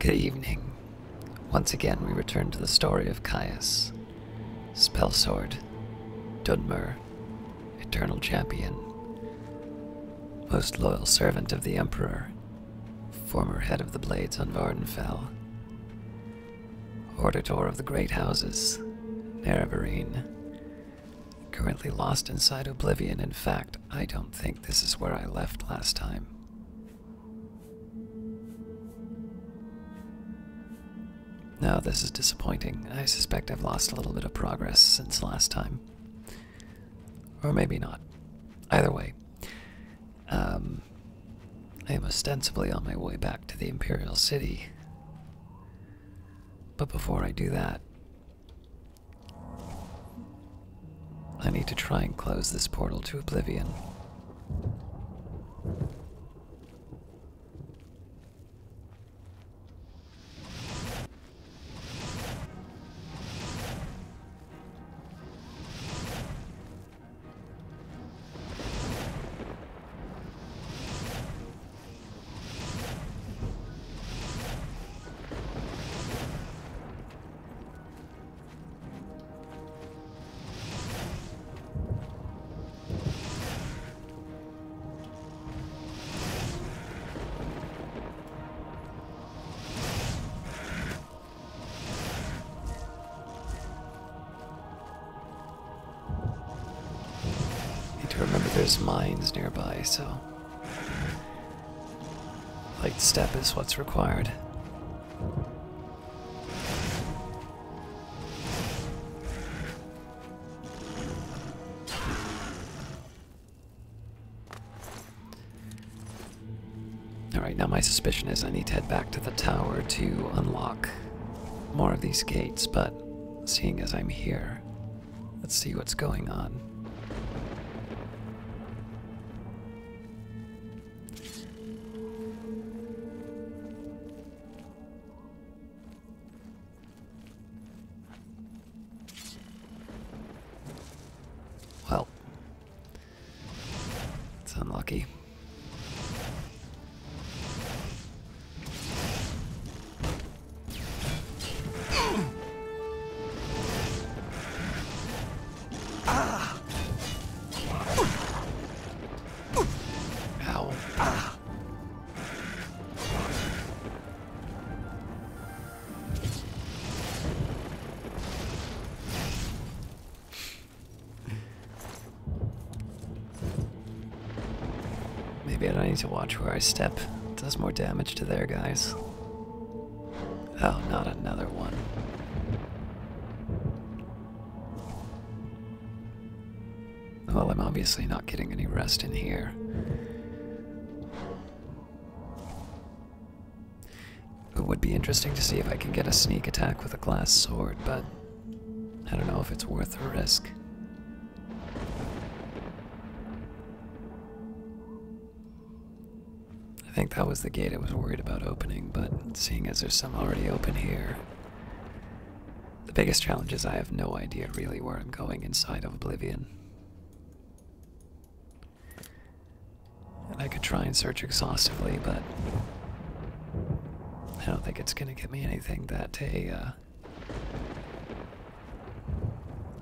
Good evening. Once again, we return to the story of Caius, Spellsword, Dunmer, Eternal Champion, most loyal servant of the Emperor, former head of the Blades on Vardenfell, Auditor of the Great Houses, Nerevarine, currently lost inside Oblivion. In fact, I don't think this is where I left last time. No, this is disappointing. I suspect I've lost a little bit of progress since last time. Or maybe not. Either way, I am ostensibly on my way back to the Imperial City. But before I do that, I need to try and close this portal to Oblivion. Remember, there's mines nearby, so light step is what's required. Alright, now my suspicion is I need to head back to the tower to unlock more of these gates, but seeing as I'm here, let's see what's going on. Well, it's unlucky. Ow. Maybe I don't need to watch where I step. It does more damage to their guys. Oh, not another one. Well, I'm obviously not getting any rest in here. It would be interesting to see if I can get a sneak attack with a glass sword, but I don't know if it's worth the risk. I think that was the gate I was worried about opening, but seeing as there's some already open here, the biggest challenge is I have no idea really where I'm going inside of Oblivion. And I could try and search exhaustively, but I don't think it's gonna get me anything that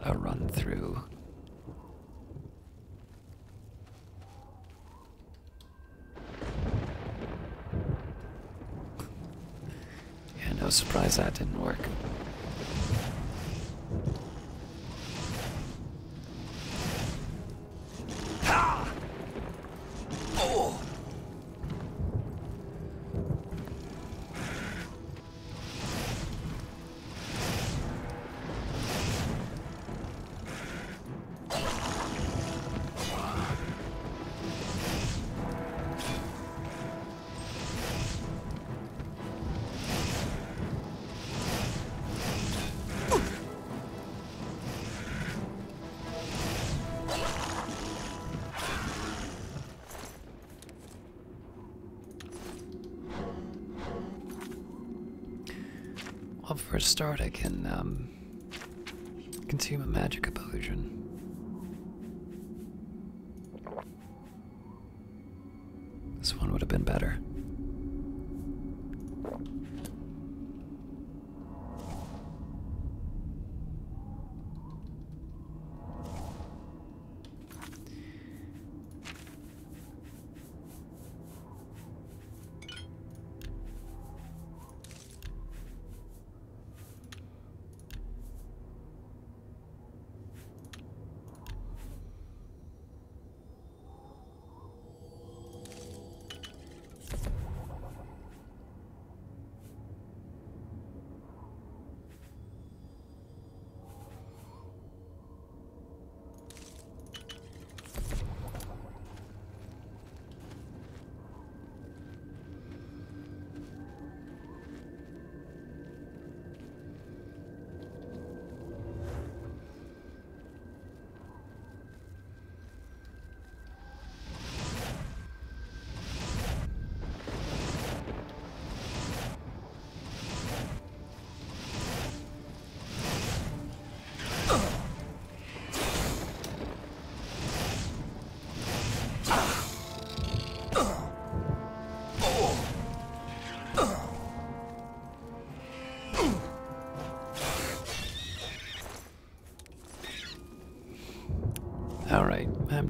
a run through. Yeah, no surprise that didn't work. Well, for a start, I can consume a magic potion. This one would have been better.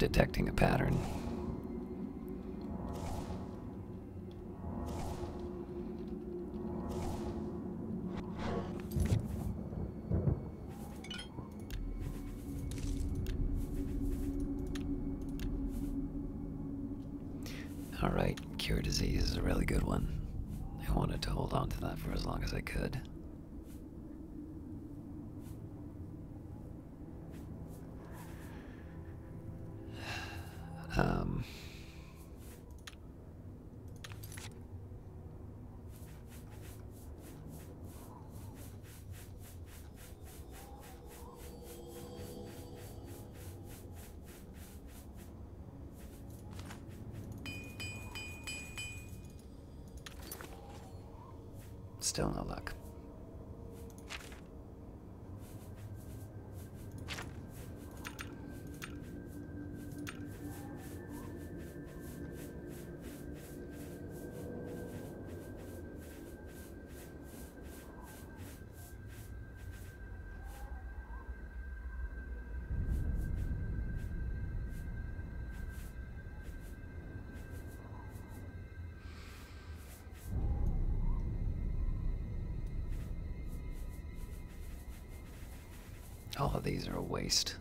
detecting a pattern. Alright, cure disease is a really good one. I wanted to hold on to that for as long as I could. Still no luck. All of these are a waste.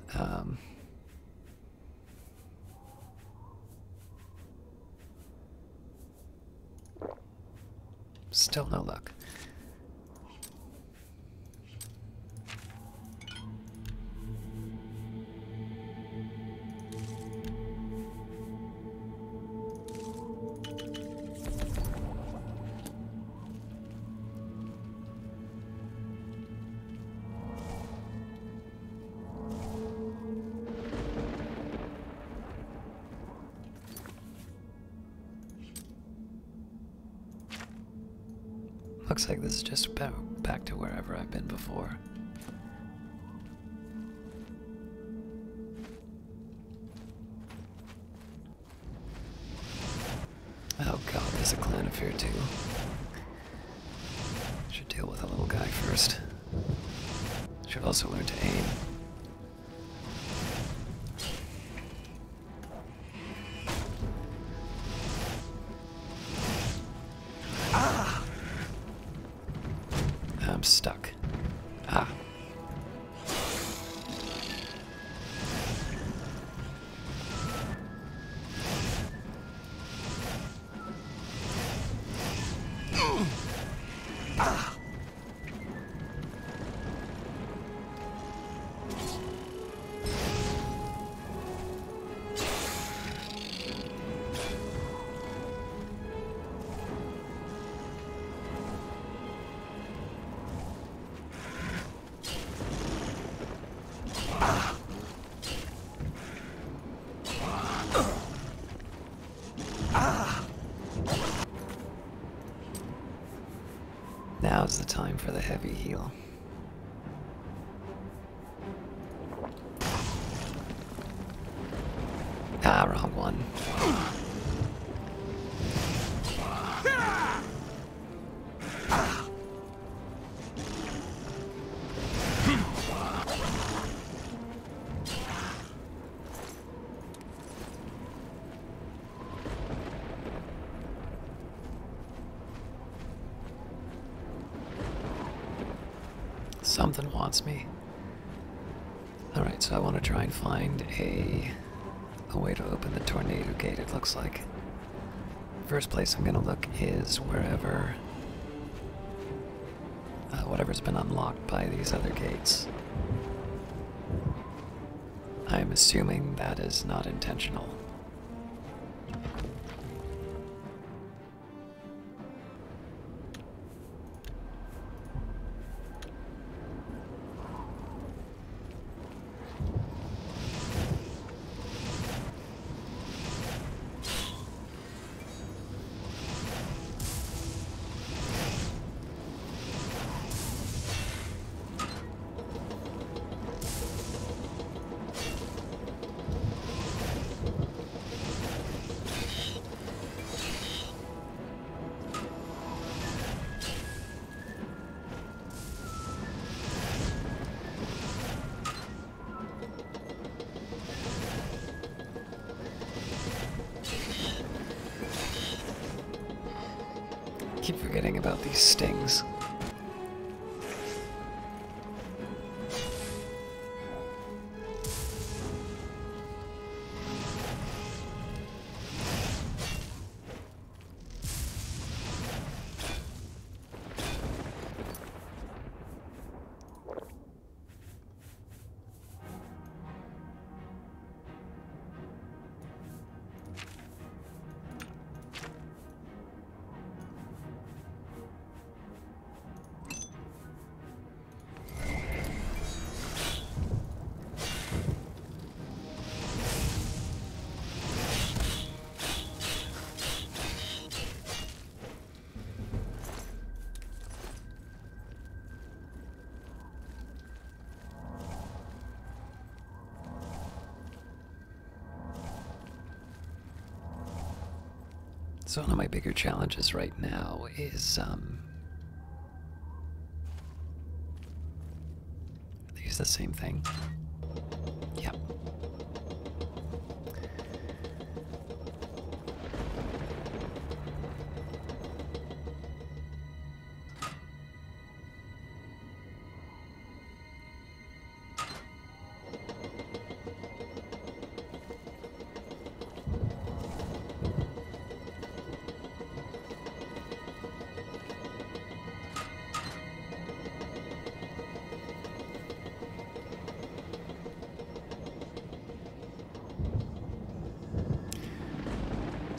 Still no luck. Looks like this is just about back to wherever I've been before. Oh god, there's a clan of here too. Should deal with a little guy first. Should also learn to aim. I'm stuck. Ah. Now's the time for the heavy heal. Ah, wrong one. Something wants me. Alright, so I want to try and find a way to open the tornado gate, it looks like. First place I'm gonna look is wherever whatever's been unlocked by these other gates. I'm assuming that is not intentional. keep forgetting about these stings. So one of my bigger challenges right now is, are these the same thing? Yep.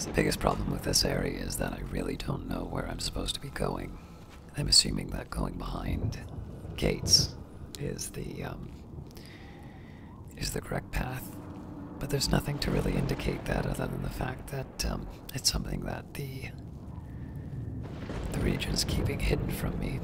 The biggest problem with this area is that I really don't know where I'm supposed to be going. I'm assuming that going behind gates is the correct path, but there's nothing to really indicate that other than the fact that it's something that the region's keeping hidden from me.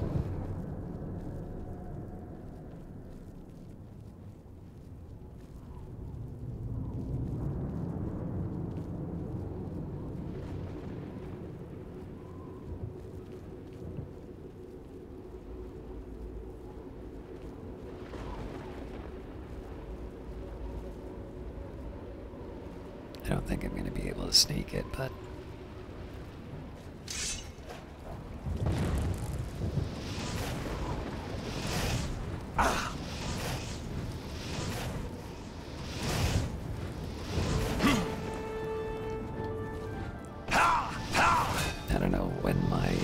I don't think I'm going to be able to sneak it, but I don't know when my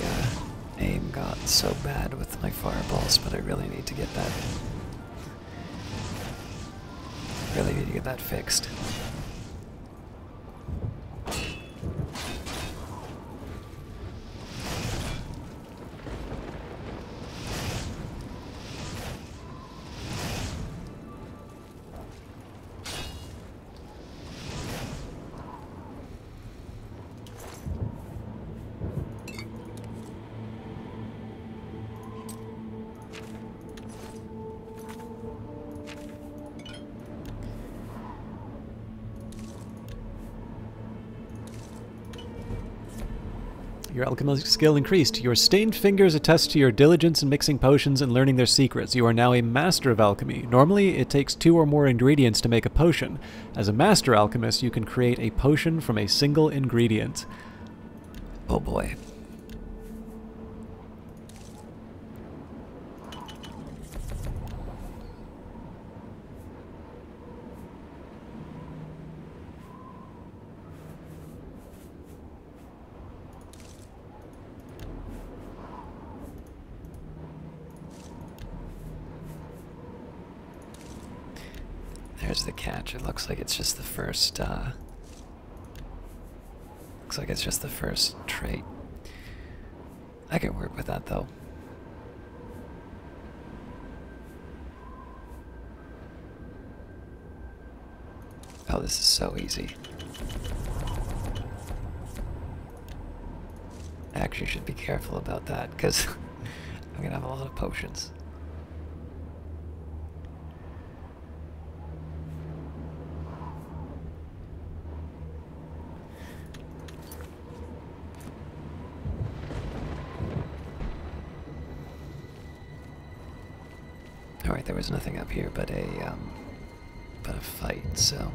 aim got so bad with my fireballs, but I really need to get that. Really need to get that fixed. Your alchemical skill increased. Your stained fingers attest to your diligence in mixing potions and learning their secrets. You are now a master of alchemy. Normally, it takes 2 or more ingredients to make a potion. As a master alchemist, you can create a potion from a single ingredient. Oh boy. There's the catch. It looks like it's just the first, looks like it's just the first trait. I can work with that, though. Oh, this is so easy. I actually should be careful about that, because I'm gonna have a lot of potions. Alright, there was nothing up here but a fight, so...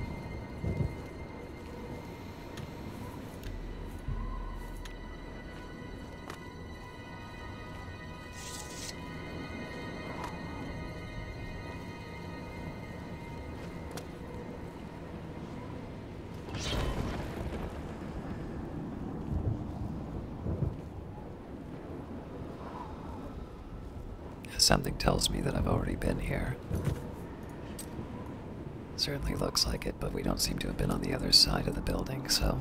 Something tells me that I've already been here. Certainly looks like it, but we don't seem to have been on the other side of the building, so...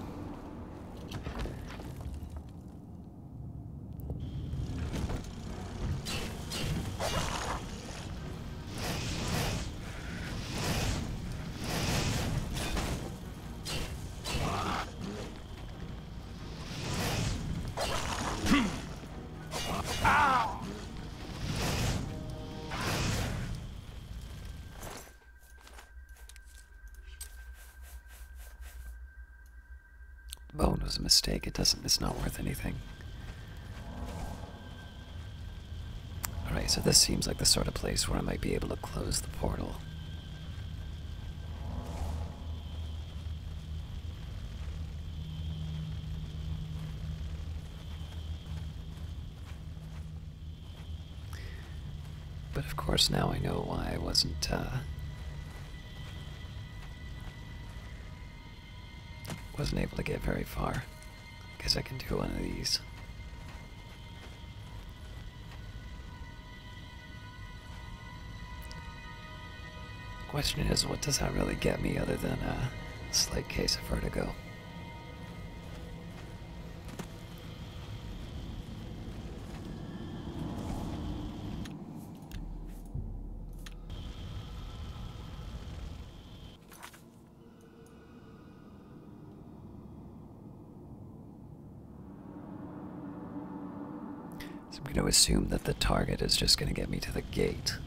Bone was a mistake. It's not worth anything. Alright, so this seems like the sort of place where I might be able to close the portal. But of course now I know why I wasn't, wasn't able to get very far. Because I can do one of these. Question is, what does that really get me other than a slight case of vertigo? So I'm going to assume that the target is just going to get me to the gate.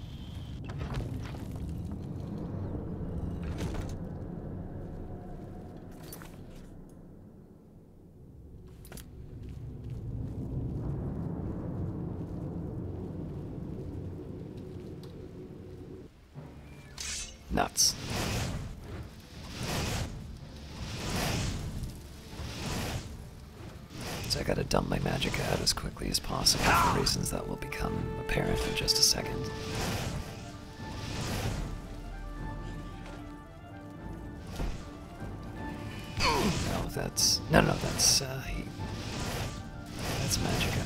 Nuts. So I gotta dump my magic out as quickly as possible for reasons that will become apparent in just a second. No, that's... No, that's, heat. That's magicka.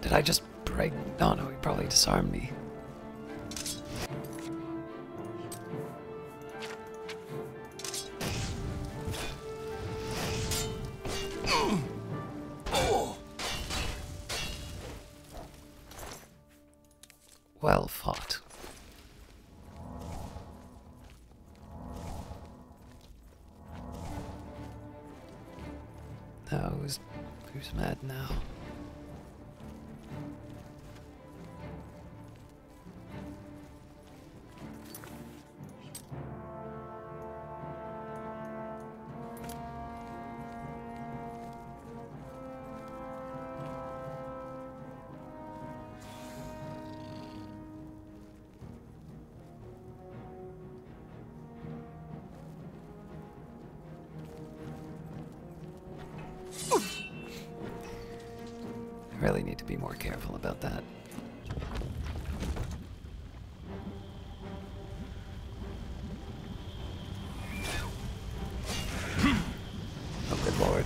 Did I just break? No, he probably disarmed me. Well fought. Now, who's mad now? I really need to be more careful about that. Oh, good lord.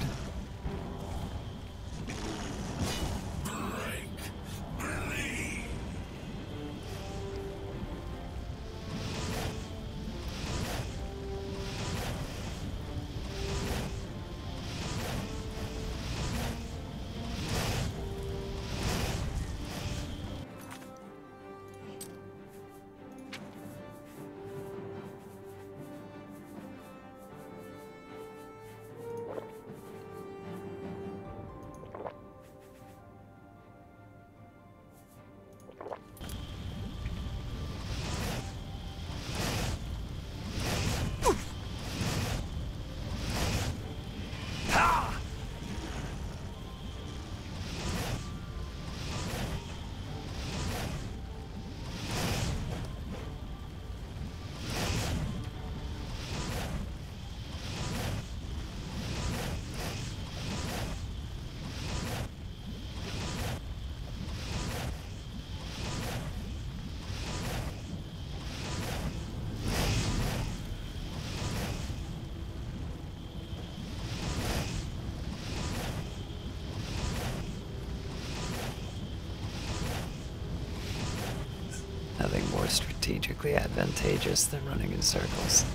Nothing more strategically advantageous than running in circles.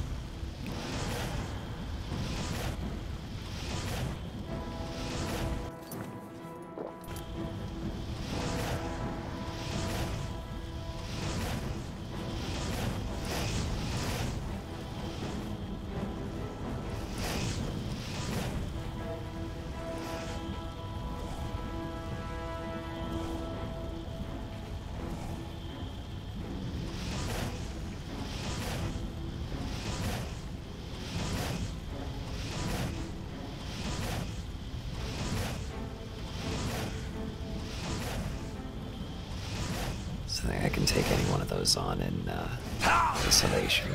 So I think I can take any one of those on in isolation.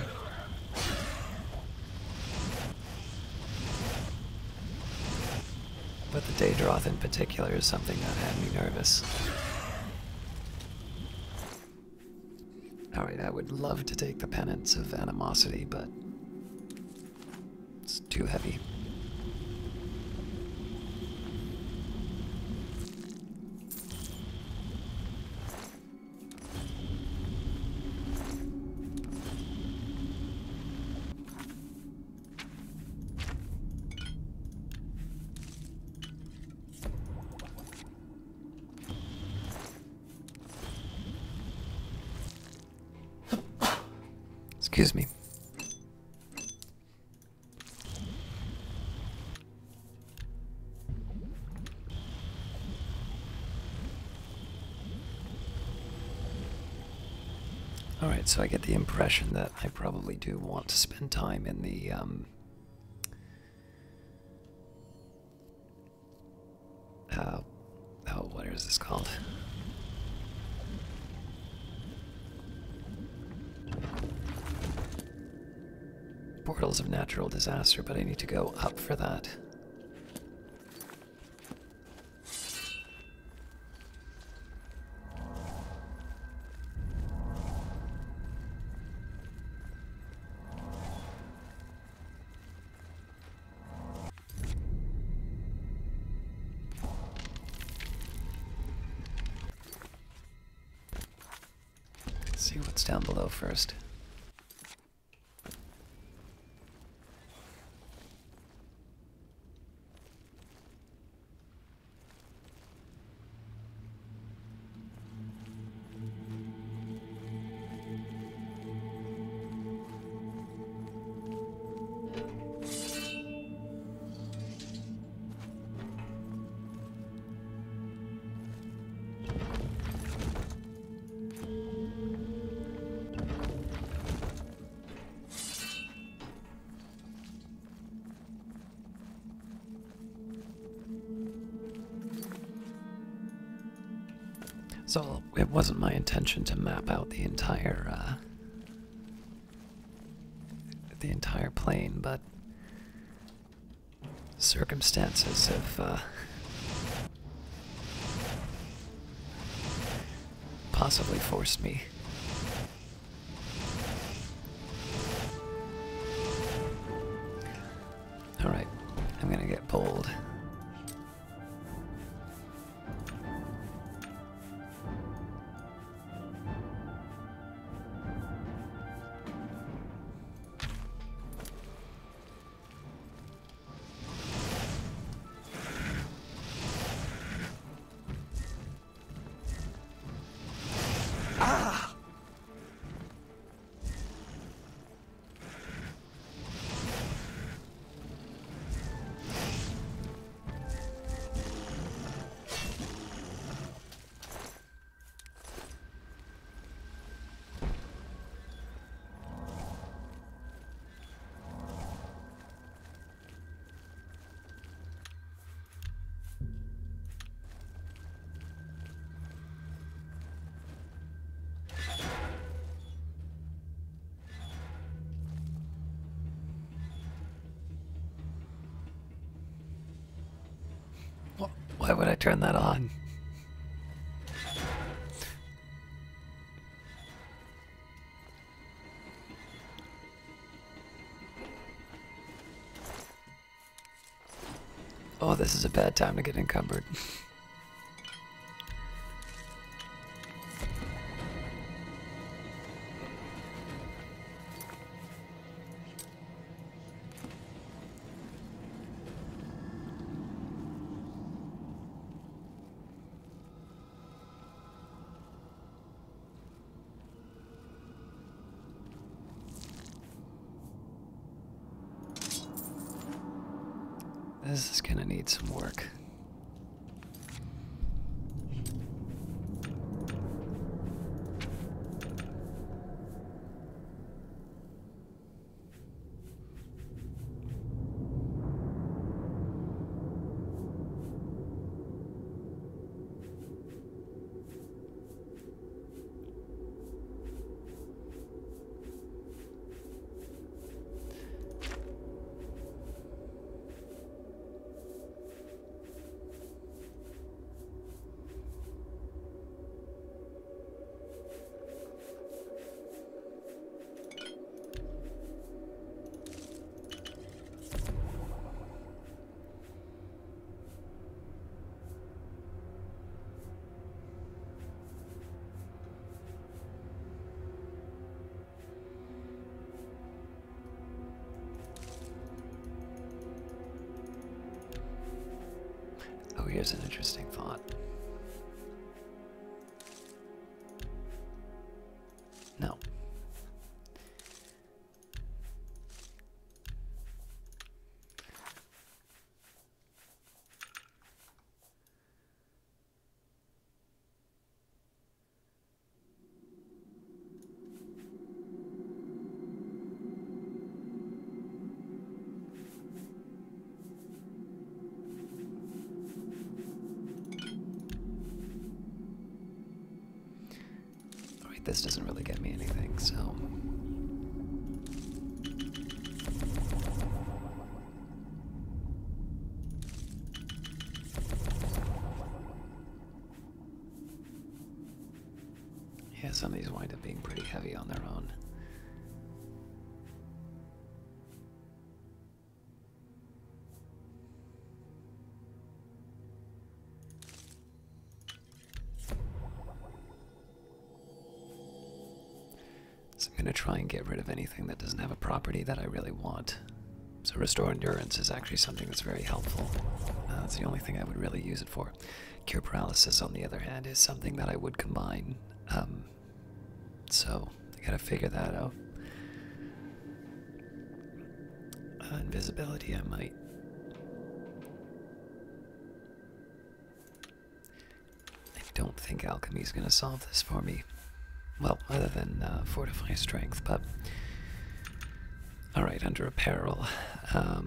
But the Daedroth in particular is something that had me nervous. Alright, I would love to take the Penance of Animosity, but it's too heavy. Excuse me. Alright, so I get the impression that I probably do want to spend time in the, what is this called? Portals of Natural Disaster, but I need to go up for that. Let's see what's down below first. So it wasn't my intention to map out the entire plane, but circumstances have possibly forced me. All right, I'm gonna get bold. Why would I turn that on? Oh, this is a bad time to get encumbered. this is gonna need some work. Oh, here's an interesting thought. No. This doesn't really get me anything, so... yeah, some of these wind up being pretty heavy on their own. I'm going to try and get rid of anything that doesn't have a property that I really want. So Restore Endurance is actually something that's very helpful. That's the only thing I would really use it for. Cure Paralysis, on the other hand, is something that I would combine. So I gotta figure that out. Invisibility, I might. I don't think alchemy's gonna solve this for me. Well, other than Fortify Strength, but... Alright, under Apparel. I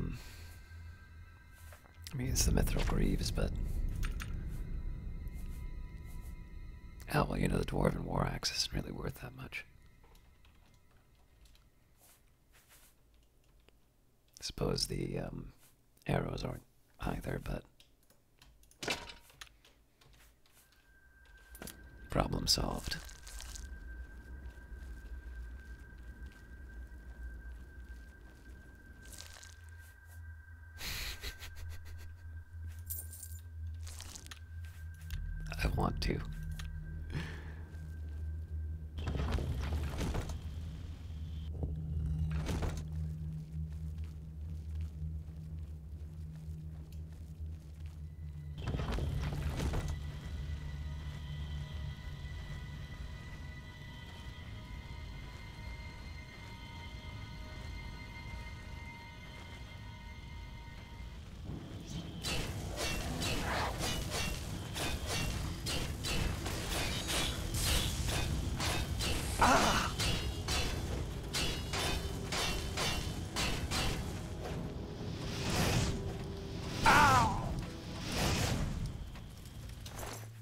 mean, it's the Mithril Greaves, but... oh, well, you know, the Dwarven War Axe isn't really worth that much. I suppose the arrows aren't either, but... problem solved. I want to.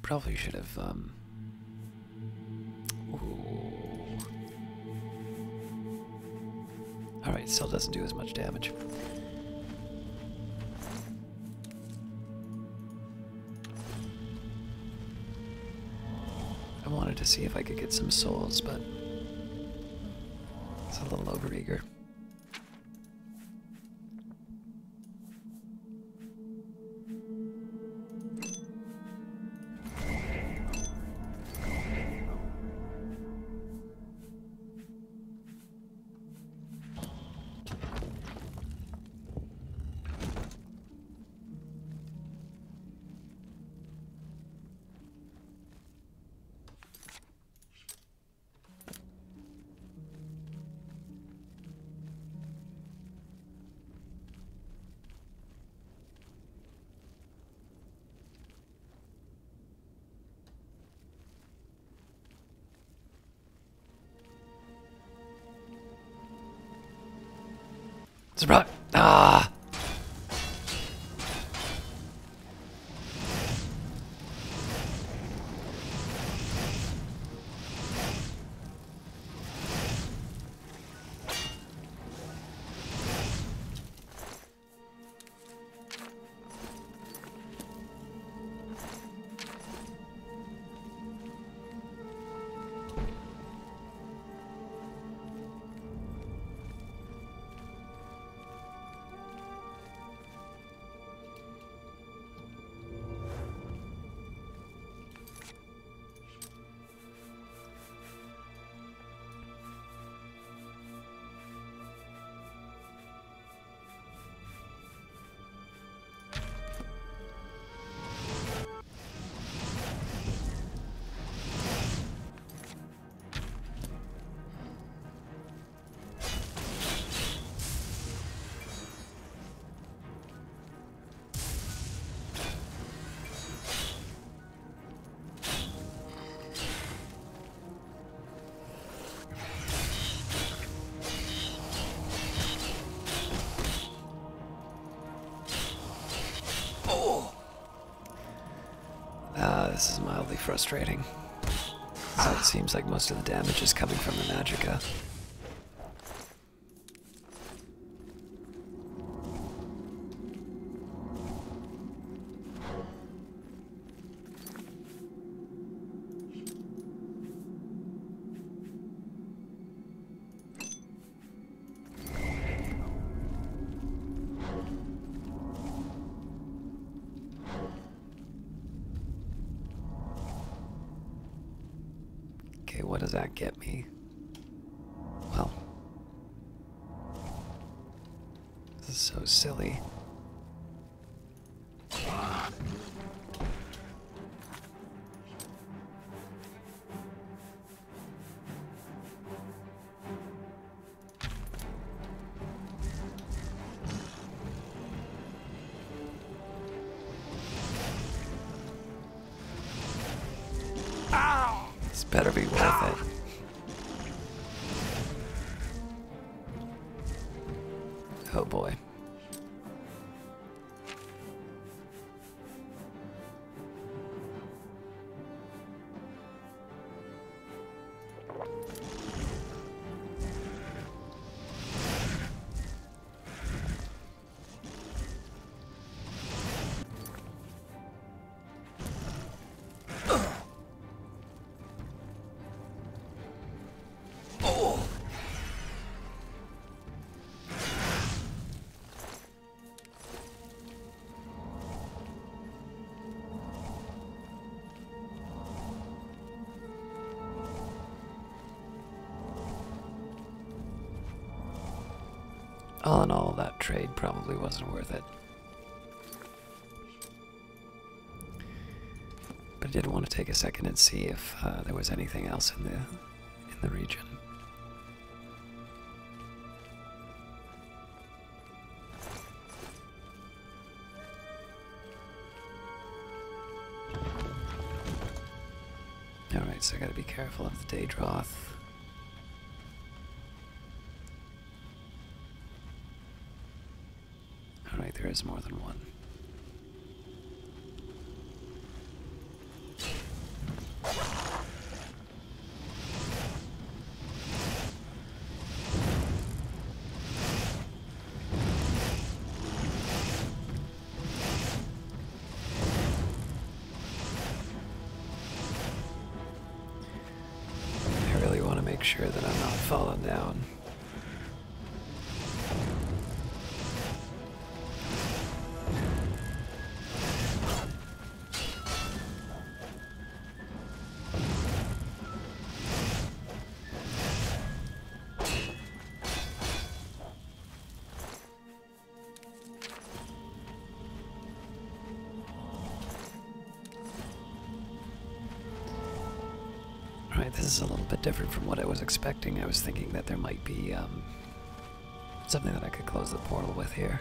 Probably should have, Alright, still doesn't do as much damage. I wanted to see if I could get some souls, but it's a little overeager. Surprise! Ah! This is mildly frustrating. So it seems like most of the damage is coming from the magicka. Okay, what does that get me? Well, this is so silly. This better be worth it. Oh boy. All in all, that trade probably wasn't worth it. But I did want to take a second and see if there was anything else in the region. Alright, so I gotta be careful of the Daedroth. Alright, there is more than one. I really want to make sure that I'm not falling down. Alright, this is a little bit different from what I was expecting. I was thinking that there might be something that I could close the portal with here.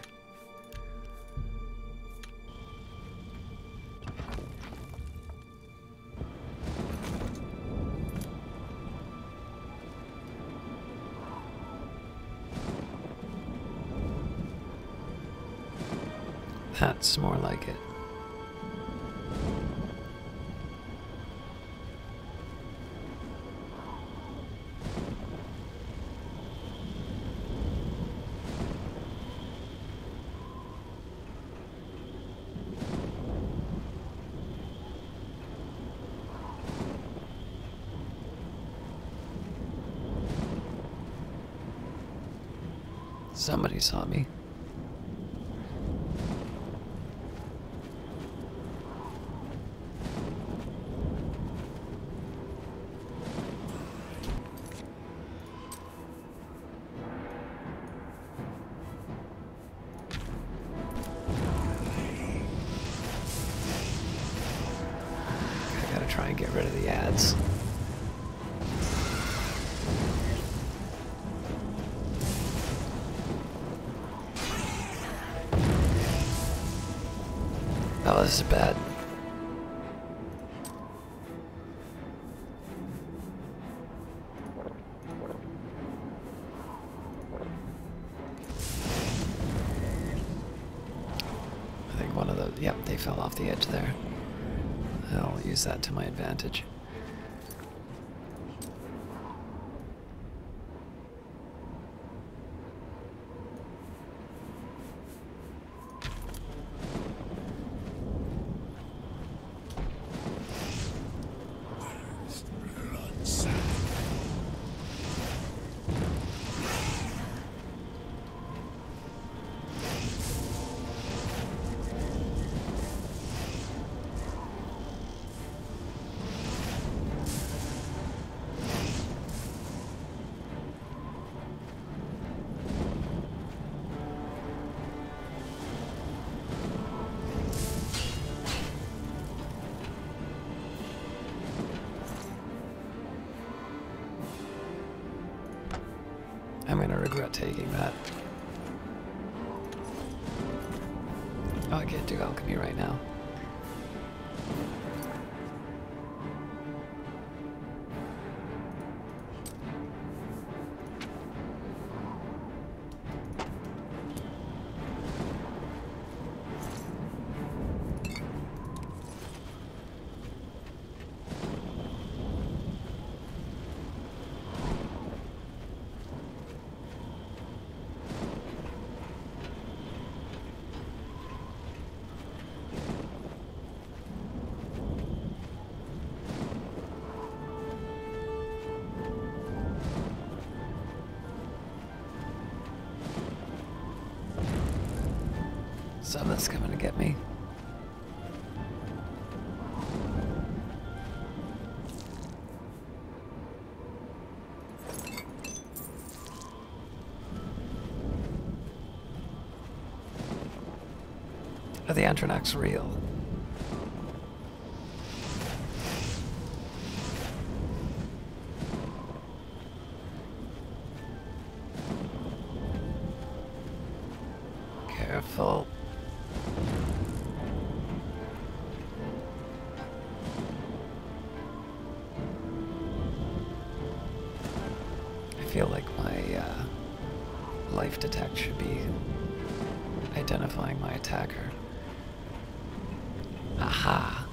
That's more like it. Somebody saw me. I gotta try and get rid of the ads. Oh, this is bad. I think one of the... Yep, they fell off the edge there. I'll use that to my advantage. I'm gonna regret taking that. Oh, I can't do alchemy right now. Something's coming to get me. Are the Antronachs real? Careful. I feel like my life detect should be identifying my attacker. Aha!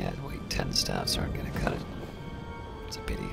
Yeah, weight 10 staffs aren't gonna cut it. It's a pity.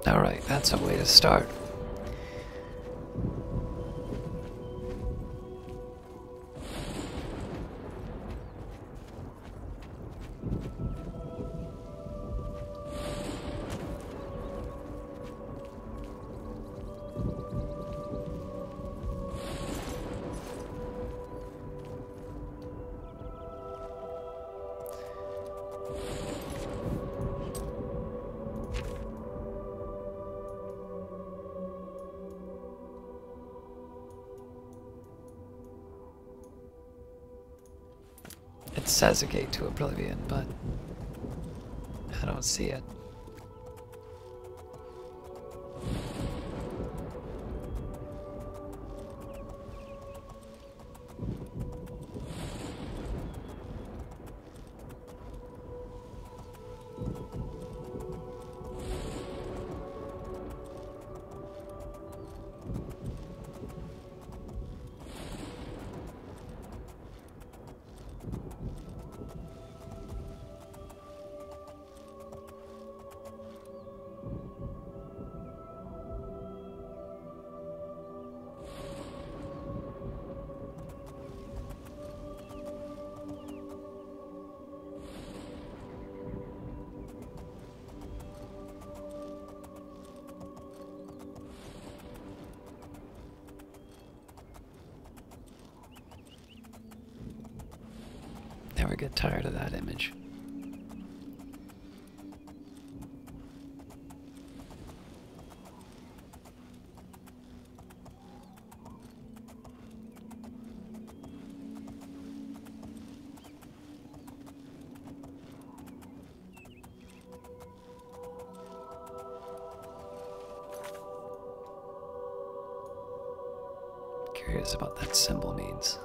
Alright, that's a way to start. It says a gate to Oblivion, but I don't see it. Never get tired of that image. Curious about what that symbol means.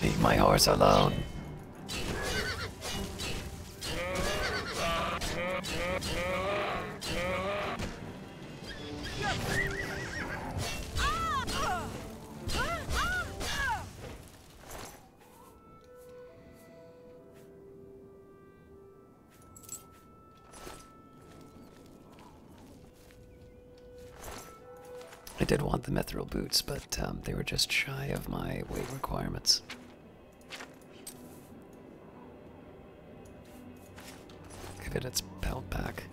Leave my horse alone. I did want the mithril boots, but they were just shy of my weight requirements. Give it its belt back.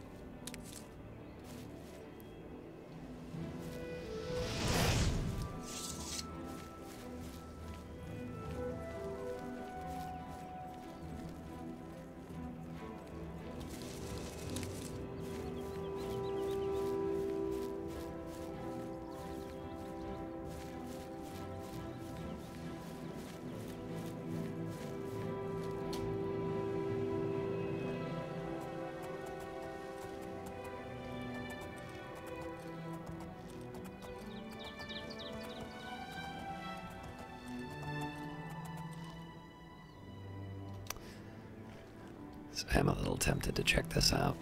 So I'm a little tempted to check this out.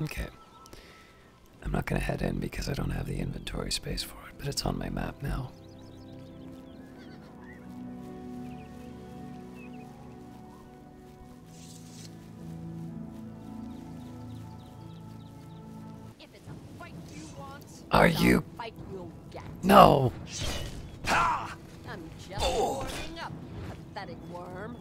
Okay. I'm not going to head in because I don't have the inventory space for it, but it's on my map now. If it's a fight you want, Are you? fight you'll get. No! I'm just warming up, you pathetic worm.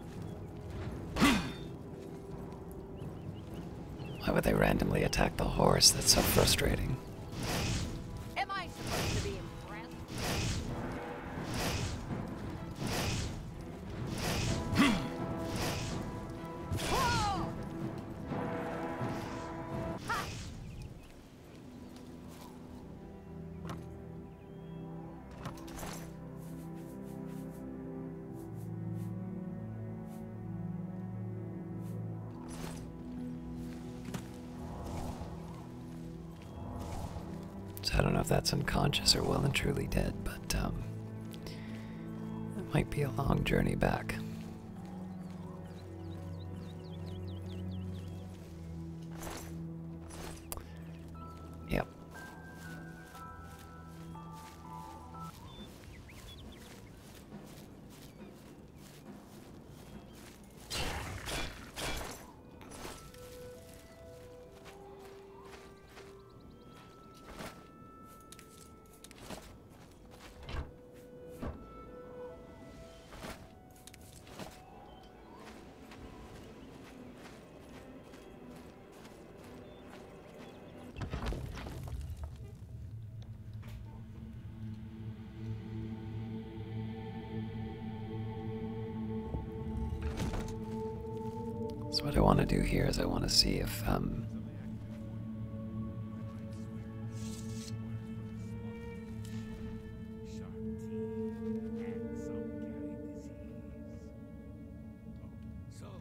Why would they randomly attack the horse? That's so frustrating. Am I supposed to be impressed? Whoa! So I don't know if that's unconscious or well and truly dead, but it might be a long journey back. Yep. So what I want to do here is I want to see if So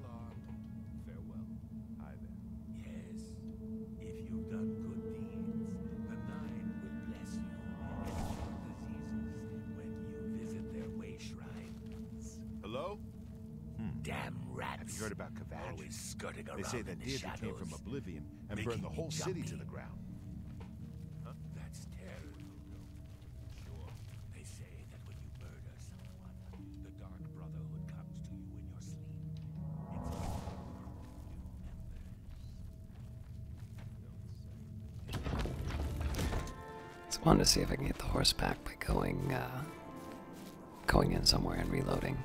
long. Farewell. Hi there. Yes. If you've done good deeds, the Nine will bless you and cure diseases when you visit their way shrines. Hello? Damn rats. Have you heard about Kavash? Always skirting around They say in that the did that came from shadows, Oblivion and making burned the me whole city to jumpy. the ground. That's terrible. Sure. They say that when you murder someone, the Dark Brotherhood comes to you in your sleep. It's a So I wanted to see if I can get the horse back by going in somewhere and reloading.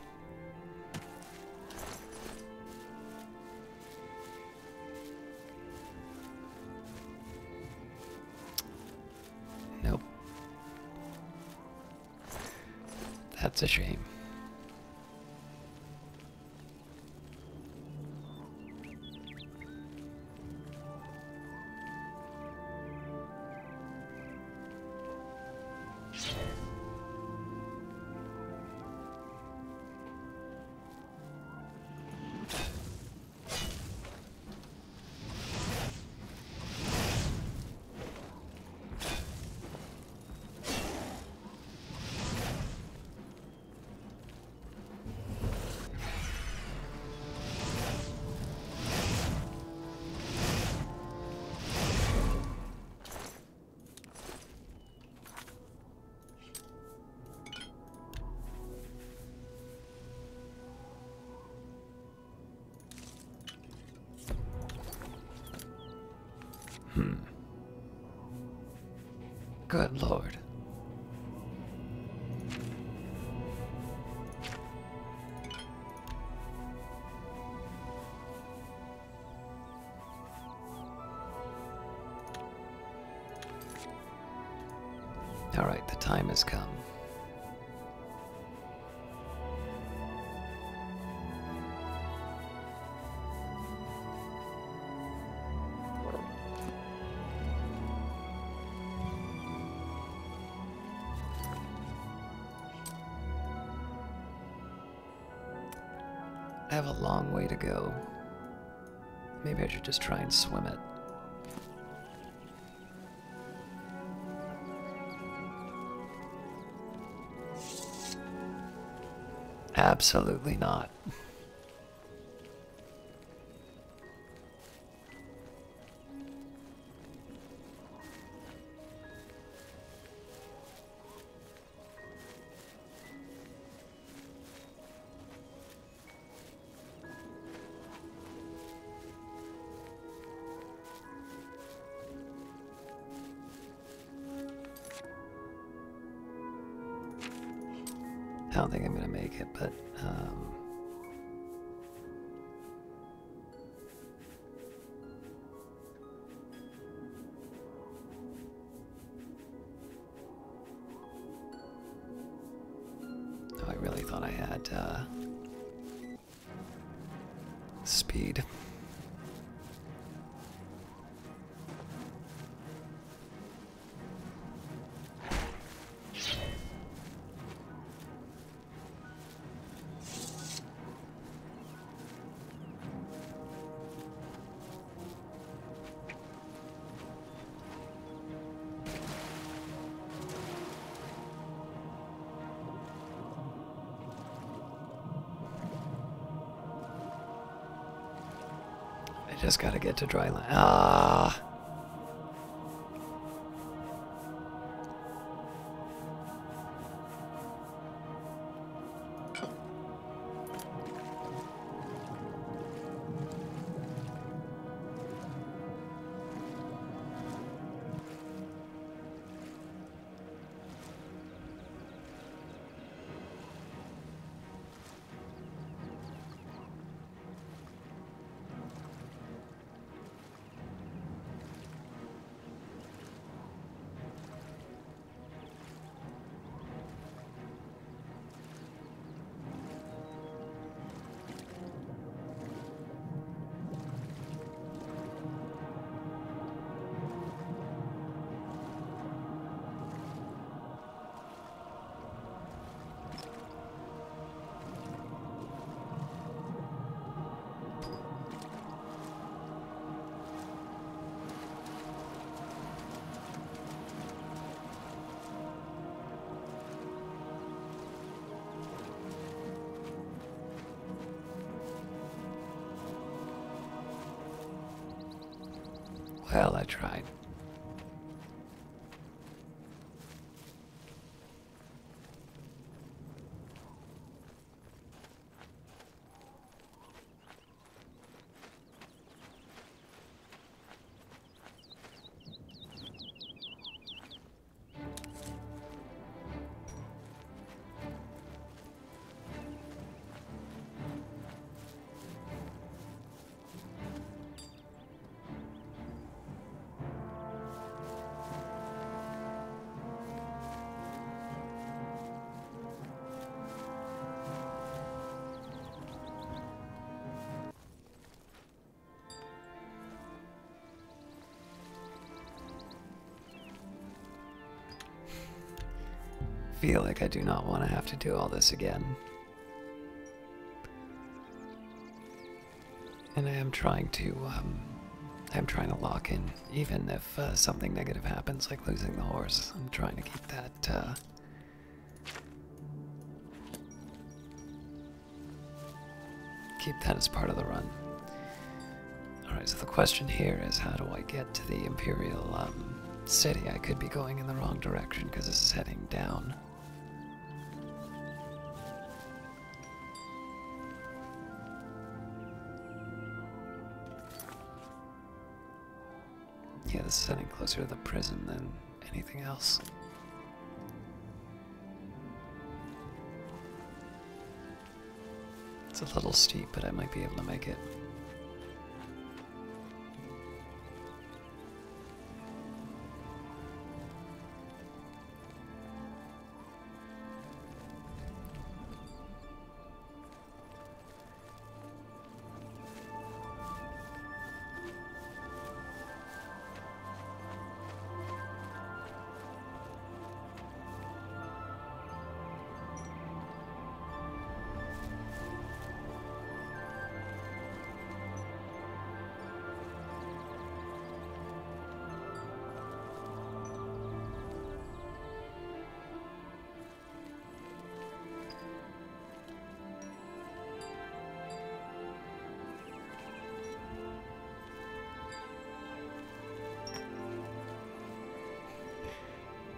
Nope. That's a shame. Good Lord. All right, the time has come. I have a long way to go. Maybe I should just try and swim it. Absolutely not. I don't think I'm gonna make it, but oh, I really thought I had speed. I just gotta get to dry land. Ah! Well, I tried. Feel like I do not want to have to do all this again. And I am trying to lock in, even if something negative happens, like losing the horse. I'm trying to keep that, keep that as part of the run. Alright, so the question here is, how do I get to the Imperial City? I could be going in the wrong direction because this is heading down. Yeah, this is heading closer to the prison than anything else. It's a little steep, but I might be able to make it.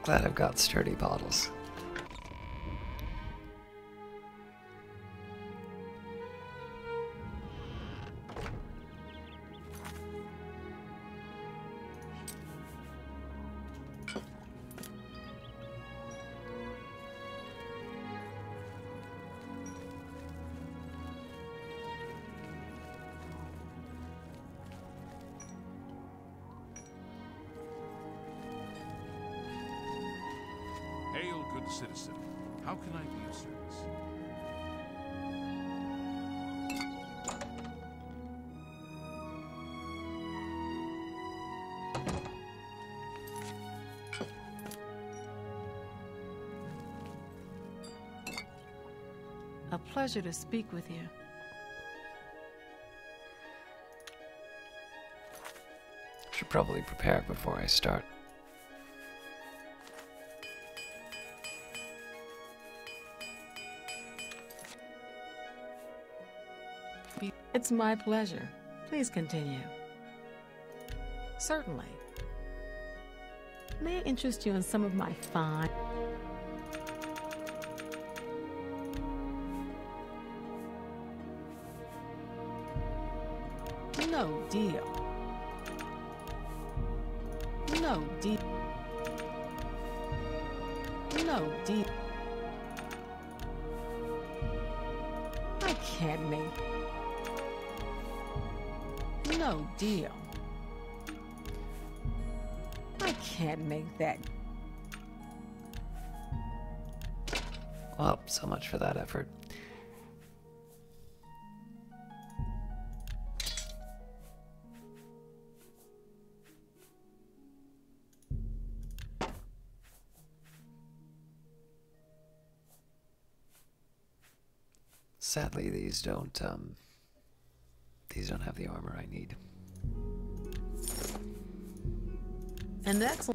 Glad I've got sturdy bottles. Hail, good citizen. How can I be of service? A pleasure to speak with you. Should probably prepare before I start. It's my pleasure. Please continue. Certainly. May I interest you in some of my fine... No deal. No deal. No deal. I can't make... No deal. I can't make that. Well, so much for that effort. Sadly, these don't have the armor I need. And that's...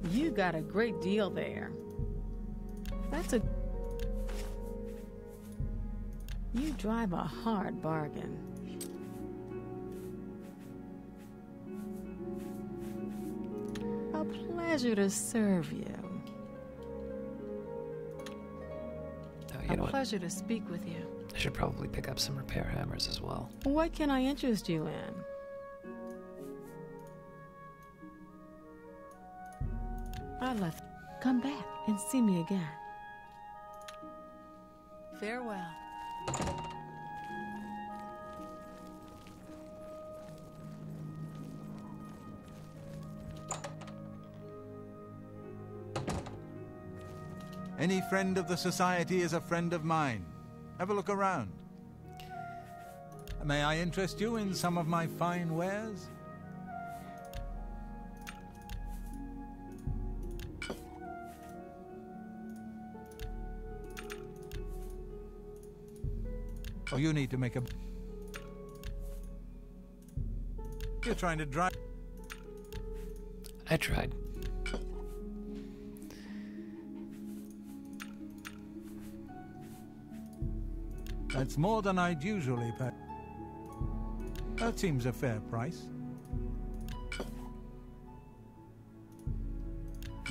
You got a great deal there. That's a... You drive a hard bargain. A pleasure to serve you. Oh, you know what? Pleasure to speak with you. I should probably pick up some repair hammers as well. What can I interest you in? I left. Come back and see me again. Farewell. Any friend of the Society is a friend of mine. Have a look around. May I interest you in some of my fine wares? Oh, you need to make a... You're trying to drive... I tried. That's more than I'd usually pay. That seems a fair price.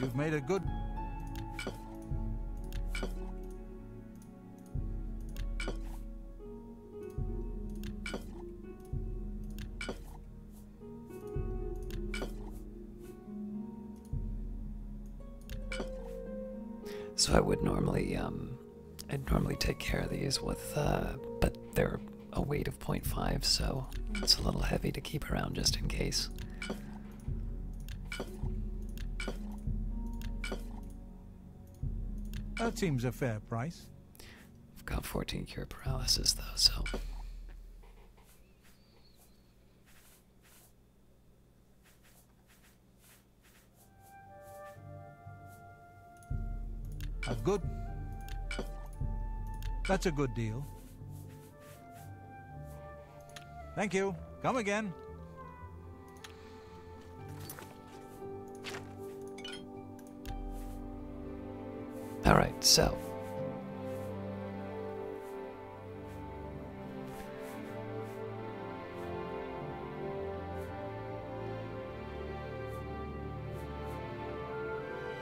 You've made a good... So I would normally, I'd normally take care of these with, but they're a weight of 0.5, so it's a little heavy to keep around just in case. That seems a fair price. I've got 14 cure paralysis though, so... A good... That's a good deal. Thank you. Come again. Alright, so...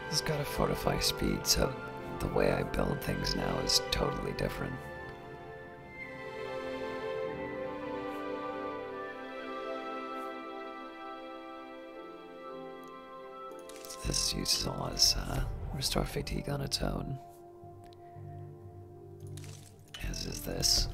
It's got a fortify speed, so the way I build things now is totally different. This is useful as restore fatigue on its own, as is this.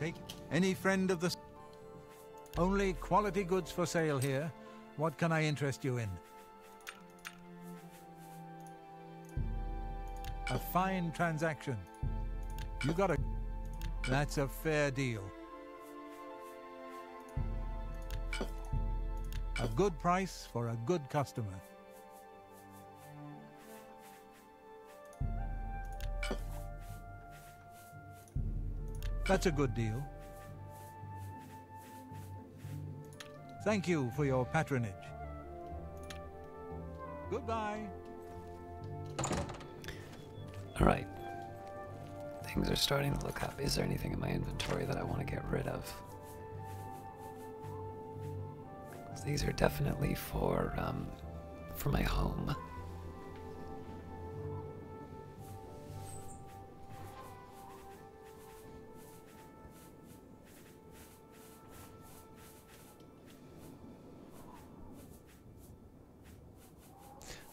Take any friend of the... Only quality goods for sale here. What can I interest you in? A fine transaction. You got a... That's a fair deal. A good price for a good customer. That's a good deal. Thank you for your patronage. Goodbye. All right. Things are starting to look up. Is there anything in my inventory that I want to get rid of? These are definitely for my home.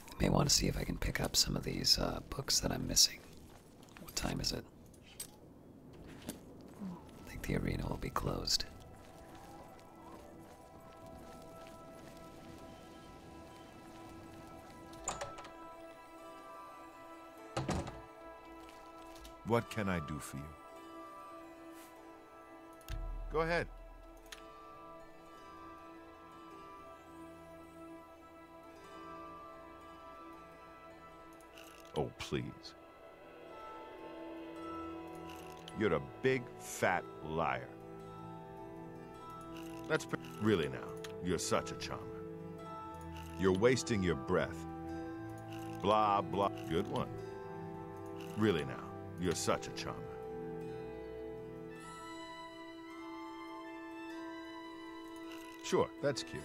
I may want to see if I can pick up some of these books that I'm missing. What time is it? I think the arena will be closed. What can I do for you? Go ahead. Oh, please. You're a big, fat liar. That's really now. You're such a charmer. You're wasting your breath. Blah, blah. Good one. Really now. You're such a charmer. Sure, that's cute.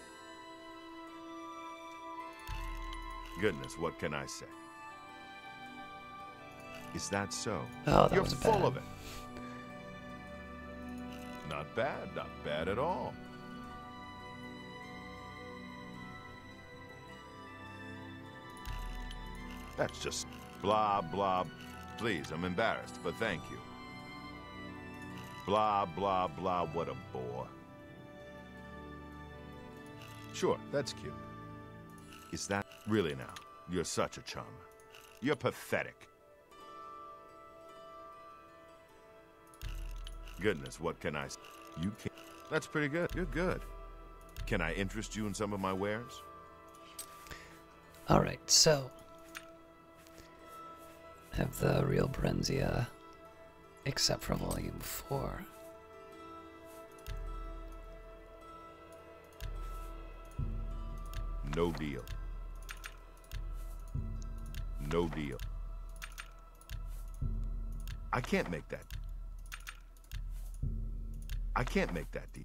Goodness, what can I say? Is that so? Oh, that You're was full bad. of it. Not bad at all. That's just blah, blah. Please, I'm embarrassed, but thank you. Blah, blah, blah, what a bore. Sure, that's cute. Is that really now? You're such a charmer. You're pathetic. Goodness, what can I say? You can't. That's pretty good. You're good. Can I interest you in some of my wares? Alright, so I have the real Borenzia, except for Volume 4. No deal. No deal. I can't make that. I can't make that deal.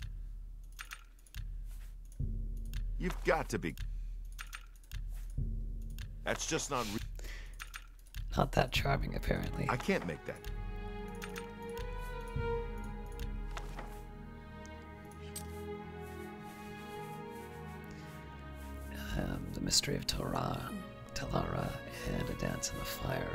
You've got to be. That's just not. Not that charming, apparently. I can't make that. The Mystery of Talara, and A Dance in the Fire.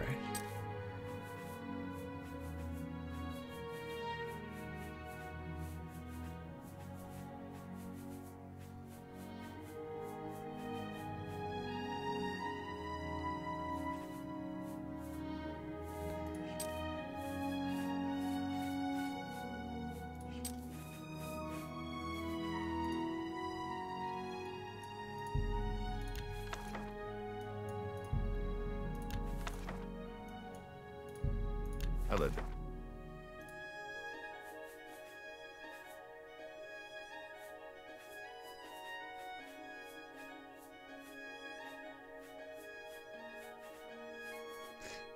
I let them.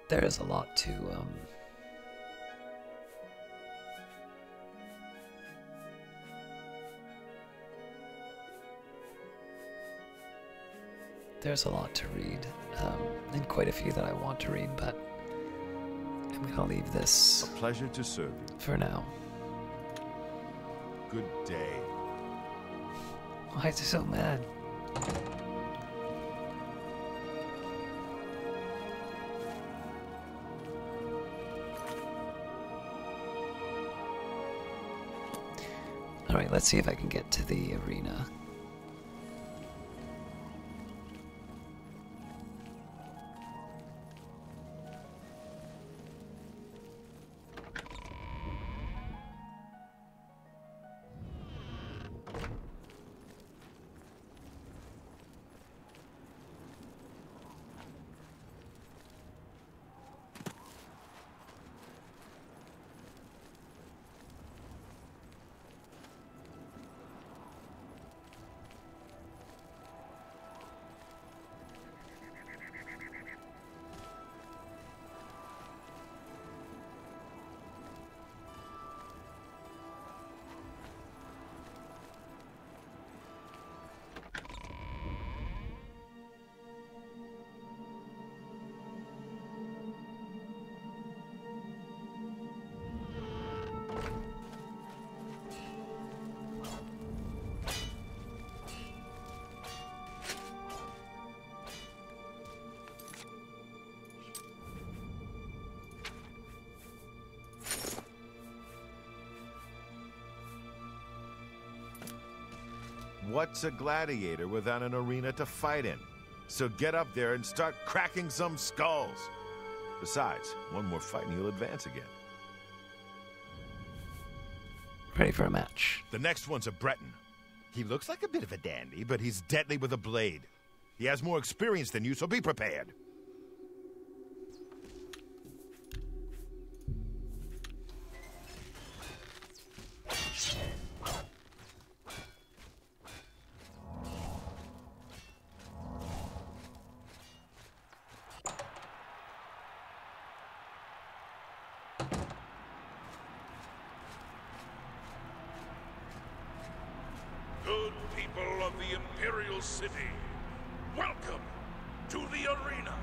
There is a lot to there's a lot to read, and quite a few that I want to read, but I'm gonna leave this A pleasure to serve you. for now. Good day. Why is he so mad? Alright, let's see if I can get to the arena. What's a gladiator without an arena to fight in? So get up there and start cracking some skulls. Besides, one more fight and you'll advance again. Ready for a match. The next one's a Breton. He looks like a bit of a dandy, but he's deadly with a blade. He has more experience than you, so be prepared. Good people of the Imperial City, welcome to the arena.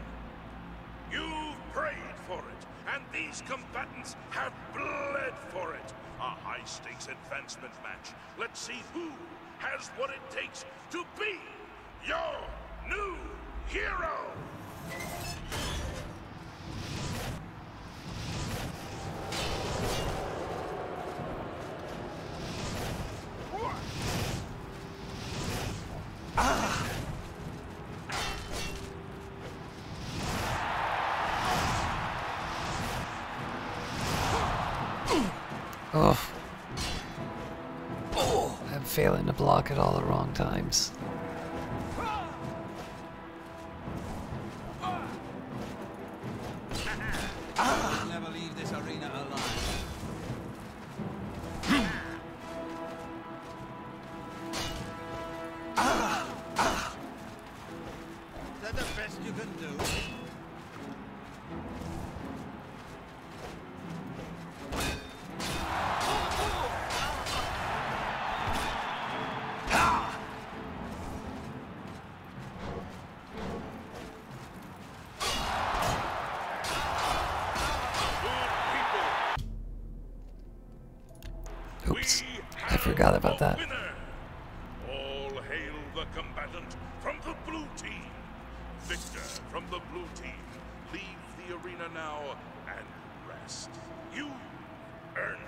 You've prayed for it, and these combatants have bled for it. A high-stakes advancement match. Let's see who has what it takes to be your new hero. Oh. I'm failing to block at all the wrong times. You'll never leave this arena alive. Is that the best you can do? Oops, I forgot about that. Winner. All hail the combatant from the blue team. Victor from the blue team. Leave the arena now and rest. You earned it.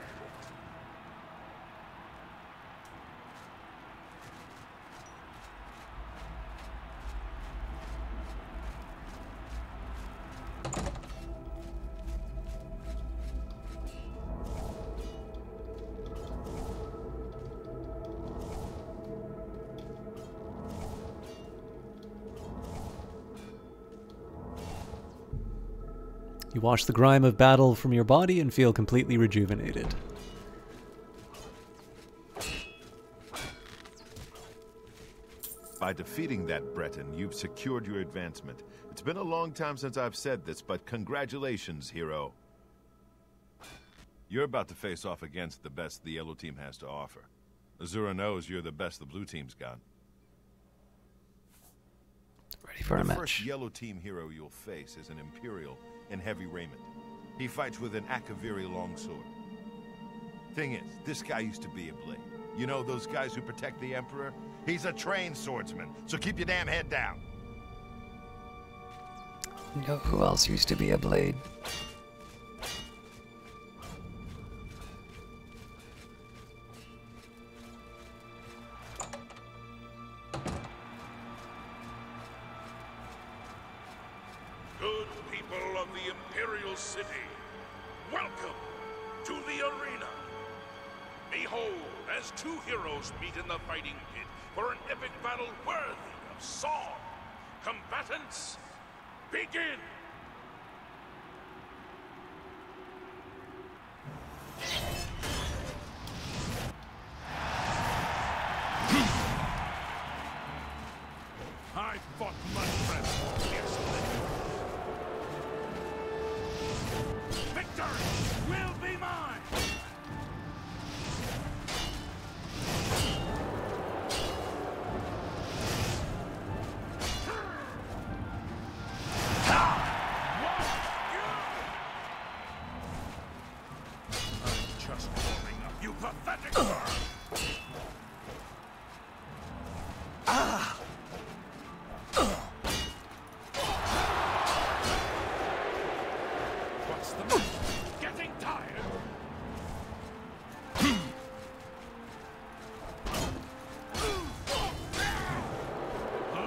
You wash the grime of battle from your body and feel completely rejuvenated. By defeating that Breton, you've secured your advancement. It's been a long time since I've said this, but congratulations, hero. You're about to face off against the best the yellow team has to offer. Azura knows you're the best the blue team's got. Ready for a The match. first yellow team hero you'll face is an Imperial in heavy raiment. He fights with an Akaviri longsword. Thing is, this guy used to be a blade. You know those guys who protect the Emperor? He's a trained swordsman, so keep your damn head down. You know who else used to be a blade? the Imperial City, welcome to the arena. Behold, as two heroes meet in the fighting pit for an epic battle worthy of song. Combatants, begin! I fought much less fiercely. Victory will be mine! I'm just warming up, you pathetic worm! What's the matter? Getting tired?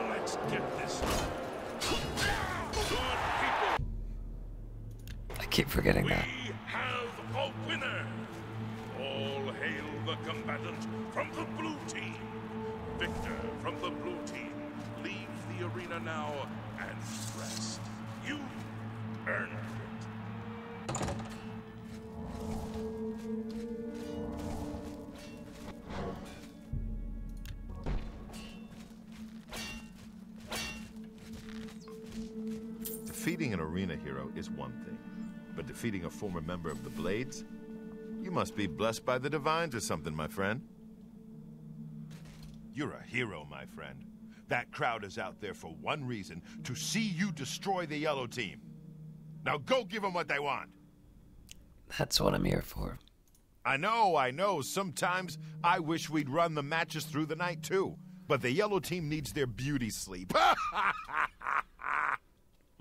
Let's get this. Good people, I keep forgetting we that. have a winner. All hail the combatant from the blue team. Victor from the blue team, leave the arena now and rest. You earned it. Defeating an arena hero is one thing, but defeating a former member of the Blades? You must be blessed by the divines or something, my friend. You're a hero, my friend. That crowd is out there for one reason, to see you destroy the yellow team. Now go give them what they want. That's what I'm here for. I know. Sometimes I wish we'd run the matches through the night, too. But the yellow team needs their beauty sleep.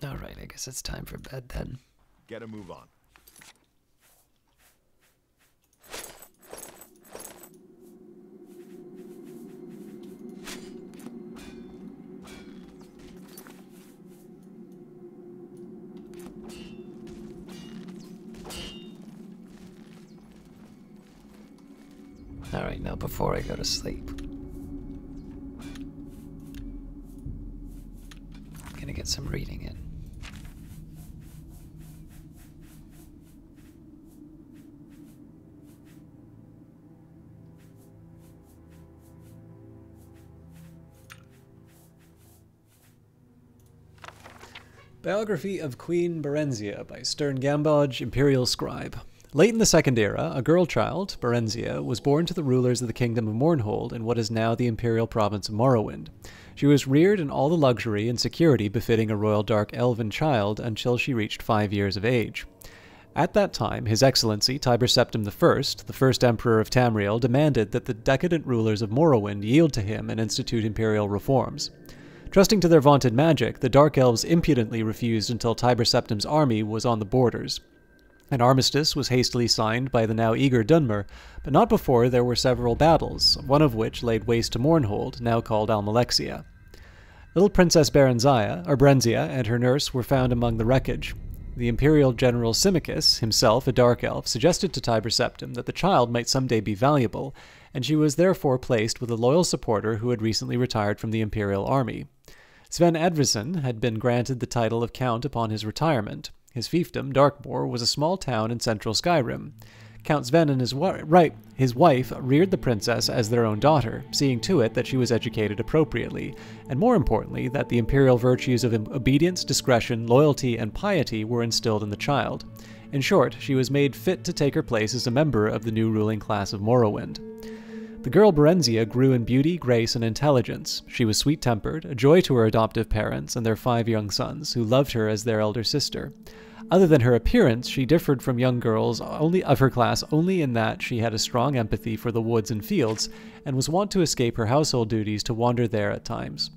Alright, I guess it's time for bed then. Get a move on. Alright, now before I go to sleep, I'm gonna get some reading in. Biography of Queen Borenzia by Stern Gambodge, Imperial Scribe. Late in the Second Era, a girl child, Borenzia, was born to the rulers of the Kingdom of Mournhold in what is now the Imperial Province of Morrowind. She was reared in all the luxury and security befitting a royal dark elven child until she reached 5 years of age. At that time, His Excellency Tiber Septim I, the first Emperor of Tamriel, demanded that the decadent rulers of Morrowind yield to him and institute imperial reforms. Trusting to their vaunted magic, the Dark Elves impudently refused until Tiber Septim's army was on the borders. An armistice was hastily signed by the now eager Dunmer, but not before there were several battles, one of which laid waste to Mournhold, now called Almalexia. Little Princess Borenzia and her nurse were found among the wreckage. The Imperial General Symmachus, himself a Dark Elf, suggested to Tiber Septim that the child might someday be valuable, and she was therefore placed with a loyal supporter who had recently retired from the Imperial army. Sven Edvardson had been granted the title of Count upon his retirement. His fiefdom, Darkmoor, was a small town in central Skyrim. Count Sven and his wife reared the princess as their own daughter, seeing to it that she was educated appropriately, and more importantly, that the imperial virtues of obedience, discretion, loyalty, and piety were instilled in the child. In short, she was made fit to take her place as a member of the new ruling class of Morrowind. The girl Borenzia grew in beauty, grace, and intelligence. She was sweet-tempered, a joy to her adoptive parents and their 5 young sons, who loved her as their elder sister. Other than her appearance, she differed from young girls of her class only in that she had a strong empathy for the woods and fields, and was wont to escape her household duties to wander there at times.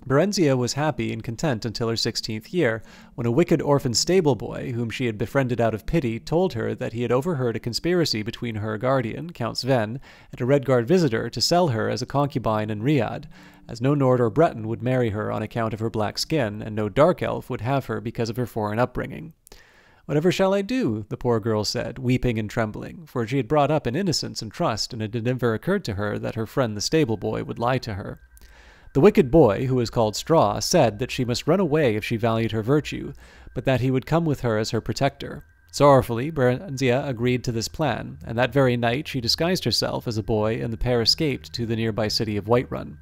Borenzia was happy and content until her 16th year, when a wicked orphan stable boy, whom she had befriended out of pity, told her that he had overheard a conspiracy between her guardian, Count Sven, and a Redguard visitor to sell her as a concubine in Riyadh, as no Nord or Breton would marry her on account of her black skin, and no Dark Elf would have her because of her foreign upbringing. "Whatever shall I do?" the poor girl said, weeping and trembling, for she had brought up in innocence and trust, and it had never occurred to her that her friend the stable boy would lie to her. The wicked boy, who was called Straw, said that she must run away if she valued her virtue, but that he would come with her as her protector. Sorrowfully, Borenzia agreed to this plan, and that very night she disguised herself as a boy, and the pair escaped to the nearby city of Whiterun.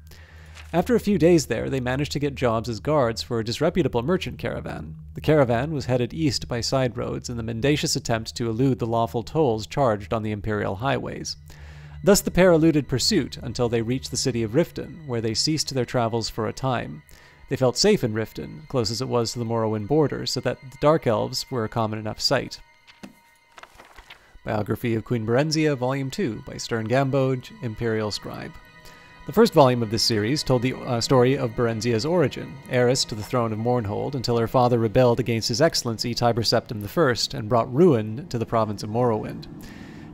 After a few days there, they managed to get jobs as guards for a disreputable merchant caravan. The caravan was headed east by side roads in the mendacious attempt to elude the lawful tolls charged on the imperial highways. Thus the pair eluded pursuit until they reached the city of Riften, where they ceased their travels for a time. They felt safe in Riften, close as it was to the Morrowind border, so that the Dark Elves were a common enough sight. Biography of Queen Borenzia, Volume 2, by Stern Gamboj, Imperial Scribe. The first volume of this series told the story of Borenzia's origin, heiress to the throne of Mournhold, until her father rebelled against His Excellency Tiber Septim I and brought ruin to the province of Morrowind.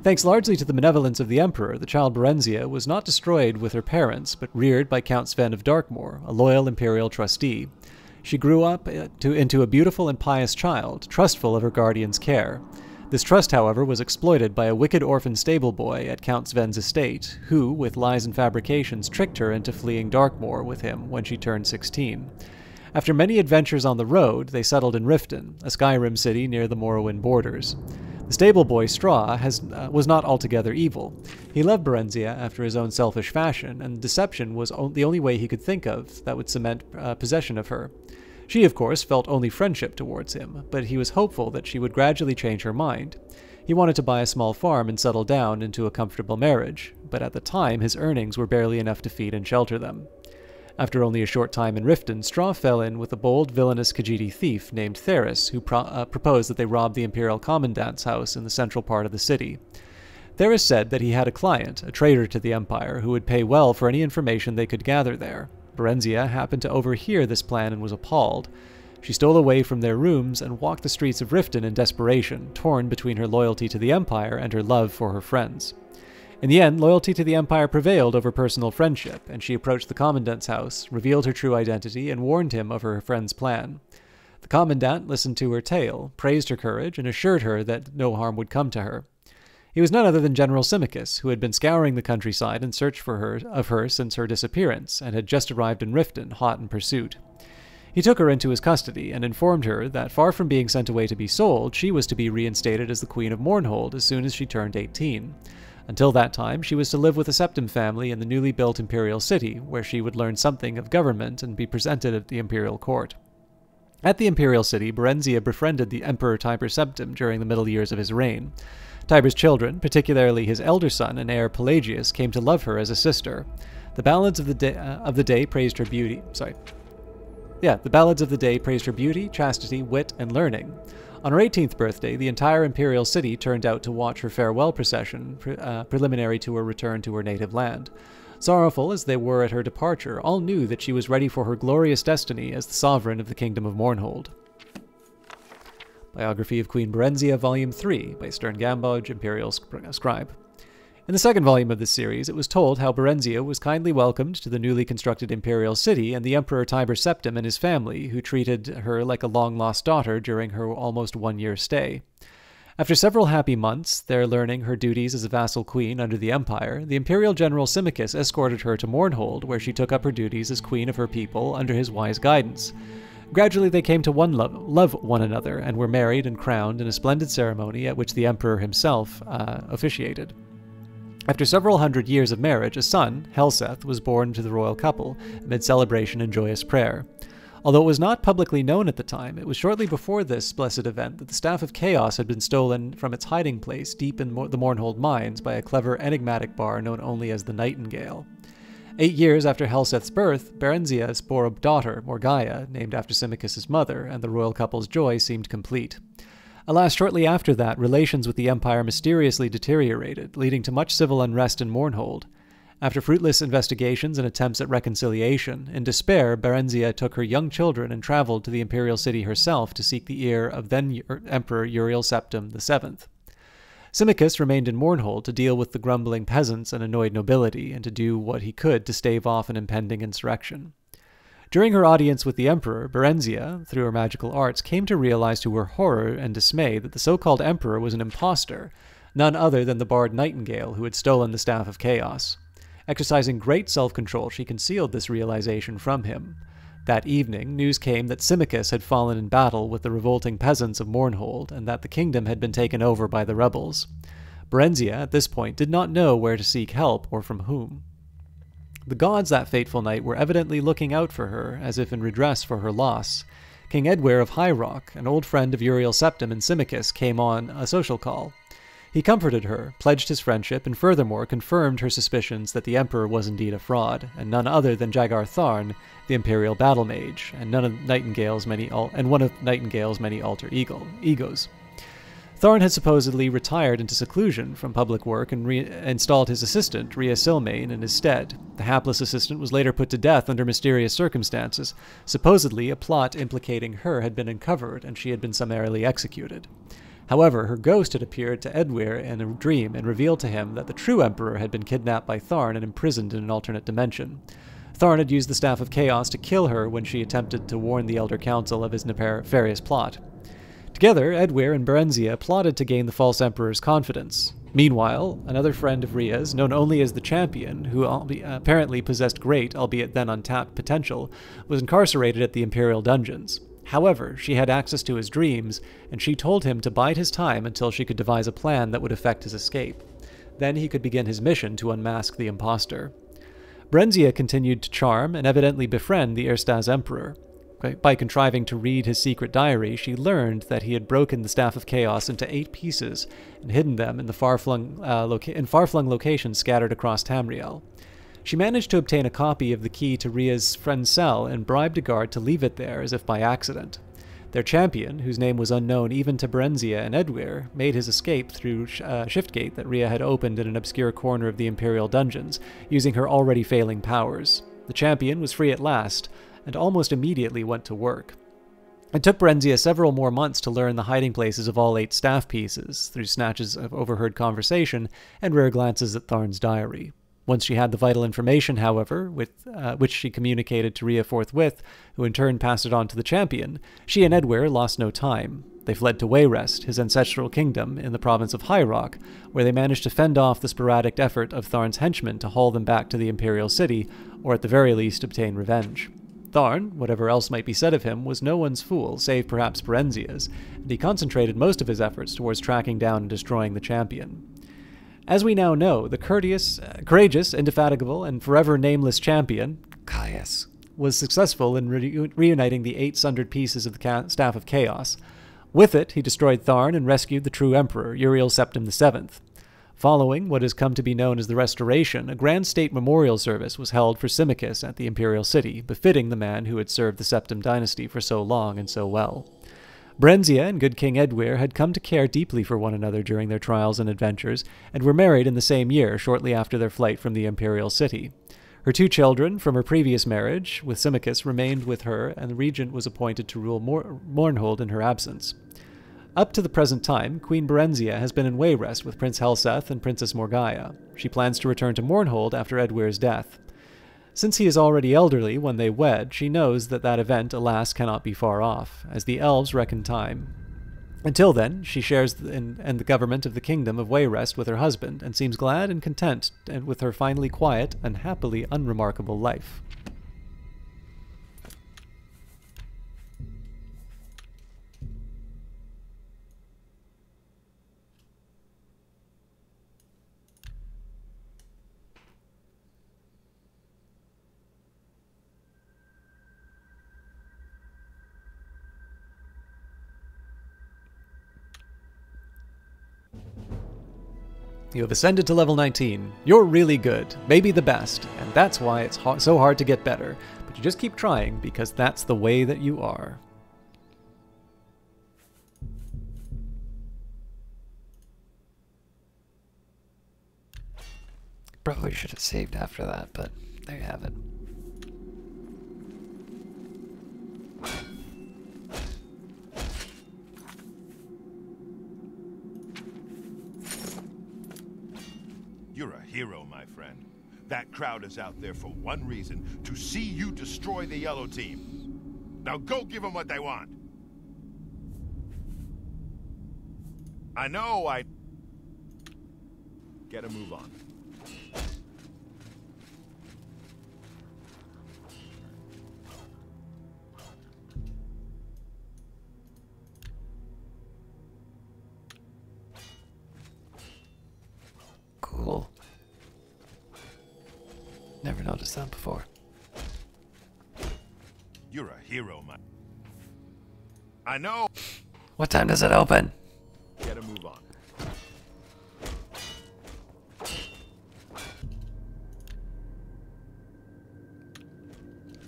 Thanks largely to the benevolence of the Emperor, the child Borenzia was not destroyed with her parents, but reared by Count Sven of Darkmoor, a loyal imperial trustee. She grew up into a beautiful and pious child, trustful of her guardian's care. This trust, however, was exploited by a wicked orphan stable boy at Count Sven's estate, who, with lies and fabrications, tricked her into fleeing Darkmoor with him when she turned 16. After many adventures on the road, they settled in Riften, a Skyrim city near the Morrowind borders. The stable boy Straw was not altogether evil. He loved Borenzia after his own selfish fashion, and deception was the only way he could think of that would cement possession of her. She, of course, felt only friendship towards him, but he was hopeful that she would gradually change her mind. He wanted to buy a small farm and settle down into a comfortable marriage, but at the time his earnings were barely enough to feed and shelter them. After only a short time in Riften, Straw fell in with a bold, villainous Khajiit thief named Theris, who proposed that they rob the Imperial Commandant's house in the central part of the city. Theris said that he had a client, a traitor to the Empire, who would pay well for any information they could gather there. Borenzia happened to overhear this plan and was appalled. She stole away from their rooms and walked the streets of Riften in desperation, torn between her loyalty to the Empire and her love for her friends. In the end, loyalty to the Empire prevailed over personal friendship, and she approached the Commandant's house, revealed her true identity, and warned him of her friend's plan. The Commandant listened to her tale, praised her courage, and assured her that no harm would come to her. He was none other than General Symmachus, who had been scouring the countryside in search of her since her disappearance, and had just arrived in Riften, hot in pursuit. He took her into his custody, and informed her that, far from being sent away to be sold, she was to be reinstated as the Queen of Mournhold as soon as she turned 18. Until that time, she was to live with the Septim family in the newly built Imperial City, where she would learn something of government and be presented at the Imperial Court. At the Imperial City, Borenzia befriended the Emperor Tiber Septim during the middle years of his reign. Tiber's children, particularly his elder son and heir Pelagius, came to love her as a sister. The ballads of the day praised her beauty. The ballads of the day praised her beauty, chastity, wit, and learning. On her 18th birthday, the entire Imperial City turned out to watch her farewell procession, preliminary to her return to her native land. Sorrowful as they were at her departure, all knew that she was ready for her glorious destiny as the sovereign of the Kingdom of Mournhold. Biography of Queen Borenzia, Volume 3, by Stern Gamboj, Imperial Scribe. In the second volume of this series, it was told how Borenzia was kindly welcomed to the newly constructed Imperial City and the Emperor Tiber Septim and his family, who treated her like a long-lost daughter during her almost one-year stay. After several happy months, there learning her duties as a vassal queen under the Empire, the Imperial General Symmachus escorted her to Mournhold, where she took up her duties as queen of her people under his wise guidance. Gradually they came to love one another, and were married and crowned in a splendid ceremony at which the Emperor himself officiated. After several hundred years of marriage, a son, Helseth, was born to the royal couple, amid celebration and joyous prayer. Although it was not publicly known at the time, it was shortly before this blessed event that the Staff of Chaos had been stolen from its hiding place deep in the Mournhold mines by a clever, enigmatic bar known only as the Nightingale. 8 years after Helseth's birth, Borenzia bore a daughter, Morgaia, named after Symmachus's mother, and the royal couple's joy seemed complete. Alas, shortly after that, relations with the Empire mysteriously deteriorated, leading to much civil unrest in Mournhold. After fruitless investigations and attempts at reconciliation, in despair, Borenzia took her young children and traveled to the Imperial City herself to seek the ear of then Emperor Uriel Septim VII. Symmachus remained in Mournhold to deal with the grumbling peasants and annoyed nobility, and to do what he could to stave off an impending insurrection. During her audience with the Emperor, Borenzia, through her magical arts, came to realize to her horror and dismay that the so-called Emperor was an impostor, none other than the bard Nightingale who had stolen the Staff of Chaos. Exercising great self-control, she concealed this realization from him. That evening, news came that Symmachus had fallen in battle with the revolting peasants of Mournhold, and that the kingdom had been taken over by the rebels. Borenzia, at this point, did not know where to seek help or from whom. The gods that fateful night were evidently looking out for her, as if in redress for her loss. King Edwir of High Rock, an old friend of Uriel Septim and Symmachus, came on a social call. He comforted her, pledged his friendship, and furthermore confirmed her suspicions that the Emperor was indeed a fraud, and none other than Jagar Tharn, the Imperial battle mage, and one of Nightingale's many alter egos. Tharn had supposedly retired into seclusion from public work and installed his assistant, Rhea Silmain, in his stead. The hapless assistant was later put to death under mysterious circumstances. Supposedly, a plot implicating her had been uncovered, and she had been summarily executed. However, her ghost had appeared to Edwir in a dream and revealed to him that the true Emperor had been kidnapped by Tharn and imprisoned in an alternate dimension. Tharn had used the Staff of Chaos to kill her when she attempted to warn the Elder Council of his nefarious plot. Together, Edwir and Borenzia plotted to gain the false Emperor's confidence. Meanwhile, another friend of Rhea's, known only as the Champion, who apparently possessed great, albeit then untapped, potential, was incarcerated at the Imperial dungeons. However, she had access to his dreams, and she told him to bide his time until she could devise a plan that would effect his escape. Then he could begin his mission to unmask the impostor. Borenzia continued to charm and evidently befriend the Erstaz Emperor. By contriving to read his secret diary, she learned that he had broken the Staff of Chaos into 8 pieces and hidden them in far-flung locations scattered across Tamriel. She managed to obtain a copy of the key to Rhea's friend's cell and bribed a guard to leave it there as if by accident. Their champion, whose name was unknown even to Borenzia and Edwir, made his escape through a shift gate that Rhea had opened in an obscure corner of the Imperial dungeons, using her already failing powers. The champion was free at last, and almost immediately went to work. It took Borenzia several more months to learn the hiding places of all 8 staff pieces, through snatches of overheard conversation and rare glances at Tharn's diary. Once she had the vital information, however, which she communicated to Rhea forthwith, who in turn passed it on to the champion, she and Edwir lost no time. They fled to Wayrest, his ancestral kingdom in the province of High Rock, where they managed to fend off the sporadic effort of Tharn's henchmen to haul them back to the Imperial City, or at the very least obtain revenge. Tharn, whatever else might be said of him, was no one's fool, save perhaps Borenzia's, and he concentrated most of his efforts towards tracking down and destroying the champion. As we now know, the courageous, indefatigable, and forever nameless champion, Caius, was successful in reuniting the 8 sundered pieces of the Staff of Chaos. With it, he destroyed Tharn and rescued the true Emperor, Uriel Septim VII. Following what has come to be known as the Restoration, a grand state memorial service was held for Symmachus at the Imperial City, befitting the man who had served the Septim dynasty for so long and so well. Borenzia and good King Edwir had come to care deeply for one another during their trials and adventures, and were married in the same year, shortly after their flight from the Imperial City. Her 2 children from her previous marriage with Symmachus remained with her, and the regent was appointed to rule Mournhold in her absence. Up to the present time, Queen Borenzia has been in Wayrest with Prince Helseth and Princess Morgaya. She plans to return to Mournhold after Edwir's death. Since he is already elderly when they wed, she knows that event, alas, cannot be far off, as the elves reckon time. Until then, she shares in the government of the kingdom of Wayrest with her husband, and seems glad and content with her finally quiet and happily unremarkable life. You have ascended to level 19. You're really good, maybe the best, and that's why it's so hard to get better. But you just keep trying, because that's the way that you are. Probably should have saved after that, but there you have it. You're a hero, my friend. That crowd is out there for one reason, to see you destroy the yellow team. Now go give them what they want. I know I... Get a move on. Cool. Never noticed that before. You're a hero, my... I know! What time does it open? Get a move on.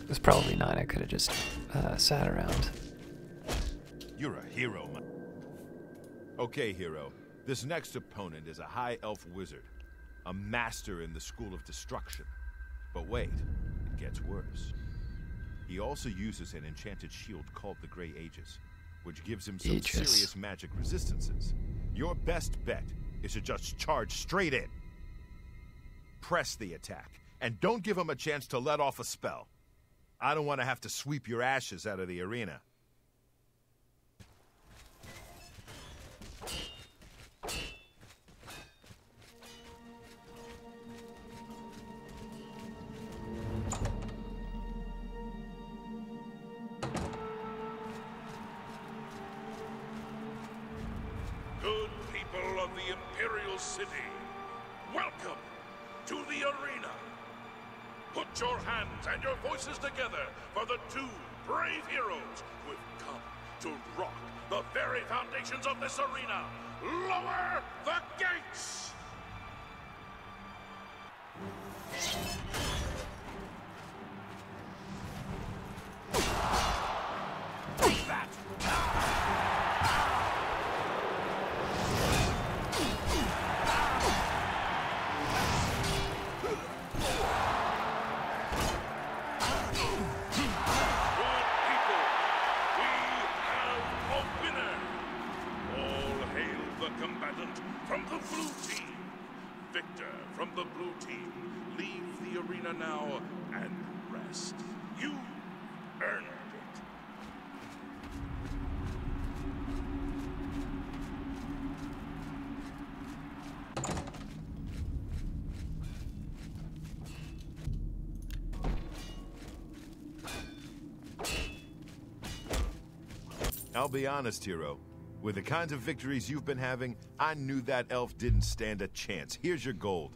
It was probably 9. I could have just sat around. You're a hero, my... Okay, hero. This next opponent is a high elf wizard. A master in the school of destruction. But wait, it gets worse. He also uses an enchanted shield called the Grey Aegis, which gives him some serious magic resistances. Your best bet is to just charge straight in. Press the attack, and don't give him a chance to let off a spell. I don't want to have to sweep your ashes out of the arena. Good people of the Imperial City, welcome to the arena. Put your hands and your voices together for the two brave heroes who have come to rock the very foundations of this arena. Lower the gates! From the blue team. Victor from the blue team. Leave the arena now and rest. You earned it. I'll be honest, hero. With the kinds of victories you've been having, I knew that elf didn't stand a chance. Here's your gold.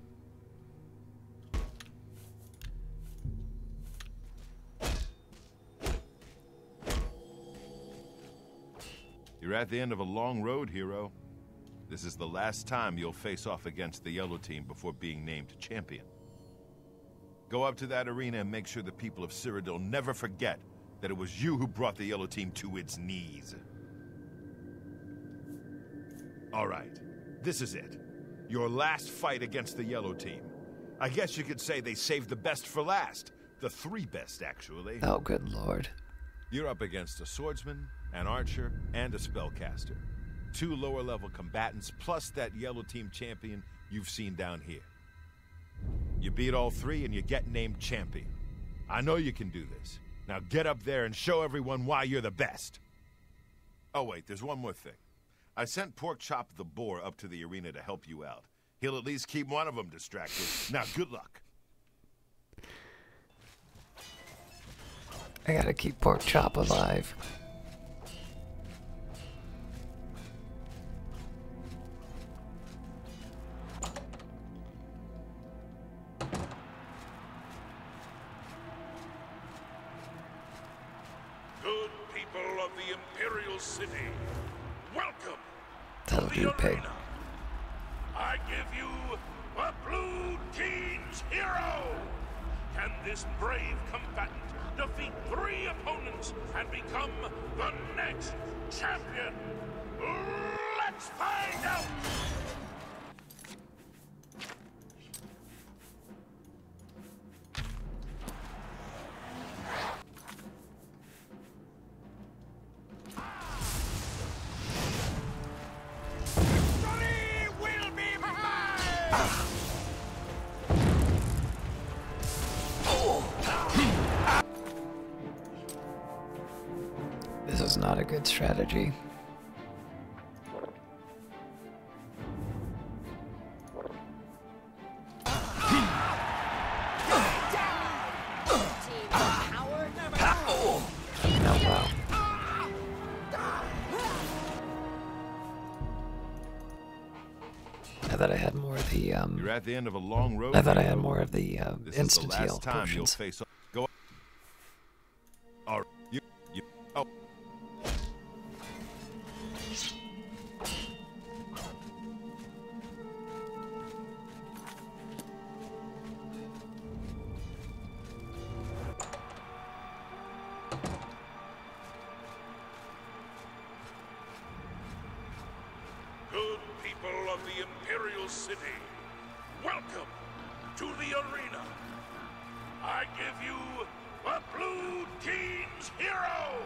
You're at the end of a long road, hero. This is the last time you'll face off against the yellow team before being named champion. Go up to that arena and make sure the people of Cyrodiil never forget that it was you who brought the yellow team to its knees. All right, this is it. Your last fight against the yellow team. I guess you could say they saved the best for last. The 3 best, actually. Oh, good lord. You're up against a swordsman, an archer, and a spellcaster. 2 lower-level combatants, plus that yellow team champion you've seen down here. You beat all 3 and you get named champion. I know you can do this. Now get up there and show everyone why you're the best. Oh wait, there's one more thing. I sent Pork Chop the Boar up to the arena to help you out. He'll at least keep one of them distracted. Now, good luck. I gotta keep Pork Chop alive. Good people of the Imperial City, welcome That'll to do, the pig. arena. I give you a Blue Team's hero. Can this brave combatant defeat 3 opponents and become the next champion? Let's find out! was not a good strategy. I thought I had more of the You're at the end of a long road. I thought I had more of the This instant is the heal last time you'll potions. face. Go. All right. You. Oh. Good people of the Imperial City, welcome to the arena. I give you the Blue Team's hero!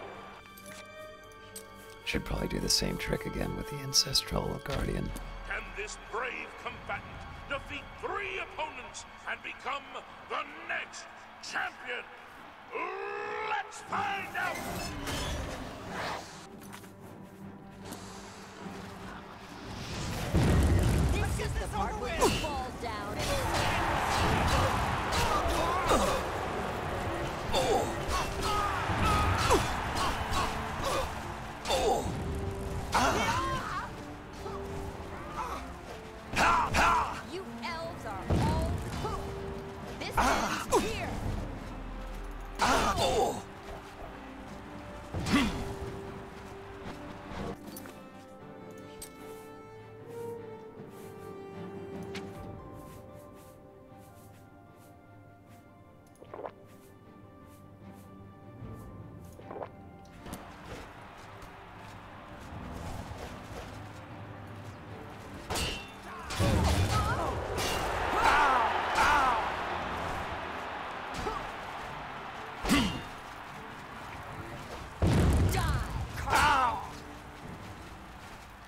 Should probably do the same trick again with the Ancestral Guardian. Can this brave combatant defeat 3 opponents and become the next champion? Let's find out! This is the part where you fall down. You elves are all cool. This ends here.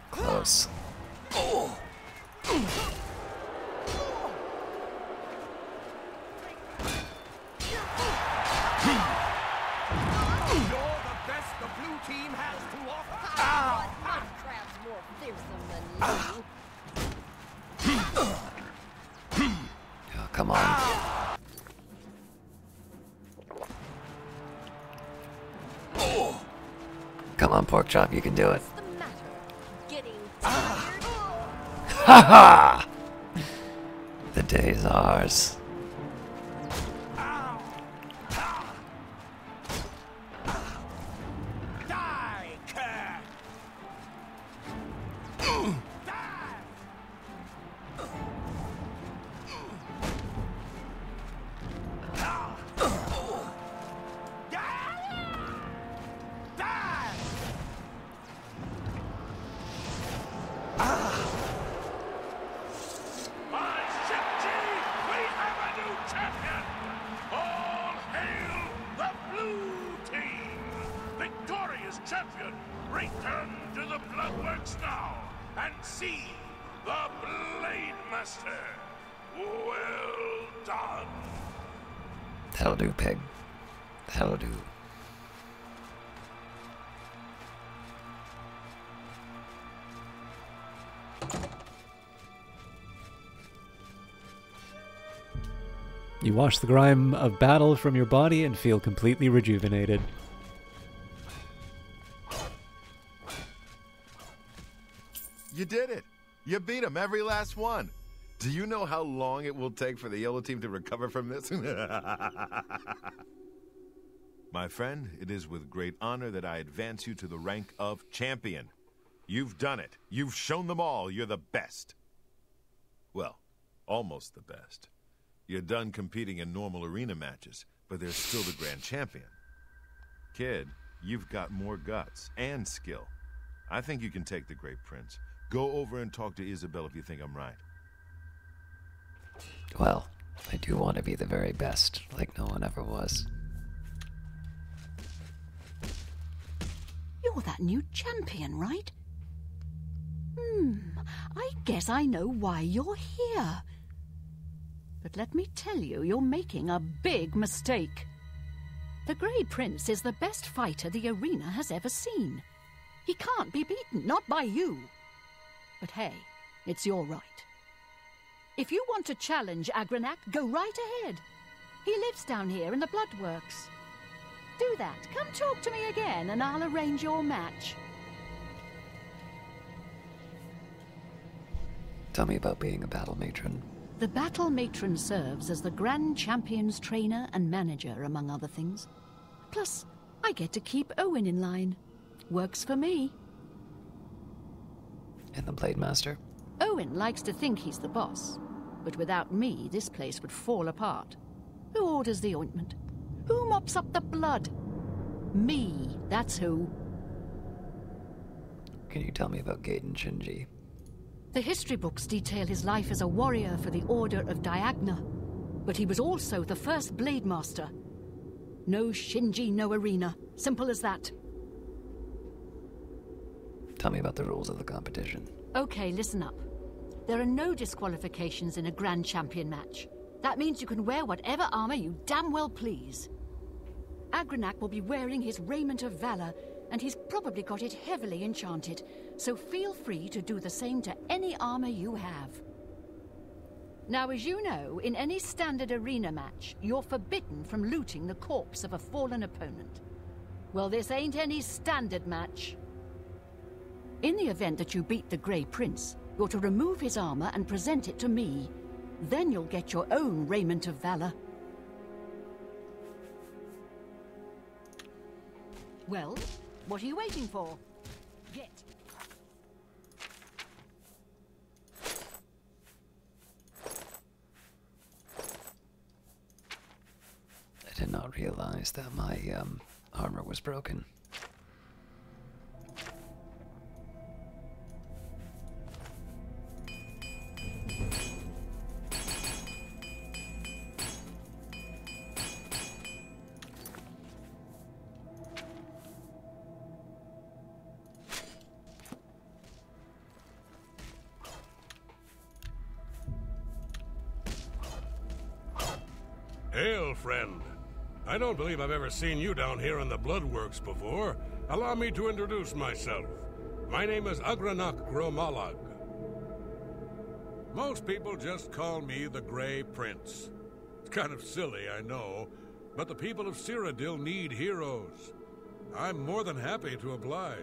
Close. You're the best the blue team has to offer. My crab's more fearsome than you. Oh, come on. Come on, pork chop, you can do it. What's the matter? Getting tired? Ha ha! The day's ours. Die, cat! By Shipji, we have a new champion! All hail the Blue Team! Victorious champion, return to the Bloodworks now and see the Blade Master. Well done! That'll do, pig. That'll do. You wash the grime of battle from your body and feel completely rejuvenated. You did it. You beat him, every last one. Do you know how long it will take for the yellow team to recover from this? My friend, it is with great honor that I advance you to the rank of champion. You've done it. You've shown them all you're the best. Well, almost the best. You're done competing in normal arena matches, but there's still the grand champion. Kid, you've got more guts and skill. I think you can take the Great Prince. Go over and talk to Isabel if you think I'm right. Well, I do want to be the very best, like no one ever was. You're that new champion, right? I guess I know why you're here. But let me tell you, you're making a big mistake. The Grey Prince is the best fighter the arena has ever seen. He can't be beaten, not by you. But hey, it's your right. If you want to challenge Agranak, go right ahead. He lives down here in the Bloodworks. Do that. Come talk to me again and I'll arrange your match. Tell me about being a battle matron. The battle matron serves as the Grand Champion's trainer and manager, among other things. Plus, I get to keep Owen in line. Works for me. And the Blade Master? Owen likes to think he's the boss. But without me, this place would fall apart. Who orders the ointment? Who mops up the blood? Me, that's who. Can you tell me about Gaiden Shinji? The history books detail his life as a warrior for the Order of Diagna. But he was also the first Blade Master. No Shinji, no arena. Simple as that. Tell me about the rules of the competition. Okay, listen up. There are no disqualifications in a Grand Champion match. That means you can wear whatever armor you damn well please. Agranak will be wearing his raiment of valor, and he's probably got it heavily enchanted, so feel free to do the same to any armor you have. Now, as you know, in any standard arena match, you're forbidden from looting the corpse of a fallen opponent. Well, this ain't any standard match. In the event that you beat the Grey Prince, you're to remove his armor and present it to me. Then you'll get your own raiment of valor. Well, what are you waiting for? Get. I did not realize that my armor was broken. Hail, friend. I don't believe I've ever seen you down here in the Bloodworks before. Allow me to introduce myself. My name is Agranak Gromalag. Most people just call me the Grey Prince. It's kind of silly, I know, but the people of Cyrodiil need heroes. I'm more than happy to oblige.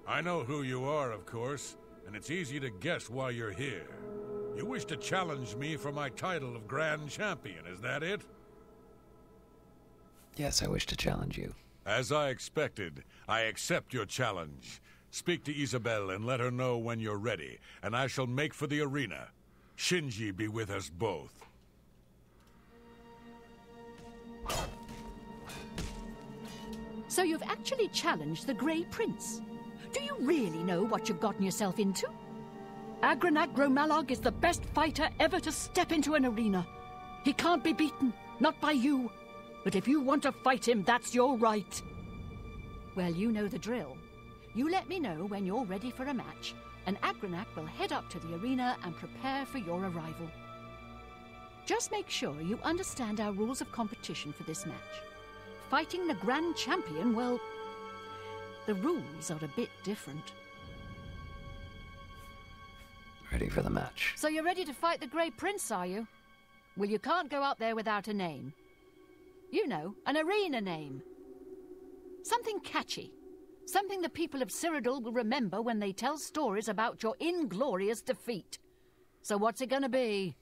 I know who you are, of course, and it's easy to guess why you're here. You wish to challenge me for my title of Grand Champion, is that it? Yes, I wish to challenge you. As I expected, I accept your challenge. Speak to Isabel and let her know when you're ready, and I shall make for the arena. Shinji be with us both. So you've actually challenged the Grey Prince. Do you really know what you've gotten yourself into? Agranak Gromalag is the best fighter ever to step into an arena. He can't be beaten, not by you. But if you want to fight him, that's your right. Well, you know the drill. You let me know when you're ready for a match, and Agranak will head up to the arena and prepare for your arrival. Just make sure you understand our rules of competition for this match. Fighting the Grand Champion, well, the rules are a bit different. Ready for the match. So you're ready to fight the Grey Prince, are you? Well, you can't go out there without a name. You know, an arena name. Something catchy. Something the people of Cyrodiil will remember when they tell stories about your inglorious defeat. So what's it gonna be?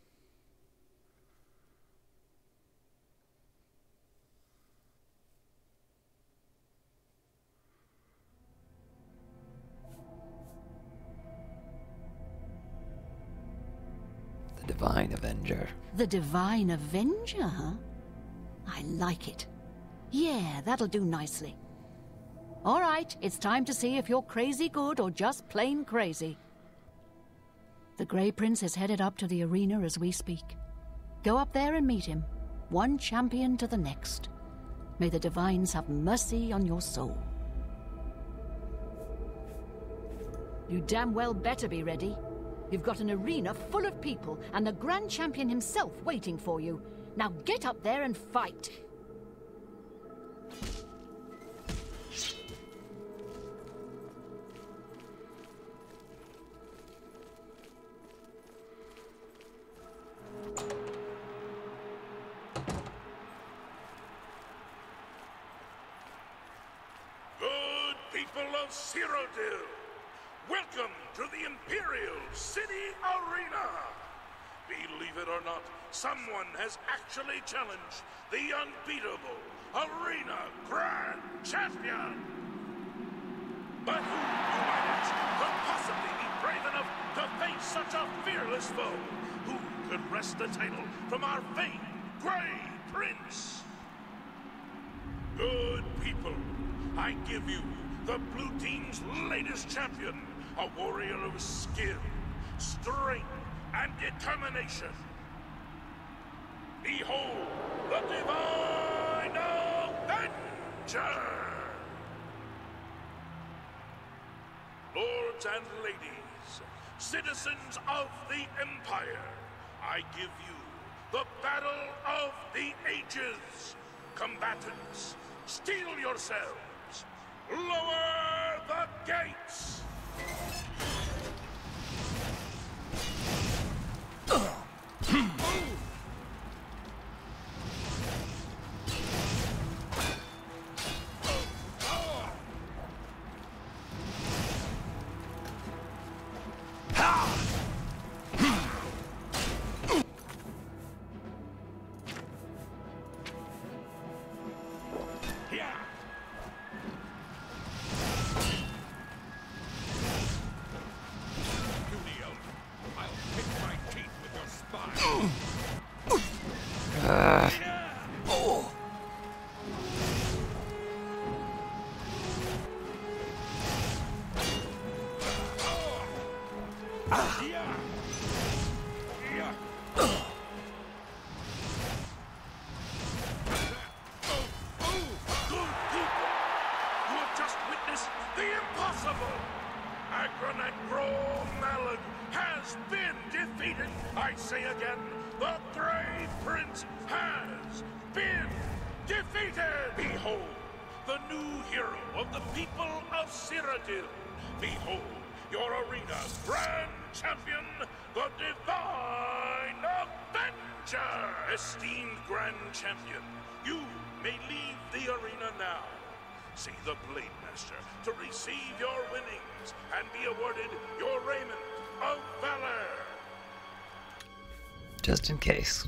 The Divine Avenger. The Divine Avenger, huh? I like it. Yeah, that'll do nicely. All right, it's time to see if you're crazy good or just plain crazy. The Grey Prince is headed up to the arena as we speak. Go up there and meet him, one champion to the next. May the Divines have mercy on your soul. You damn well better be ready. You've got an arena full of people and the Grand Champion himself waiting for you. Now get up there and fight. people of Cyrodiil, welcome to the Imperial City Arena! Believe it or not, someone has actually challenged the unbeatable Arena Grand Champion! But who, you might ask, could possibly be brave enough to face such a fearless foe? Who could wrest the title from our famed Grey Prince? Good people, I give you the blue team's latest champion, a warrior of skill, strength, and determination. Behold, the Divine Avenger! Lords and ladies, citizens of the Empire, I give you the Battle of the Ages. Combatants, steel yourselves. Lower the gates! I say again, the Grey Prince has been defeated! Behold, the new hero of the people of Cyrodiil. Behold, your arena's grand champion, the Divine Avenger! Esteemed Grand Champion, you may leave the arena now. See the Blade Master to receive your winnings and be awarded your raiment of valor. Just in case.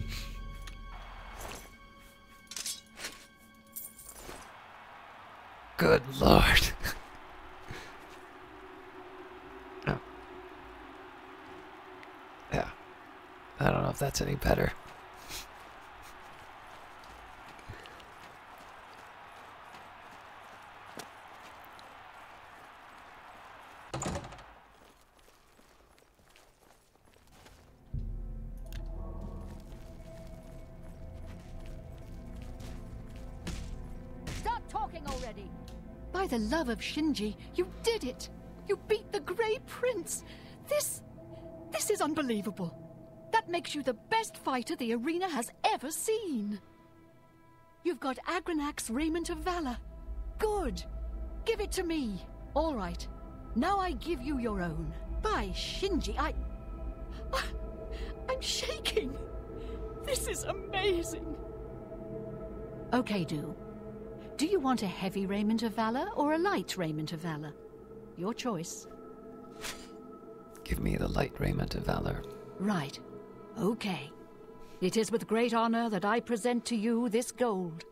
Good lord. Oh. Yeah. I don't know if that's any better. Already. By the love of Shinji, you did it! You beat the Grey Prince! This is unbelievable. That makes you the best fighter the arena has ever seen. You've got Agranak's Raiment of Valor. Good. Give it to me. All right. Now I give you your own. By Shinji, I'm shaking. This is amazing. Okay, Do you want a heavy raiment of valor or a light raiment of valor? Your choice. Give me the light raiment of valor. Right. Okay. It is with great honor that I present to you this gold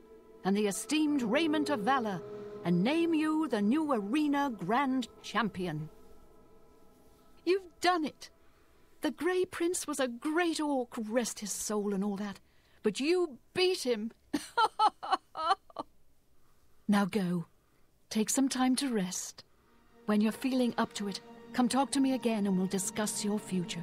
and the esteemed raiment of valor and name you the new arena grand champion. You've done it. The Grey Prince was a great orc, rest his soul and all that, but you beat him. Now go. Take some time to rest. When you're feeling up to it, come talk to me again and we'll discuss your future.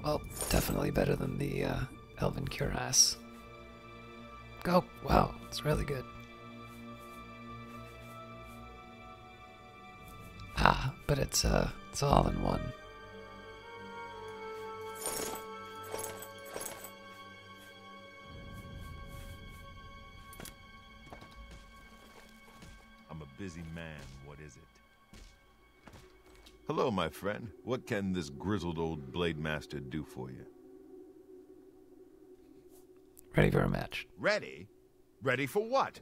Well, definitely better than the Elven Cuirass. Go! Wow, it's really good. Ah, but it's all in one. I'm a busy man, what is it? Hello, my friend. What can this grizzled old blade master do for you? Ready for a match. Ready? Ready for what?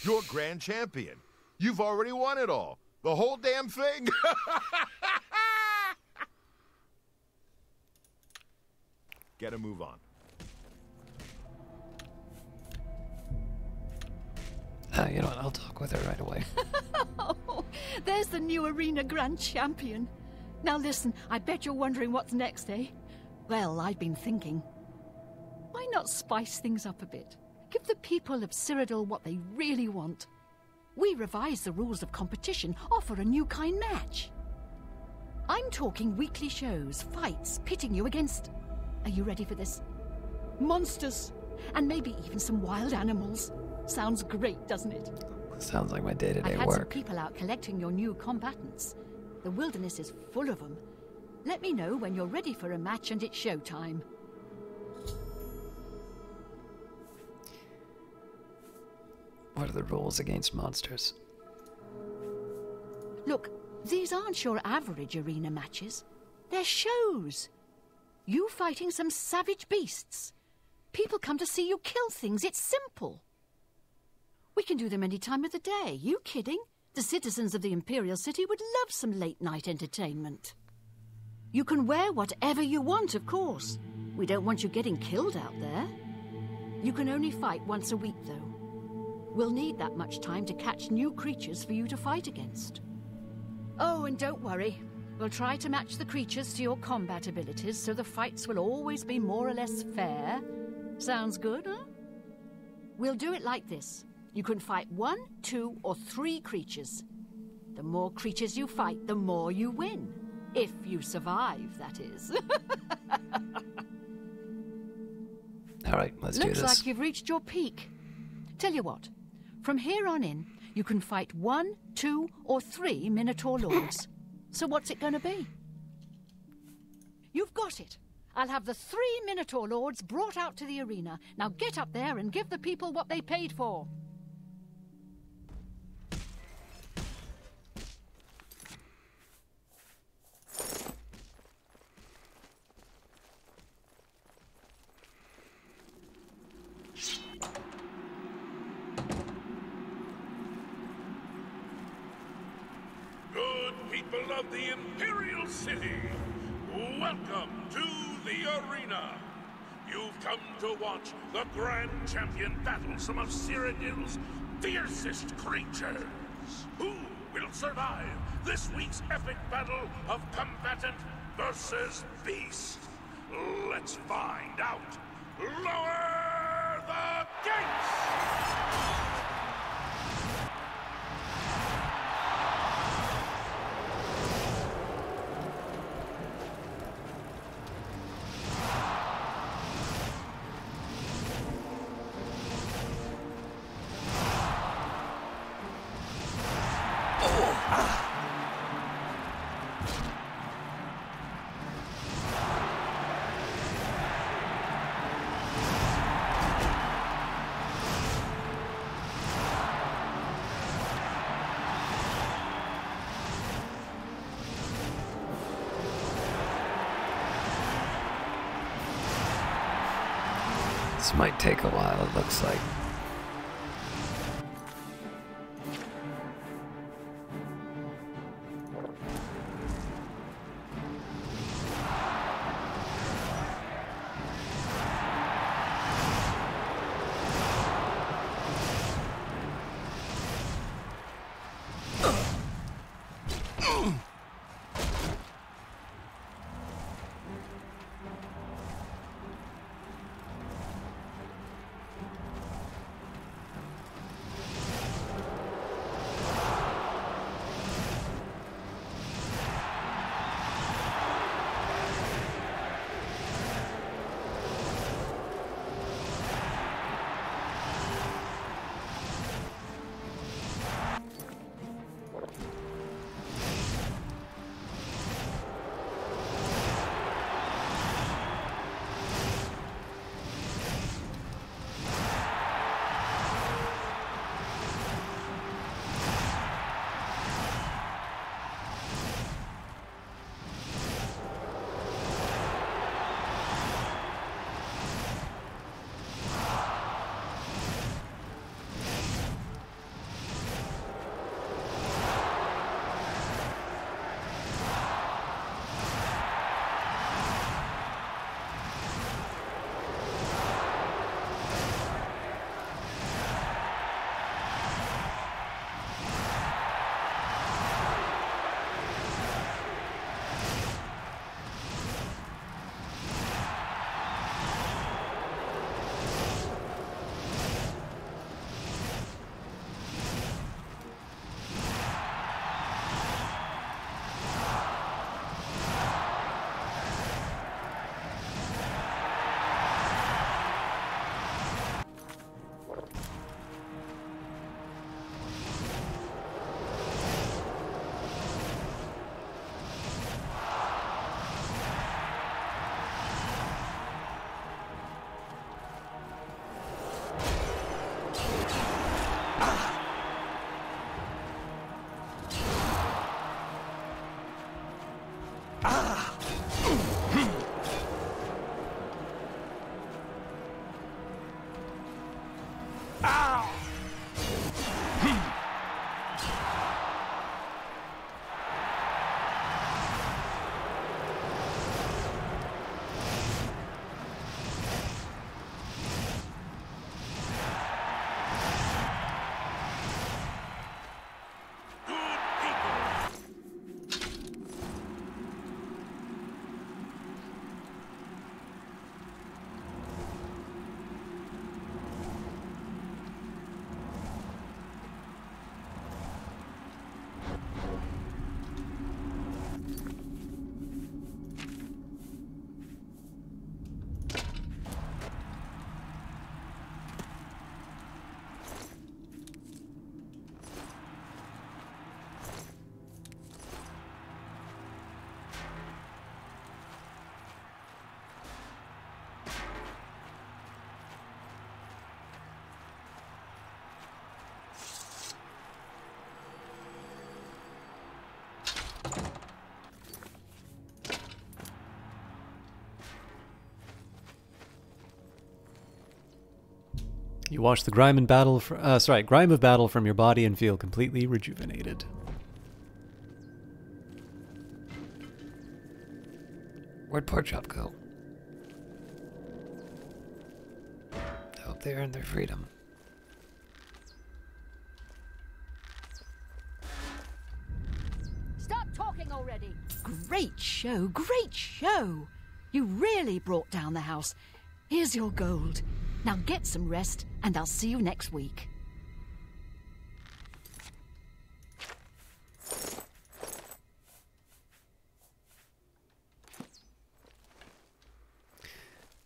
You're grand champion. You've already won it all. The whole damn thing. Get a move on. You know what? I'll talk with her right away. Oh, there's the new arena grand champion. Now listen, I bet you're wondering what's next, eh? Well, I've been thinking. Why not spice things up a bit? Give the people of Cyrodiil what they really want. We revise the rules of competition, offer a new kind match. I'm talking weekly shows, fights, pitting you against... Are you ready for this? Monsters, and maybe even some wild animals. Sounds great, doesn't it? Sounds like my day-to-day I've had some work. people out collecting your new combatants. The wilderness is full of them. Let me know when you're ready for a match and it's showtime. What are the rules against monsters? Look, these aren't your average arena matches. They're shows. You fighting some savage beasts. People come to see you kill things. It's simple. We can do them any time of the day. You kidding? The citizens of the Imperial City would love some late-night entertainment. You can wear whatever you want, of course. We don't want you getting killed out there. You can only fight once a week, though. We'll need that much time to catch new creatures for you to fight against. Oh, and don't worry. We'll try to match the creatures to your combat abilities, so the fights will always be more or less fair. Sounds good, huh? We'll do it like this. You can fight 1, 2, or 3 creatures. The more creatures you fight, the more you win. If you survive, that is. All right, let's do this. Looks like you've reached your peak. Tell you what, from here on in, you can fight 1, 2, or 3 Minotaur Lords. So what's it going to be? You've got it. I'll have the 3 Minotaur Lords brought out to the arena. Now get up there and give the people what they paid for. Good people of the Imperial City, welcome to the arena. You've come to watch the Grand Champion battle some of Cyrodiil's fiercest creatures. Who will survive this week's epic battle of combatant versus beast? Let's find out. Lower the gates! This might take a while, it looks like. You wash the grime of battle from your body and feel completely rejuvenated. Where'd Porkchop go? I hope they earned their freedom. Stop talking already! Great show, great show! You really brought down the house. Here's your gold. Now get some rest, and I'll see you next week.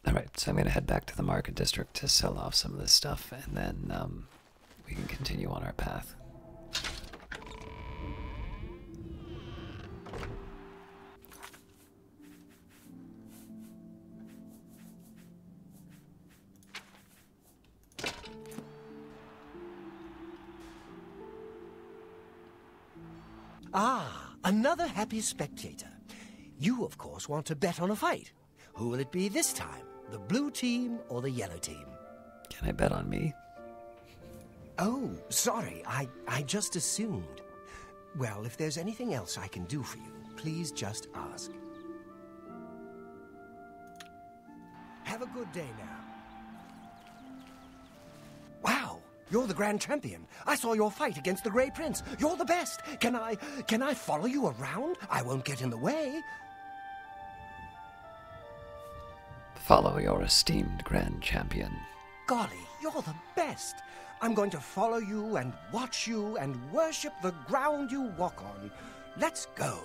Alright, so I'm going to head back to the market district to sell off some of this stuff, and then we can continue on our path. Ah, another happy spectator. You, of course, want to bet on a fight. Who will it be this time? The blue team or the yellow team? Can I bet on me? Oh, sorry, I just assumed. Well, if there's anything else I can do for you, please just ask. Have a good day now. Wow, you're the Grand Champion. I saw your fight against the Grey Prince. You're the best. Can I follow you around? I won't get in the way. Follow your esteemed Grand Champion. Golly, you're the best. I'm going to follow you and watch you and worship the ground you walk on. Let's go.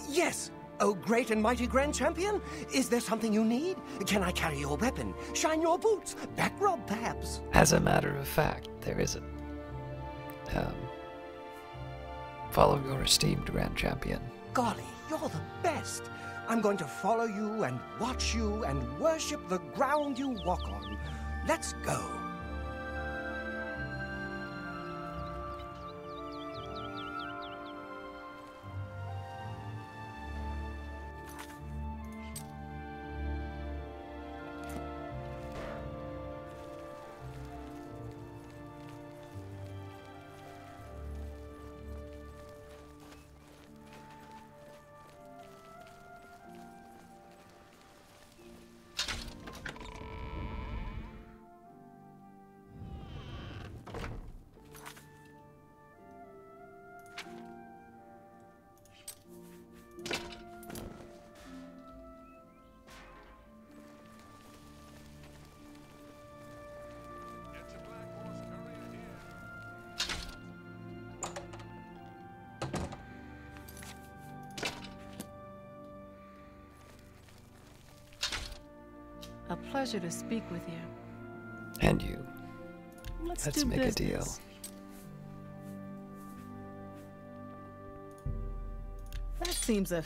Yes. Oh, great and mighty Grand Champion. Is there something you need? Can I carry your weapon? Shine your boots? Back rub, perhaps? As a matter of fact, there isn't. Follow your esteemed Grand Champion. Golly, you're the best. I'm going to follow you and watch you and worship the ground you walk on. Let's go. A pleasure to speak with you. And you. Let's Let's do make business. a deal. That seems a...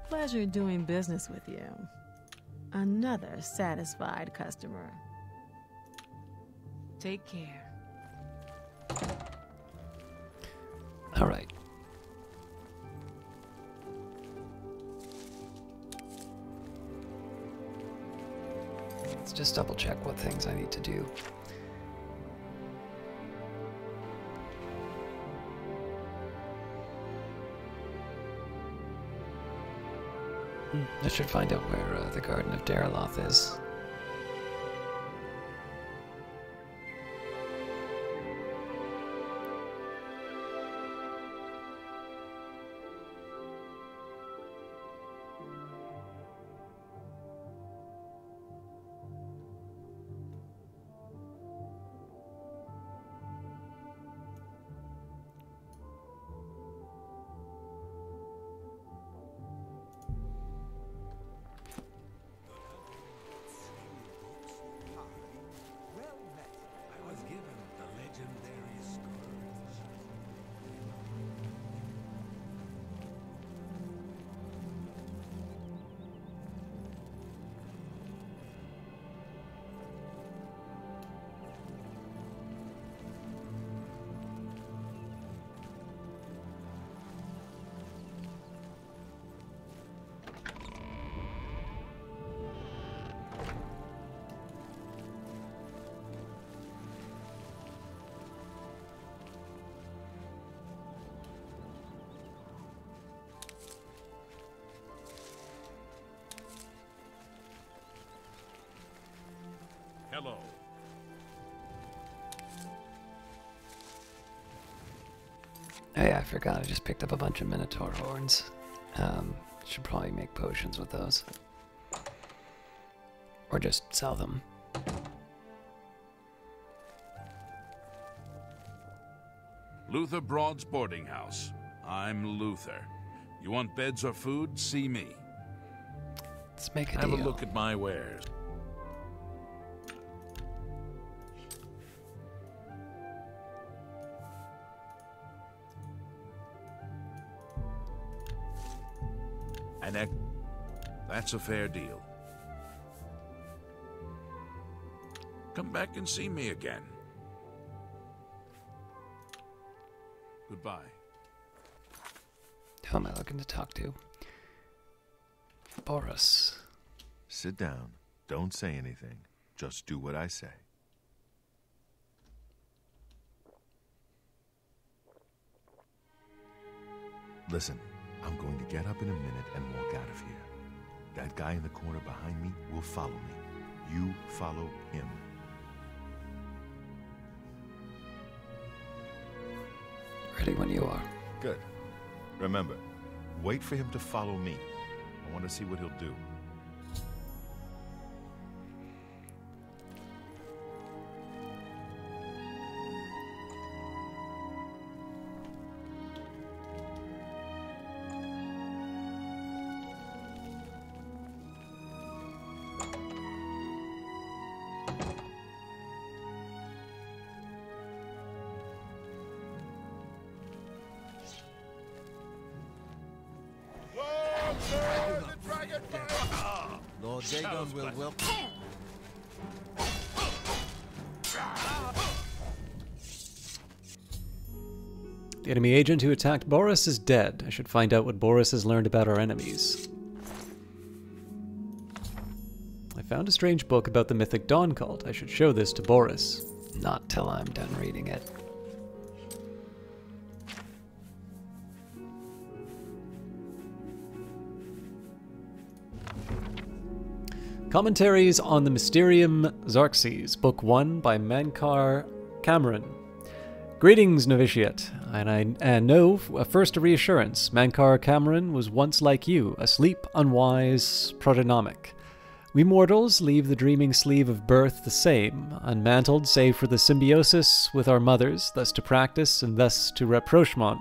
Pleasure doing business with you. Another satisfied customer. Take care. All right. Let's just double check what things I need to do. I should find out where the Garden of Daraloth is. Oh yeah, I forgot. I just picked up a bunch of Minotaur horns. Should probably make potions with those. Or just sell them. Luther Broad's boarding house. I'm Luther. You want beds or food? See me. Let's make a Have deal. a look at my wares. That's a fair deal. Come back and see me again. Goodbye. Who am I looking to talk to? Boris. Sit down. Don't say anything. Just do what I say. Listen, I'm going to get up in a minute and walk out of here. That guy in the corner behind me will follow me. You follow him. Ready when you are. Good. Remember, wait for him to follow me. I want to see what he'll do. Lord Dagon will welcome. The enemy agent who attacked Boris is dead. I should find out what Boris has learned about our enemies. I found a strange book about the Mythic Dawn cult. I should show this to Boris. Not till I'm done reading it. Commentaries on the Mysterium Xerxes, Book 1 by Mankar Cameron. Greetings, novitiate, and know first a reassurance. Mankar Cameron was once like you, asleep, unwise, protonomic. We mortals leave the dreaming sleeve of birth the same, unmantled save for the symbiosis with our mothers, thus to practice and thus to rapprochement,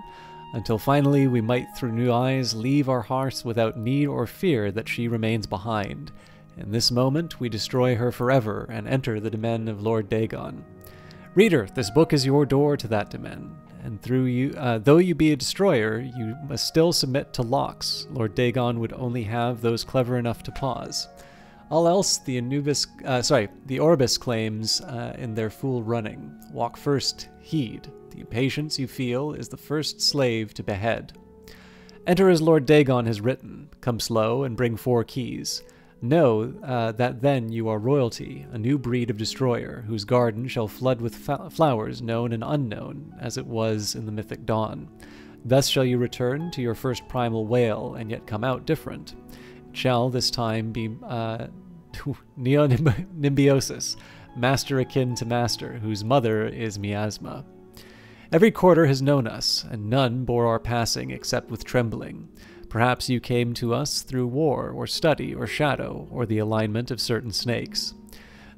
until finally we might through new eyes leave our hearths without need or fear that she remains behind. In this moment we destroy her forever and enter the domain of Lord Dagon. Reader, this book is your door to that domain, and through you, though you be a destroyer, you must still submit to locks. Lord Dagon would only have those clever enough to pause. All else the Orbis claims in their fool running. Walk first, heed. The impatience you feel is the first slave to behead. Enter as Lord Dagon has written. Come slow and bring 4 keys. Know that then you are royalty, a new breed of destroyer, whose garden shall flood with flowers known and unknown, as it was in the Mythic Dawn. Thus shall you return to your first primal wail, and yet come out different. It shall this time be Neonimbiosis, master akin to master, whose mother is Miasma. Every quarter has known us, and none bore our passing except with trembling. Perhaps you came to us through war, or study, or shadow, or the alignment of certain snakes.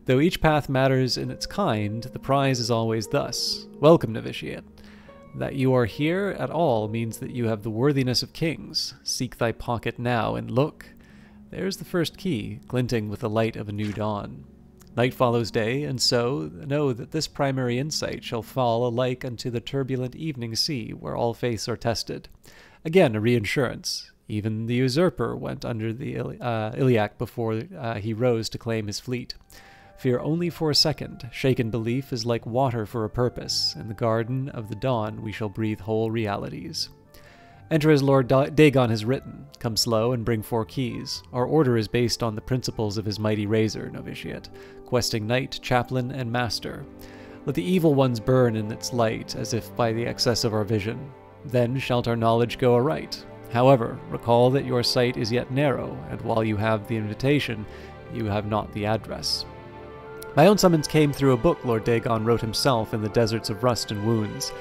Though each path matters in its kind, the prize is always thus. Welcome, novitiate. That you are here at all means that you have the worthiness of kings. Seek thy pocket now, and look. There's the first key, glinting with the light of a new dawn. Night follows day, and so know that this primary insight shall fall alike unto the turbulent evening sea, where all faiths are tested. Again, a reassurance. Even the usurper went under the iliac before he rose to claim his fleet. Fear only for a second. Shaken belief is like water for a purpose. In the garden of the dawn we shall breathe whole realities. Enter as Lord Dagon has written. Come slow and bring 4 keys. Our order is based on the principles of his mighty razor, novitiate, questing knight, chaplain, and master. Let the evil ones burn in its light, as if by the excess of our vision. Then shalt our knowledge go aright. However, recall that your sight is yet narrow, and while you have the invitation, you have not the address. My own summons came through a book Lord Dagon wrote himself in the deserts of rust and wounds.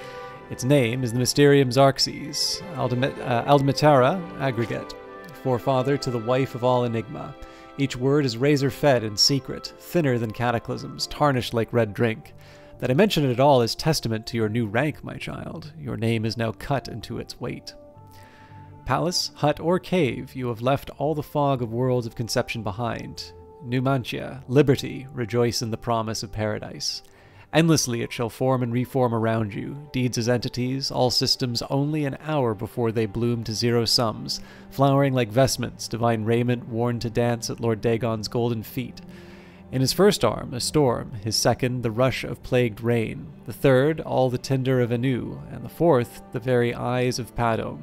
Its name is the Mysterium Xarxes, Aldemitara Aggregate, forefather to the wife of all enigma. Each word is razor-fed and secret, thinner than cataclysms, tarnished like red drink. That I mention it at all is testament to your new rank, my child. Your name is now cut into its weight. Palace, hut, or cave, you have left all the fog of worlds of conception behind. Numantia, liberty, rejoice in the promise of paradise. Endlessly it shall form and reform around you, deeds as entities, all systems only an hour before they bloom to zero sums, flowering like vestments, divine raiment worn to dance at Lord Dagon's golden feet. In his first arm, a storm, his second, the rush of plagued rain, the third, all the tinder of Anu, and the fourth, the very eyes of Padom.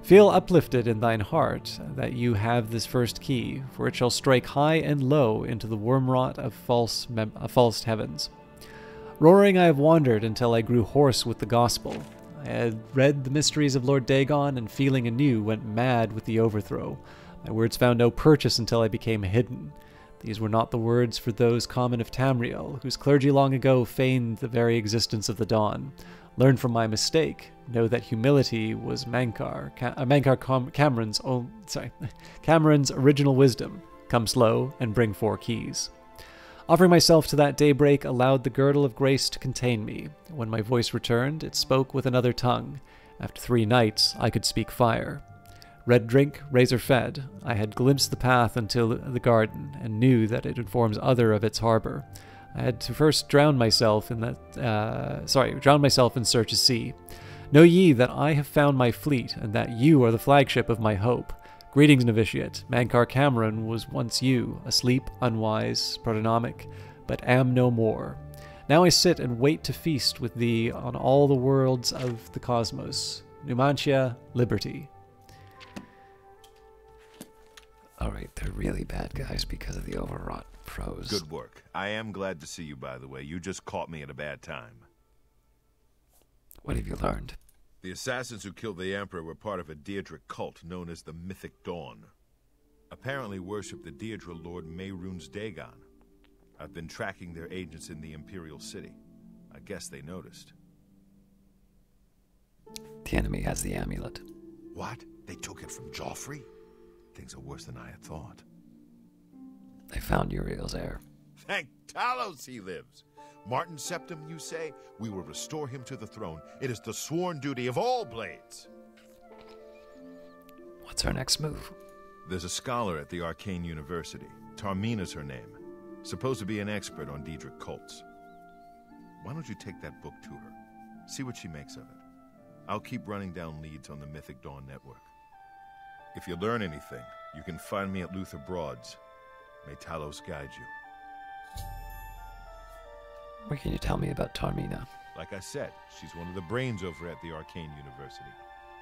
Feel uplifted in thine heart that you have this first key, for it shall strike high and low into the worm-rot of false heavens. Roaring I have wandered until I grew hoarse with the gospel. I had read the mysteries of Lord Dagon, and feeling anew went mad with the overthrow. My words found no purchase until I became hidden. These were not the words for those common of Tamriel, whose clergy long ago feigned the very existence of the dawn. Learn from my mistake. Know that humility was Cameron's original wisdom. Come slow and bring 4 keys. Offering myself to that daybreak allowed the girdle of grace to contain me. When my voice returned, it spoke with another tongue. After 3 nights, I could speak fire. Red drink, razor fed, I had glimpsed the path until the garden, and knew that it informs other of its harbor. I had to first drown myself in search of sea. Know ye that I have found my fleet, and that you are the flagship of my hope. Greetings, novitiate. Mankar Cameron was once you, asleep, unwise, protonomic, but am no more. Now I sit and wait to feast with thee on all the worlds of the cosmos. Numantia, liberty. Alright, they're really bad guys because of the overwrought prose. Good work. I am glad to see you, by the way. You just caught me at a bad time. What have you learned? The assassins who killed the Emperor were part of a Daedric cult known as the Mythic Dawn. Apparently worship the Daedra Lord Mehrunes Dagon. I've been tracking their agents in the Imperial City. I guess they noticed. The enemy has the amulet. What? They took it from Joffrey? Things are worse than I had thought. They found Uriel's heir. Thank Talos he lives. Martin Septim, you say? We will restore him to the throne. It is the sworn duty of all blades. What's our next move? There's a scholar at the Arcane University. Tarmina's her name. Supposed to be an expert on Daedric cults. Why don't you take that book to her? See what she makes of it. I'll keep running down leads on the Mythic Dawn network. If you learn anything, you can find me at Luther Broad's. May Talos guide you. What can you tell me about Tarmina? Like I said, she's one of the brains over at the Arcane University.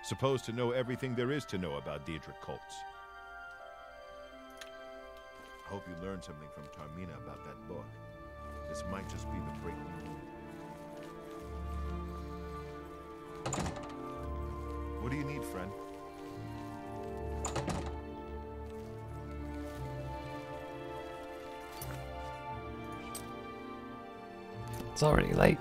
Supposed to know everything there is to know about Daedric cults. I hope you learned something from Tarmina about that book. This might just be the breakthrough. What do you need, friend? It's already late.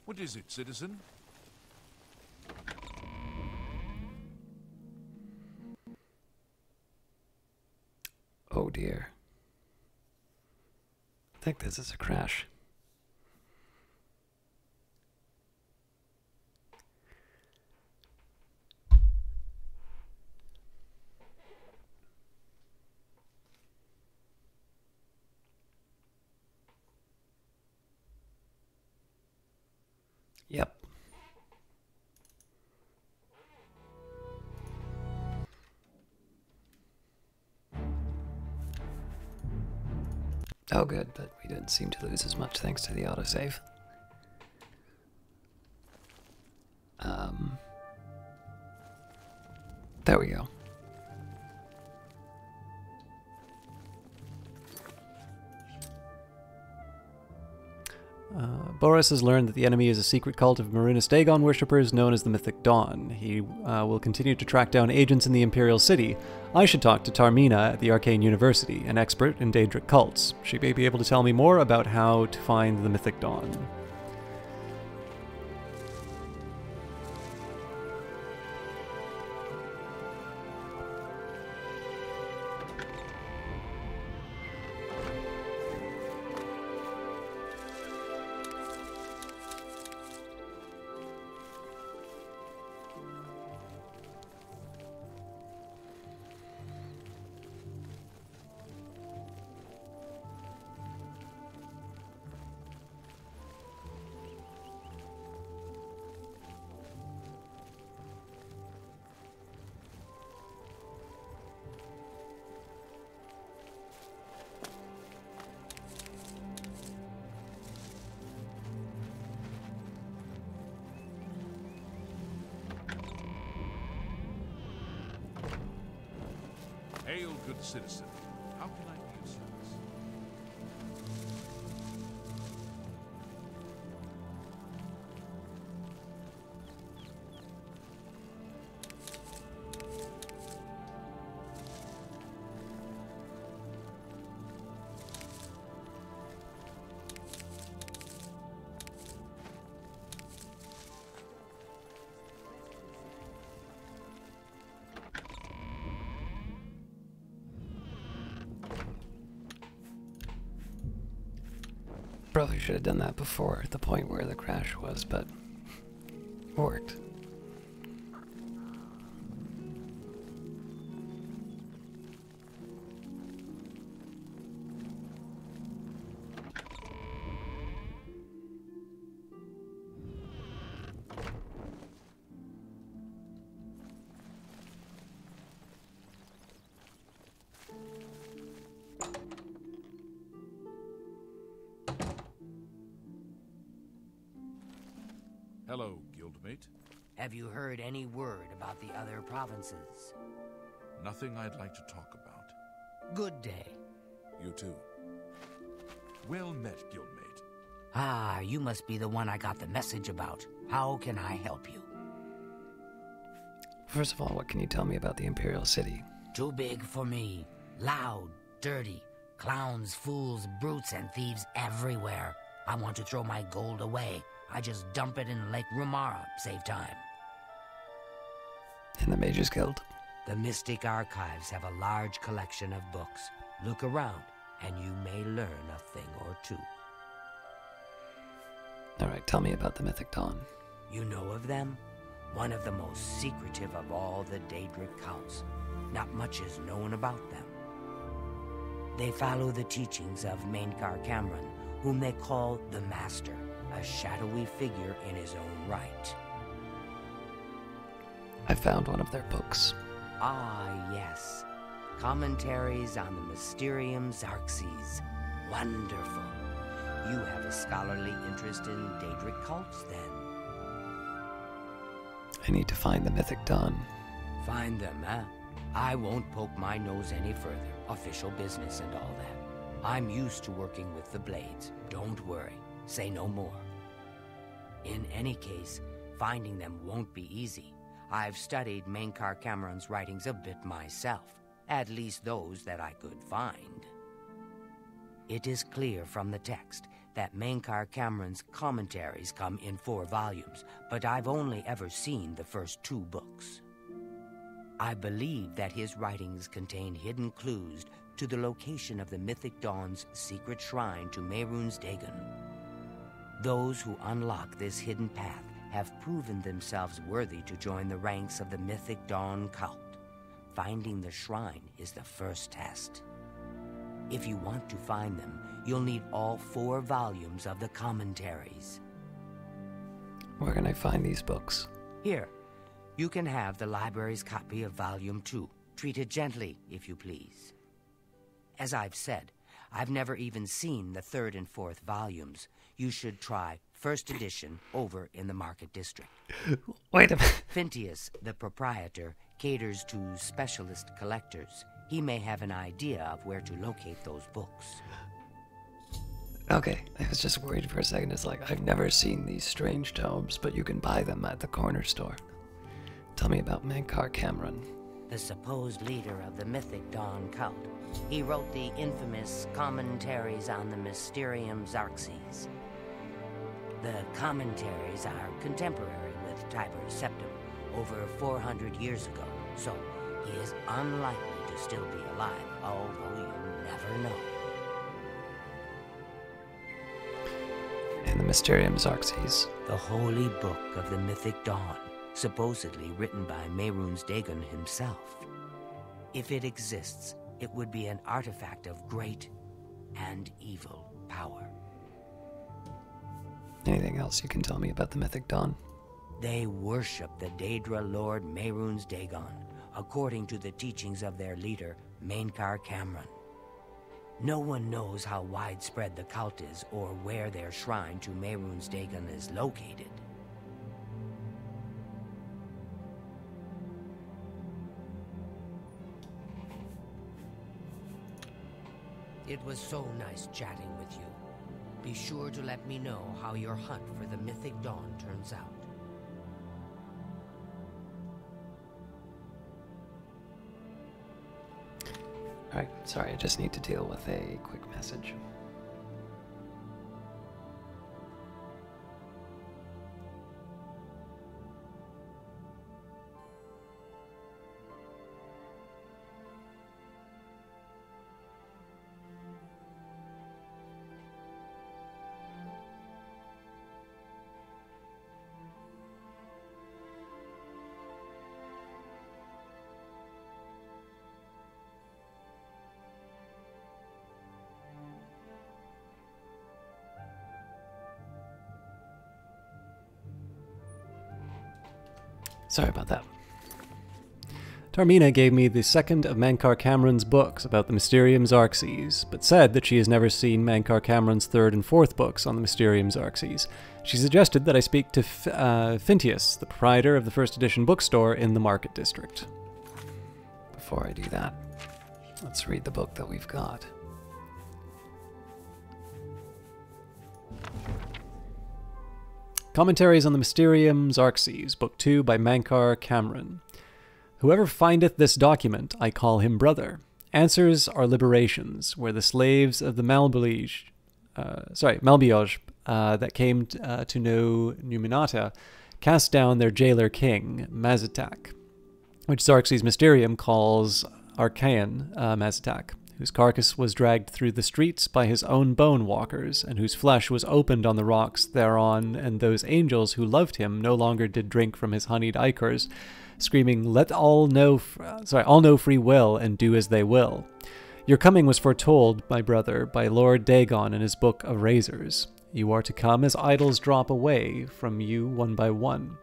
What is it, citizen? Oh dear. I think this is a crash. Yep. Oh good, but we didn't seem to lose as much thanks to the autosave. There we go. Boris has learned that the enemy is a secret cult of Marinus Dagon worshippers known as the Mythic Dawn. He will continue to track down agents in the Imperial City. I should talk to Tarmina at the Arcane University, an expert in Daedric cults. She may be able to tell me more about how to find the Mythic Dawn. Hail, good citizen. How can I be of service? Probably should have done that before, at the point where the crash was, but it worked. Hello, guildmate. Have you heard any word about the other provinces? Nothing I'd like to talk about. Good day. You too. Well met, guildmate. Ah, you must be the one I got the message about. How can I help you? First of all, what can you tell me about the Imperial City? Too big for me. Loud, dirty. Clowns, fools, brutes, and thieves everywhere. I want to throw my gold away. I just dump it in Lake Rumara, save time. In the Mages Guild? The Mystic Archives have a large collection of books. Look around, and you may learn a thing or two. Alright, tell me about the Mythic Dawn. You know of them? One of the most secretive of all the Daedric cults. Not much is known about them. They follow the teachings of Mainkar Cameron, whom they call the Master, a shadowy figure in his own right. I found one of their books. Ah, yes. Commentaries on the Mysterium Xarxes. Wonderful. You have a scholarly interest in Daedric cults, then? I need to find the Mythic Dawn. Find them, huh? I won't poke my nose any further. Official business and all that. I'm used to working with the Blades. Don't worry. Say no more. In any case, finding them won't be easy. I've studied Mainkar Cameron's writings a bit myself. At least those that I could find. It is clear from the text that Mankar Cameron's commentaries come in 4 volumes, but I've only ever seen the first 2 books. I believe that his writings contain hidden clues to the location of the Mythic Dawn's secret shrine to Mehrunes Dagon. Those who unlock this hidden path have proven themselves worthy to join the ranks of the Mythic Dawn cult. Finding the shrine is the first test. If you want to find them, you'll need all 4 volumes of the commentaries. Where can I find these books? Here, you can have the library's copy of Volume 2. Treat it gently, if you please. As I've said, I've never even seen the 3rd and 4th volumes. You should try first edition over in the Market District. Wait a minute. Phintius, the proprietor, caters to specialist collectors. He may have an idea of where to locate those books. Okay, I was just worried for a second. It's like, I've never seen these strange tomes, but you can buy them at the corner store. Tell me about Mankar Cameron. The supposed leader of the Mythic Dawn cult. He wrote the infamous commentaries on the Mysterium Xarxes. The commentaries are contemporary with Tiber's Septim, over 400 years ago, so he is unlikely to still be alive, although you never know. And the Mysterium Xarxes. The holy book of the Mythic Dawn, supposedly written by Mehrunes Dagon himself. If it exists, it would be an artifact of great and evil power. Anything else you can tell me about the Mythic Dawn? They worship the Daedra Lord Mehrunes Dagon, according to the teachings of their leader, Mankar Cameron. No one knows how widespread the cult is or where their shrine to Mehrunes Dagon is located. It was so nice chatting with you. Be sure to let me know how your hunt for the Mythic Dawn turns out. Alright, sorry, I just need to deal with a quick message. Sorry about that. Tarmina gave me the second of Mankar Cameron's books about the Mysterium Xarxes, but said that she has never seen Mankar Cameron's 3rd and 4th books on the Mysterium Xarxes. She suggested that I speak to Phintius, the proprietor of the first edition bookstore in the Market District. Before I do that, let's read the book that we've got. Commentaries on the Mysterium Xarxes, Book 2 by Mankar Cameron. Whoever findeth this document, I call him brother. Answers are liberations, where the slaves of the Malbioj that came to know Numinata cast down their jailer king, Mazatak, which Xarxes Mysterium calls Archaean Mazatak, whose carcass was dragged through the streets by his own bone walkers, and whose flesh was opened on the rocks thereon, and those angels who loved him no longer did drink from his honeyed ichors, screaming, "Let all know free will, and do as they will." Your coming was foretold, my brother, by Lord Dagon in his Book of Razors. You are to come as idols drop away from you one by one.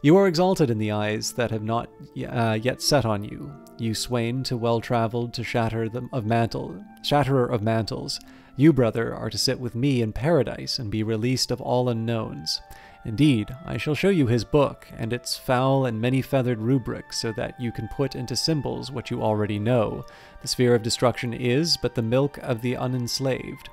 You are exalted in the eyes that have not yet set on you. You swain to well-traveled to shatterer of mantles. You, brother, are to sit with me in paradise and be released of all unknowns. Indeed, I shall show you his book and its foul and many-feathered rubric, so that you can put into symbols what you already know. The sphere of destruction is but the milk of the unenslaved.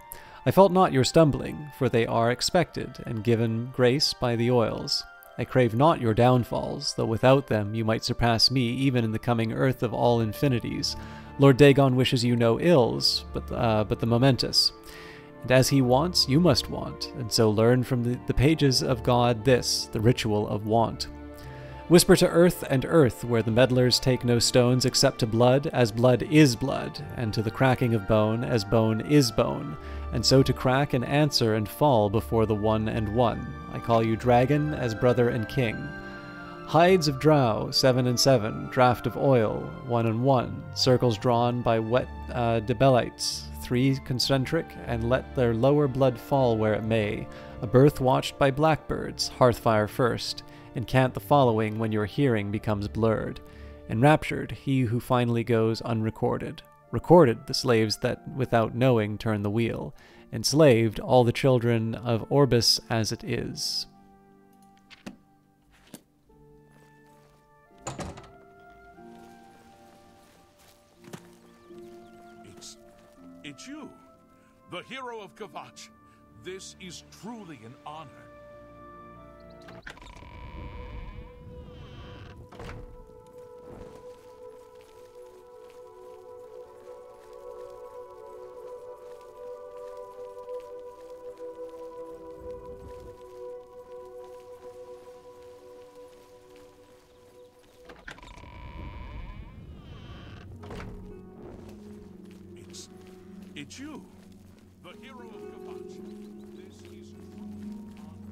I felt not your stumbling, for they are expected and given grace by the oils. I crave not your downfalls, though without them you might surpass me even in the coming earth of all infinities. Lord Dagon wishes you no ills, but the momentous. And as he wants, you must want, and so learn from the pages of God this, the ritual of want. Whisper to earth, where the meddlers take no stones except to blood, as blood is blood, and to the cracking of bone, as bone is bone, and so to crack and answer and fall before the one and one. I call you dragon, as brother and king. Hides of drow, 7 and 7, draught of oil, 1 and 1, circles drawn by wet debelites, 3 concentric, and let their lower blood fall where it may, a birth watched by blackbirds, hearthfire first, incant the following when your hearing becomes blurred. Enraptured, he who finally goes unrecorded. Recorded, the slaves that without knowing turn the wheel. Enslaved, all the children of Orbis as it is. It's you, the hero of Kvatch. This is truly an honor. It's you, the hero of Kvatch. This is truly an honor.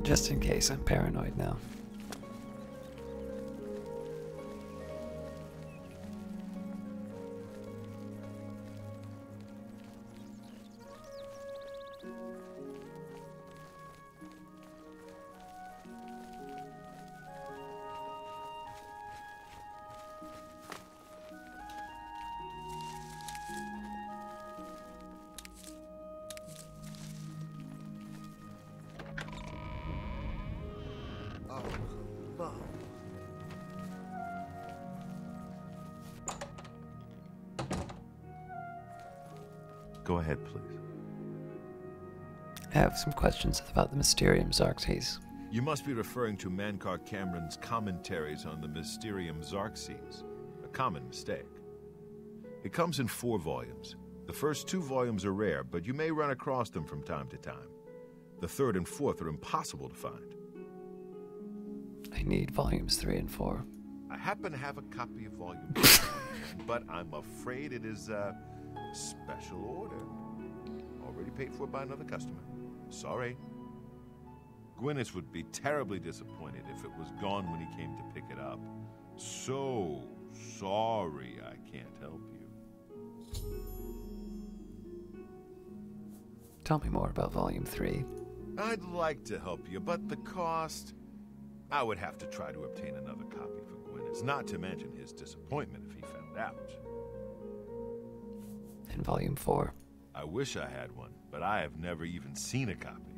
Just in case, I'm paranoid now. Go ahead, please. I have some questions about the Mysterium Xarxes. You must be referring to Mankar Cameron's commentaries on the Mysterium Xarxes, a common mistake. It comes in 4 volumes. The first 2 volumes are rare, but you may run across them from time to time. The 3rd and 4th are impossible to find. I need volumes 3 and 4. I happen to have a copy of volume 3, but I'm afraid it is a special order. Already paid for by another customer. Sorry. Gwyneth would be terribly disappointed if it was gone when he came to pick it up. So sorry I can't help you. Tell me more about volume 3. I'd like to help you, but the cost... I would have to try to obtain another copy for Gwyneth, not to mention his disappointment if he found out. And volume 4. I wish I had one, but I have never even seen a copy.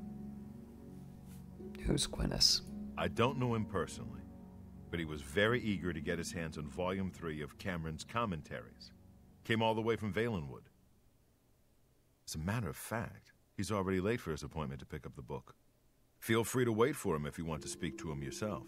Who's Gwyneth? I don't know him personally, but he was very eager to get his hands on volume 3 of Cameron's commentaries. Came all the way from Valenwood. As a matter of fact, he's already late for his appointment to pick up the book. Feel free to wait for him if you want to speak to him yourself.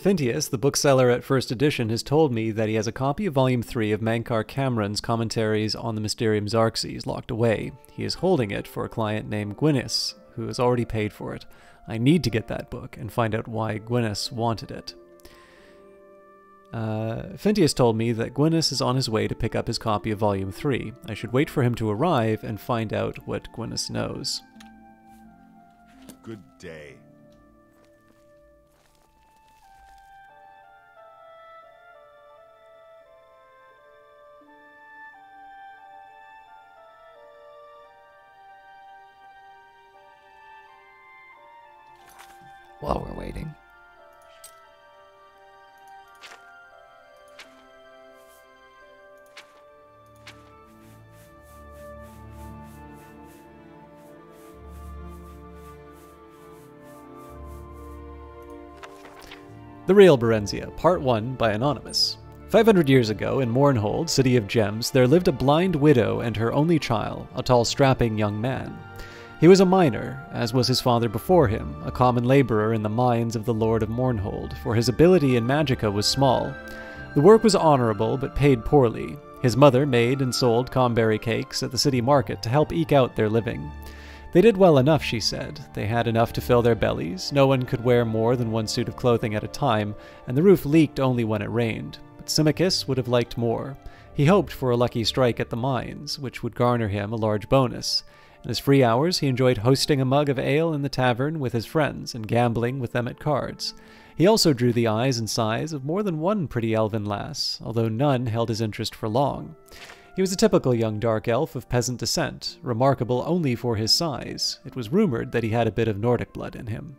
Phintius, the bookseller at First Edition, has told me that he has a copy of Volume 3 of Mankar Cameron's commentaries on the Mysterium Xarxes locked away. He is holding it for a client named Gwyneth, who has already paid for it. I need to get that book and find out why Gwyneth wanted it. Phintius told me that Gwyneth is on his way to pick up his copy of Volume 3. I should wait for him to arrive and find out what Gwyneth knows. Good day. While we're waiting. The Real Borenzia, Part 1 by Anonymous. 500 years ago, in Mournhold, City of Gems, there lived a blind widow and her only child, a tall, strapping young man. He was a miner, as was his father before him, a common laborer in the mines of the Lord of Mournhold, for his ability in magicka was small. The work was honorable, but paid poorly. His mother made and sold comberry cakes at the city market to help eke out their living. They did well enough, she said. They had enough to fill their bellies, no one could wear more than one suit of clothing at a time, and the roof leaked only when it rained. But Symmachus would have liked more. He hoped for a lucky strike at the mines, which would garner him a large bonus. In his free hours, he enjoyed hosting a mug of ale in the tavern with his friends and gambling with them at cards. He also drew the eyes and sighs of more than one pretty elven lass, although none held his interest for long. He was a typical young dark elf of peasant descent, remarkable only for his size. It was rumored that he had a bit of Nordic blood in him.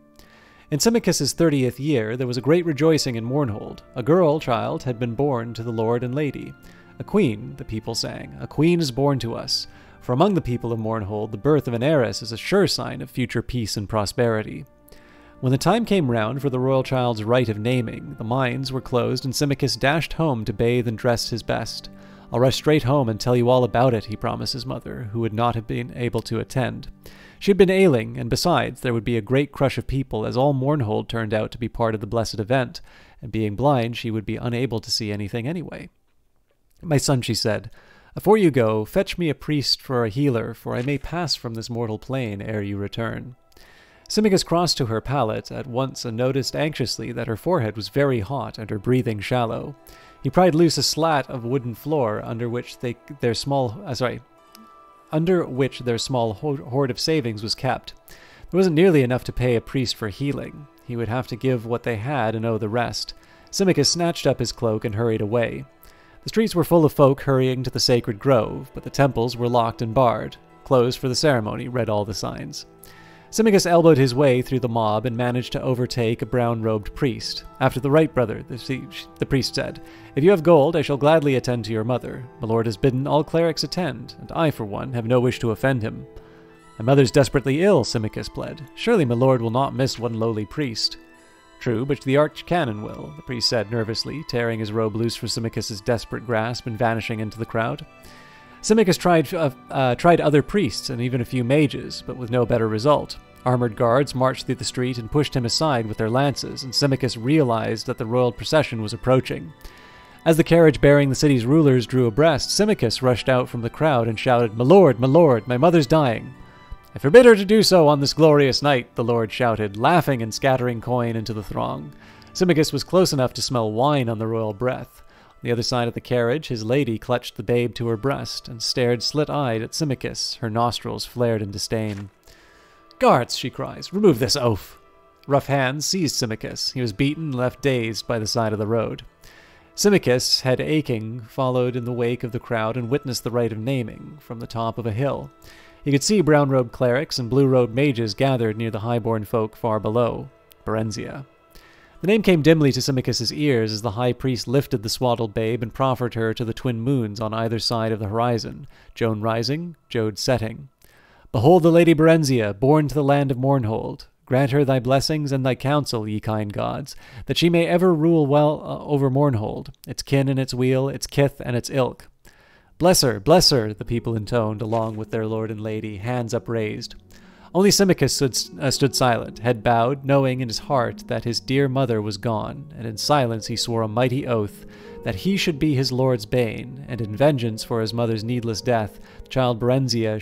In Symmachus's 30th year, there was a great rejoicing in Mournhold. A girl child had been born to the lord and lady. A queen, the people sang. A queen is born to us. For among the people of Mournhold, the birth of an heiress is a sure sign of future peace and prosperity. When the time came round for the royal child's rite of naming, the mines were closed and Symmachus dashed home to bathe and dress his best. I'll rush straight home and tell you all about it, he promised his mother, who would not have been able to attend. She had been ailing, and besides, there would be a great crush of people, as all Mournhold turned out to be part of the blessed event, and being blind, she would be unable to see anything anyway. My son, she said, afore you go, fetch me a priest for a healer, for I may pass from this mortal plane ere you return. Symmachus crossed to her pallet at once and noticed anxiously that her forehead was very hot and her breathing shallow. He pried loose a slat of wooden floor under which their small hoard of savings was kept. There wasn't nearly enough to pay a priest for healing. He would have to give what they had and owe the rest. Symmachus snatched up his cloak and hurried away. The streets were full of folk hurrying to the sacred grove, but the temples were locked and barred. Closed for the ceremony, read all the signs. Symmachus elbowed his way through the mob and managed to overtake a brown-robed priest. After the right, brother, the priest said. If you have gold, I shall gladly attend to your mother. My lord has bidden all clerics attend, and I, for one, have no wish to offend him. My mother's desperately ill, Symmachus pled. Surely my lord will not miss one lowly priest. True, but the archcanon will, the priest said nervously, tearing his robe loose from Symmachus's desperate grasp and vanishing into the crowd. Symmachus tried other priests and even a few mages, but with no better result. Armored guards marched through the street and pushed him aside with their lances, and Symmachus realized that the royal procession was approaching. As the carriage bearing the city's rulers drew abreast, Symmachus rushed out from the crowd and shouted, my lord, my mother's dying." "I forbid her to do so on this glorious night," the lord shouted, laughing and scattering coin into the throng. Symmachus was close enough to smell wine on the royal breath. On the other side of the carriage, his lady clutched the babe to her breast and stared slit-eyed at Symmachus, her nostrils flared in disdain. "Guards," she cries, "remove this oaf." Rough hands seized Symmachus. He was beaten and left dazed by the side of the road. Symmachus, head aching, followed in the wake of the crowd and witnessed the rite of naming from the top of a hill. He could see brown-robed clerics and blue-robed mages gathered near the high-born folk far below, Borenzia. The name came dimly to Symmachus's ears as the high priest lifted the swaddled babe and proffered her to the twin moons on either side of the horizon, Joan rising, Jode setting. "Behold the Lady Borenzia, born to the land of Mournhold. Grant her thy blessings and thy counsel, ye kind gods, that she may ever rule well over Mournhold, its kin and its weal, its kith and its ilk." Bless her, the people intoned, along with their lord and lady, hands upraised. Only Symmachus stood silent, head bowed, knowing in his heart that his dear mother was gone, and in silence he swore a mighty oath that he should be his lord's bane, and in vengeance for his mother's needless death, the child Borenzia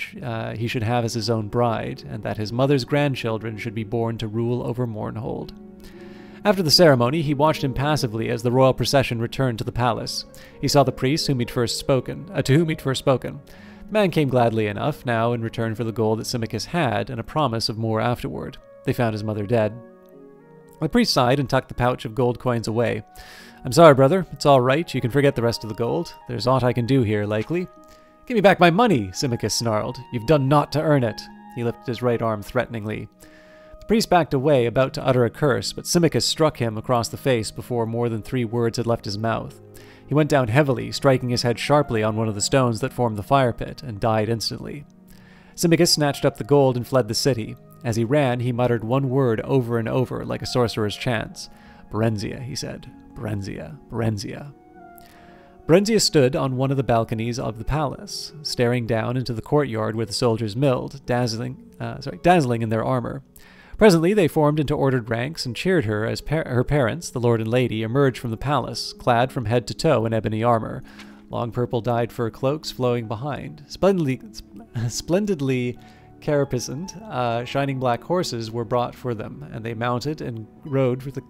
he should have as his own bride, and that his mother's grandchildren should be born to rule over Mournhold. After the ceremony, he watched impassively as the royal procession returned to the palace. He saw the priest to whom he'd first spoken. The man came gladly enough, now in return for the gold that Symmachus had, and a promise of more afterward. They found his mother dead. The priest sighed and tucked the pouch of gold coins away. "I'm sorry, brother. It's all right. You can forget the rest of the gold. There's aught I can do here, likely." "Give me back my money," Symmachus snarled. "You've done naught to earn it." He lifted his right arm threateningly. The priest backed away, about to utter a curse, but Symmachus struck him across the face before more than 3 words had left his mouth. He went down heavily, striking his head sharply on one of the stones that formed the fire pit, and died instantly. Symmachus snatched up the gold and fled the city. As he ran, he muttered one word over and over, like a sorcerer's chants. "Borenzia," he said. "Borenzia, Borenzia." Borenzia stood on one of the balconies of the palace, staring down into the courtyard where the soldiers milled, dazzling in their armor. Presently they formed into ordered ranks and cheered her as her parents, the lord and lady, emerged from the palace, clad from head to toe in ebony armor, long purple dyed fur cloaks flowing behind. Splendidly caparisoned, shining black horses were brought for them, and they mounted and rode for the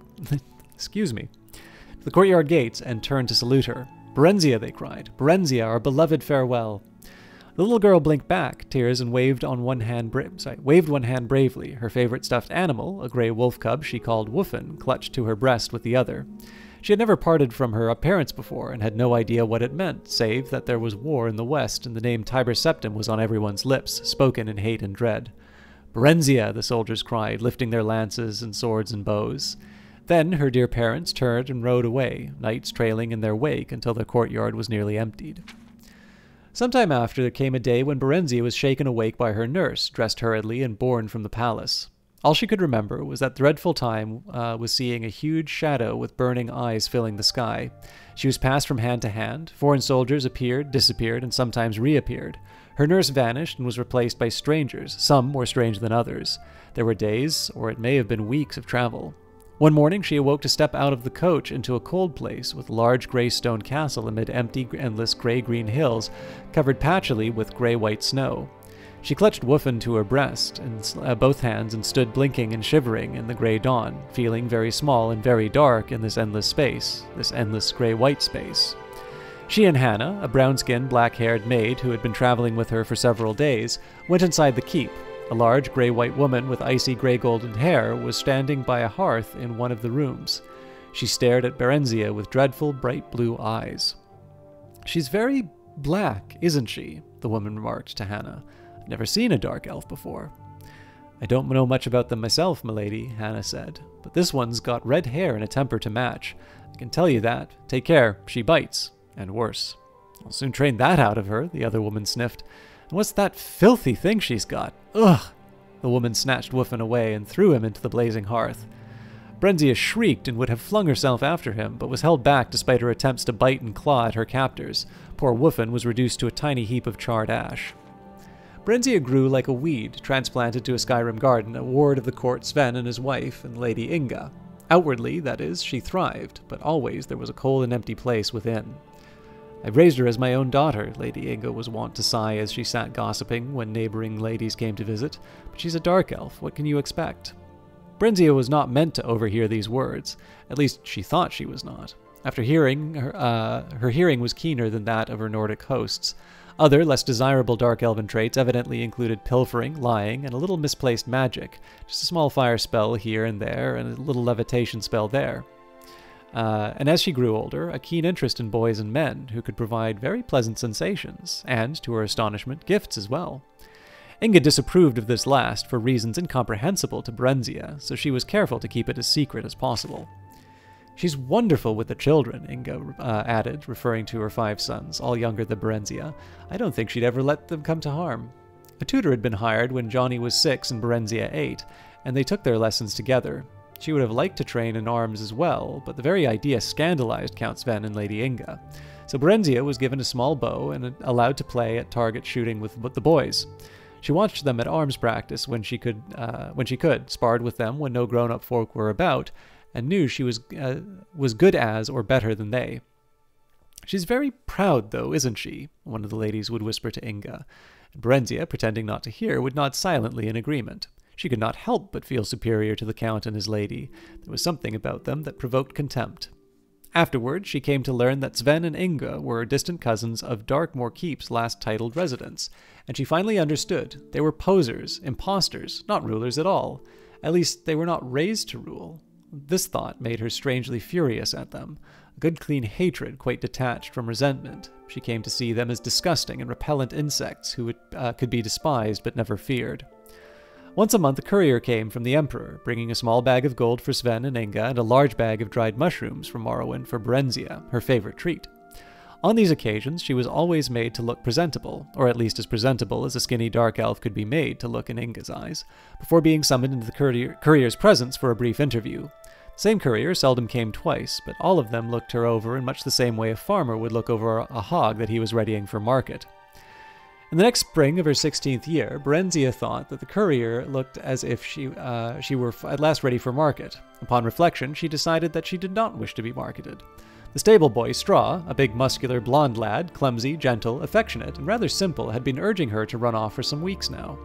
the courtyard gates and turned to salute her. "Borenzia," they cried. "Borenzia, our beloved farewell." The little girl blinked back tears and waved one hand bravely. Her favorite stuffed animal, a gray wolf cub she called Woofin, clutched to her breast with the other. She had never parted from her parents before and had no idea what it meant, save that there was war in the west and the name Tiber Septim was on everyone's lips, spoken in hate and dread. "Borenzia," the soldiers cried, lifting their lances and swords and bows. Then her dear parents turned and rode away, knights trailing in their wake until the courtyard was nearly emptied. Sometime after there came a day when Borenzia was shaken awake by her nurse, dressed hurriedly and borne from the palace. All she could remember was that dreadful time was seeing a huge shadow with burning eyes filling the sky. She was passed from hand to hand. Foreign soldiers appeared, disappeared, and sometimes reappeared. Her nurse vanished and was replaced by strangers, some more strange than others. There were days, or it may have been weeks, of travel. One morning she awoke to step out of the coach into a cold place with a large grey stone castle amid empty, endless grey-green hills covered patchily with grey-white snow. She clutched Woofin to her breast in both hands and stood blinking and shivering in the grey dawn, feeling very small and very dark in this endless space, this endless grey-white space. She and Hannah, a brown-skinned, black-haired maid who had been traveling with her for several days, went inside the keep. A large grey-white woman with icy grey-golden hair was standing by a hearth in one of the rooms. She stared at Borenzia with dreadful, bright blue eyes. "She's very black, isn't she?" the woman remarked to Hannah. "I've never seen a dark elf before." "I don't know much about them myself, milady," Hannah said, "but this one's got red hair and a temper to match. I can tell you that. Take care, she bites. And worse." "I'll soon train that out of her," the other woman sniffed. "And what's that filthy thing she's got? Ugh!" The woman snatched Woofin away and threw him into the blazing hearth. Borenzia shrieked and would have flung herself after him, but was held back despite her attempts to bite and claw at her captors. Poor Woofin was reduced to a tiny heap of charred ash. Borenzia grew like a weed, transplanted to a Skyrim garden, a ward of the court Sven and his wife and Lady Inga. Outwardly, that is, she thrived, but always there was a cold and empty place within. "I've raised her as my own daughter," Lady Inga was wont to sigh as she sat gossiping when neighboring ladies came to visit. "But she's a dark elf. What can you expect?" Borenzia was not meant to overhear these words. At least she thought she was not. After hearing, her hearing was keener than that of her Nordic hosts. Other, less desirable dark elven traits evidently included pilfering, lying, and a little misplaced magic. Just a small fire spell here and there, and a little levitation spell there. And as she grew older, a keen interest in boys and men who could provide very pleasant sensations, and, to her astonishment, gifts as well. Inga disapproved of this last for reasons incomprehensible to Borenzia, so she was careful to keep it as secret as possible. "She's wonderful with the children," Inga added, referring to her 5 sons, all younger than Borenzia. "I don't think she'd ever let them come to harm." A tutor had been hired when Johnny was 6 and Borenzia 8, and they took their lessons together. She would have liked to train in arms as well, but the very idea scandalized Count Sven and Lady Inga. So Borenzia was given a small bow and allowed to play at target shooting with the boys. She watched them at arms practice when she could, sparred with them when no grown-up folk were about, and knew she was good as or better than they. "She's very proud, though, isn't she?" one of the ladies would whisper to Inga. And Borenzia, pretending not to hear, would nod silently in agreement. She could not help but feel superior to the Count and his lady. There was something about them that provoked contempt. Afterward, she came to learn that Sven and Inga were distant cousins of Darkmoor Keep's last titled residents, and she finally understood. They were posers, impostors, not rulers at all. At least, they were not raised to rule. This thought made her strangely furious at them. A good clean hatred quite detached from resentment. She came to see them as disgusting and repellent insects who could be despised but never feared. Once a month a courier came from the Emperor, bringing a small bag of gold for Sven and Inga and a large bag of dried mushrooms from Morrowind for Borenzia, her favorite treat. On these occasions, she was always made to look presentable, or at least as presentable as a skinny dark elf could be made to look in Inga's eyes, before being summoned into the courier's presence for a brief interview. Same courier seldom came twice, but all of them looked her over in much the same way a farmer would look over a hog that he was readying for market. In the next spring of her 16th year, Borenzia thought that the courier looked as if she were at last ready for market. Upon reflection, she decided that she did not wish to be marketed. The stable boy, Straw, a big muscular blonde lad, clumsy, gentle, affectionate, and rather simple, had been urging her to run off for some weeks now.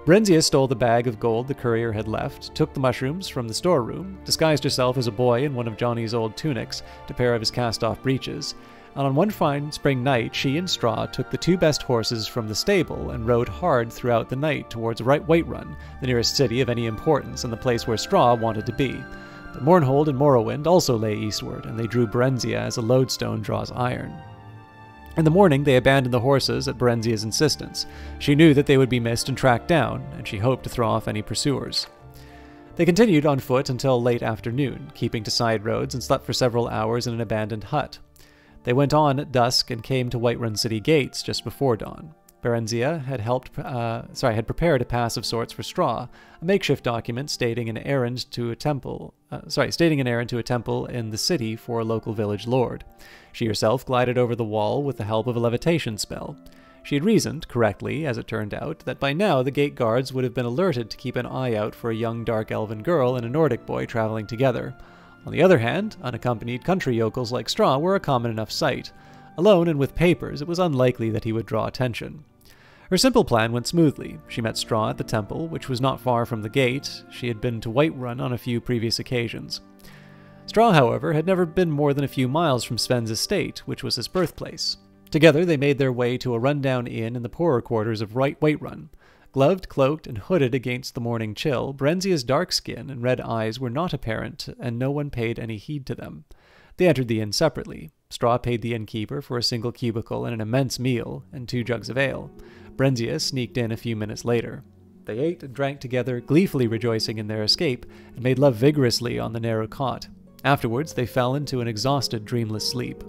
Borenzia stole the bag of gold the courier had left, took the mushrooms from the storeroom, disguised herself as a boy in one of Johnny's old tunics to pair of his cast-off breeches, and on one fine spring night she and Straw took the 2 best horses from the stable and rode hard throughout the night towards Whiterun, the nearest city of any importance and the place where Straw wanted to be. But Mournhold and Morrowind also lay eastward, and they drew Borenzia as a lodestone draws iron. In the morning, they abandoned the horses at Borenzia's insistence. She knew that they would be missed and tracked down, and she hoped to throw off any pursuers. They continued on foot until late afternoon, keeping to side roads, and slept for several hours in an abandoned hut. They went on at dusk and came to Whiterun city gates just before dawn. Borenzia had prepared a pass of sorts for Straw, a makeshift document stating an errand to a temple in the city for a local village lord. She herself glided over the wall with the help of a levitation spell. She had reasoned, correctly as it turned out, that by now the gate guards would have been alerted to keep an eye out for a young dark elven girl and a Nordic boy traveling together. On the other hand, unaccompanied country yokels like Straw were a common enough sight. Alone and with papers, it was unlikely that he would draw attention. Her simple plan went smoothly. She met Straw at the temple, which was not far from the gate. She had been to Whiterun on a few previous occasions. Straw, however, had never been more than a few miles from Sven's estate, which was his birthplace. Together they made their way to a run-down inn in the poorer quarters of Whiterun. Gloved, cloaked, and hooded against the morning chill, Borenzia's dark skin and red eyes were not apparent, and no one paid any heed to them. They entered the inn separately. Straw paid the innkeeper for a single cubicle and an immense meal, and 2 jugs of ale. Borenzia sneaked in a few minutes later. They ate and drank together, gleefully rejoicing in their escape, and made love vigorously on the narrow cot. Afterwards, they fell into an exhausted, dreamless sleep.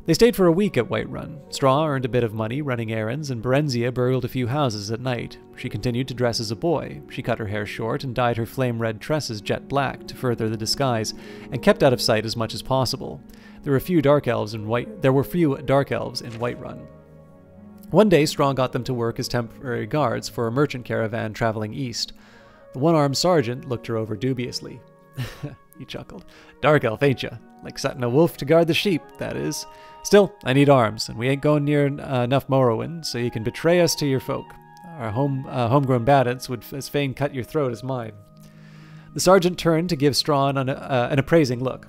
They stayed for a week at Whiterun. Straw earned a bit of money running errands, and Borenzia burgled a few houses at night. She continued to dress as a boy. She cut her hair short and dyed her flame-red tresses jet black to further the disguise, and kept out of sight as much as possible. There were few dark elves in Whiterun. One day, Straw got them to work as temporary guards for a merchant caravan traveling east. The one-armed sergeant looked her over dubiously. He chuckled. "Dark elf, ain't ya? Like setting a wolf to guard the sheep, that is. Still, I need arms, and we ain't going near enough Morrowind, so you can betray us to your folk. Our homegrown bandits would as fain cut your throat as mine." The sergeant turned to give Straw an appraising look.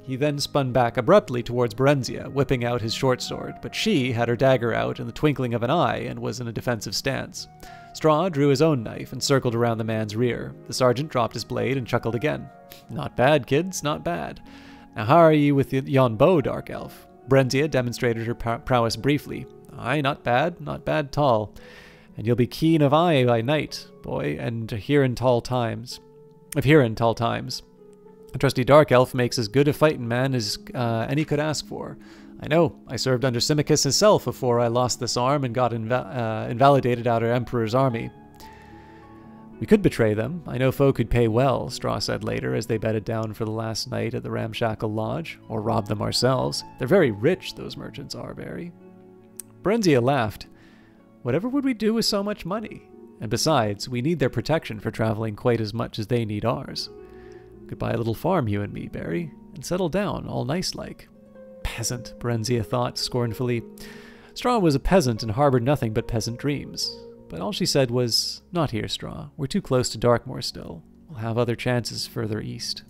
He then spun back abruptly towards Borenzia, whipping out his short sword, but she had her dagger out in the twinkling of an eye and was in a defensive stance. Straw drew his own knife and circled around the man's rear. The sergeant dropped his blade and chuckled again. "Not bad, kids, not bad. Now how are ye with yon bow, Dark Elf?" Borenzia demonstrated her prowess briefly. "Aye, not bad, tall. And you'll be keen of eye by night, boy, and hearin' tall times. A trusty Dark Elf makes as good a fighting man as any could ask for. I know, I served under Symmachus himself afore I lost this arm and got invalidated out of Emperor's army." "We could betray them. I know folk who'd pay well," Straw said later as they bedded down for the last night at the ramshackle lodge. "Or rob them ourselves. They're very rich, those merchants are, Barry." Borenzia laughed. "Whatever would we do with so much money? And besides, we need their protection for traveling quite as much as they need ours. We could buy a little farm, you and me, Barry, and settle down, all nice-like." "Peasant," Borenzia thought scornfully. Straw was a peasant and harbored nothing but peasant dreams. But all she said was, "Not here, Straw. We're too close to Darkmoor still. We'll have other chances further east."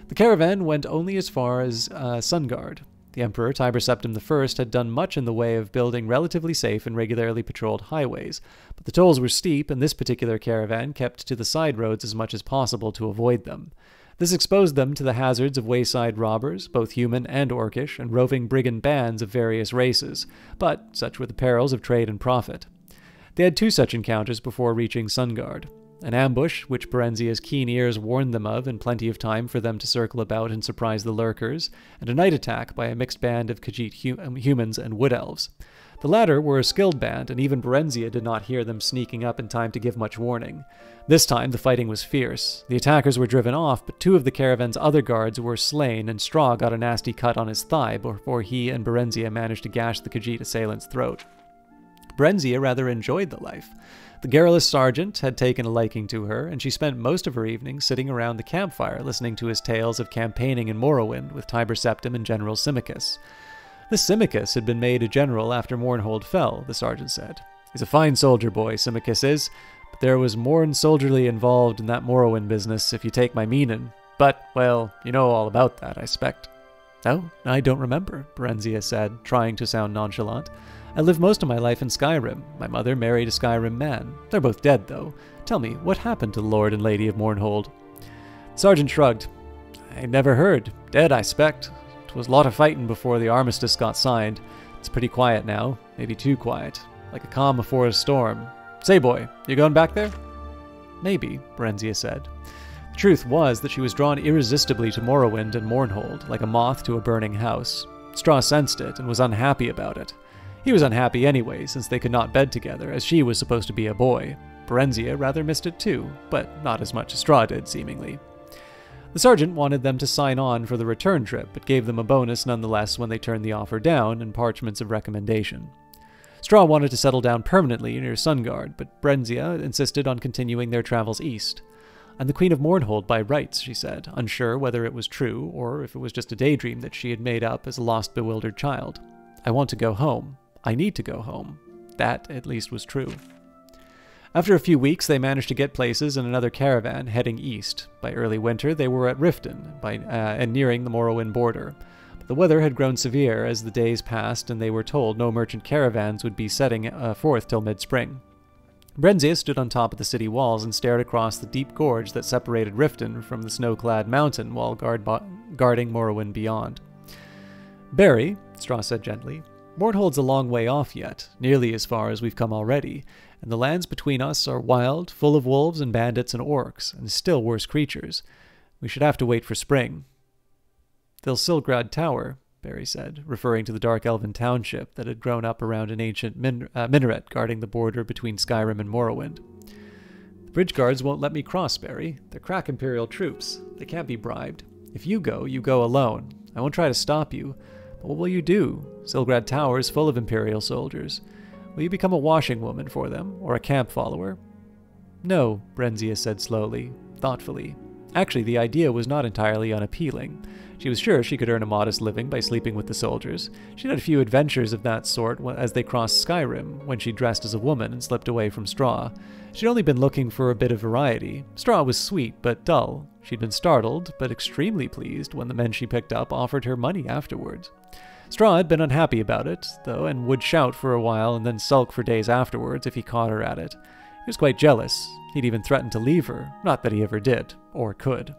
The caravan went only as far as Sungard. The Emperor, Tiber Septim I, had done much in the way of building relatively safe and regularly patrolled highways, but the tolls were steep, and this particular caravan kept to the side roads as much as possible to avoid them. This exposed them to the hazards of wayside robbers, both human and orcish, and roving brigand bands of various races, but such were the perils of trade and profit. They had 2 such encounters before reaching Sungard. An ambush, which Borenzia's keen ears warned them of in plenty of time for them to circle about and surprise the lurkers, and a night attack by a mixed band of Khajiit humans and wood elves. The latter were a skilled band, and even Borenzia did not hear them sneaking up in time to give much warning. This time the fighting was fierce. The attackers were driven off, but 2 of the caravan's other guards were slain, and Straw got a nasty cut on his thigh before he and Borenzia managed to gash the Khajiit assailant's throat. Borenzia rather enjoyed the life. The garrulous sergeant had taken a liking to her, and she spent most of her evenings sitting around the campfire listening to his tales of campaigning in Morrowind with Tiber Septim and General Symmachus. This Symmachus had been made a general after Mournhold fell, the sergeant said. He's a fine soldier boy, Symmachus is, but there was more'n soldierly involved in that Morrowind business, if you take my meanin'. But, well, you know all about that, I expect. Oh, I don't remember, Borenzia said, trying to sound nonchalant. I lived most of my life in Skyrim. My mother married a Skyrim man. They're both dead, though. Tell me, what happened to the Lord and Lady of Mournhold? The sergeant shrugged. I never heard. Dead, I expect. It was a lot of fighting before the armistice got signed. It's pretty quiet now. Maybe too quiet. Like a calm before a storm. Say, boy, you going back there? Maybe, Borenzia said. The truth was that she was drawn irresistibly to Morrowind and Mournhold, like a moth to a burning house. Straw sensed it and was unhappy about it. He was unhappy anyway, since they could not bed together, as she was supposed to be a boy. Borenzia rather missed it too, but not as much as Straw did, seemingly. The sergeant wanted them to sign on for the return trip, but gave them a bonus nonetheless when they turned the offer down and parchments of recommendation. Straw wanted to settle down permanently near Sungard, but Borenzia insisted on continuing their travels east. I'm the Queen of Mournhold by rights, she said, unsure whether it was true or if it was just a daydream that she had made up as a lost, bewildered child. I want to go home. I need to go home. That, at least, was true. After a few weeks, they managed to get places in another caravan heading east. By early winter, they were at Riften and nearing the Morrowind border. But the weather had grown severe as the days passed, and they were told no merchant caravans would be setting forth till mid-spring. Borenzia stood on top of the city walls and stared across the deep gorge that separated Riften from the snow-clad mountain while guarding Morrowind beyond. Barry, Straw said gently, Mournhold's a long way off yet, nearly as far as we've come already, and the lands between us are wild, full of wolves and bandits and orcs, and still worse creatures. We should have to wait for spring. The Silgrad Tower, Barry said, referring to the dark elven township that had grown up around an ancient minaret guarding the border between Skyrim and Morrowind. The bridge guards won't let me cross, Barry. They're crack Imperial troops. They can't be bribed. If you go alone. I won't try to stop you. What will you do? Silgrad Tower is full of Imperial soldiers. Will you become a washing woman for them, or a camp follower? No, Borenzia said slowly, thoughtfully. Actually, the idea was not entirely unappealing. She was sure she could earn a modest living by sleeping with the soldiers. She'd had a few adventures of that sort as they crossed Skyrim, when she dressed as a woman and slipped away from Straw. She'd only been looking for a bit of variety. Straw was sweet, but dull. She'd been startled, but extremely pleased when the men she picked up offered her money afterwards. Straw had been unhappy about it, though, and would shout for a while and then sulk for days afterwards if he caught her at it. He was quite jealous. He'd even threatened to leave her, not that he ever did, or could.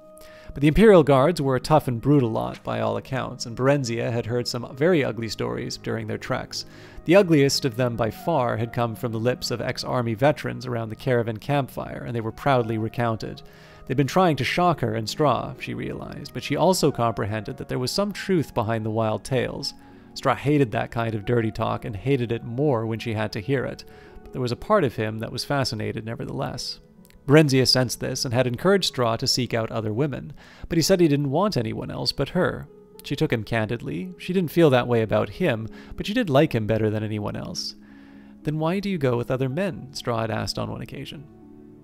But the Imperial Guards were a tough and brutal lot by all accounts, and Borenzia had heard some very ugly stories during their treks. The ugliest of them by far had come from the lips of ex-army veterans around the caravan campfire, and they were proudly recounted. They'd been trying to shock her and Straw, she realized, but she also comprehended that there was some truth behind the wild tales. Straw hated that kind of dirty talk and hated it more when she had to hear it, but there was a part of him that was fascinated nevertheless. Borenzia sensed this and had encouraged Straw to seek out other women, but he said he didn't want anyone else but her. She took him candidly. She didn't feel that way about him, but she did like him better than anyone else. Then why do you go with other men? Straw had asked on one occasion.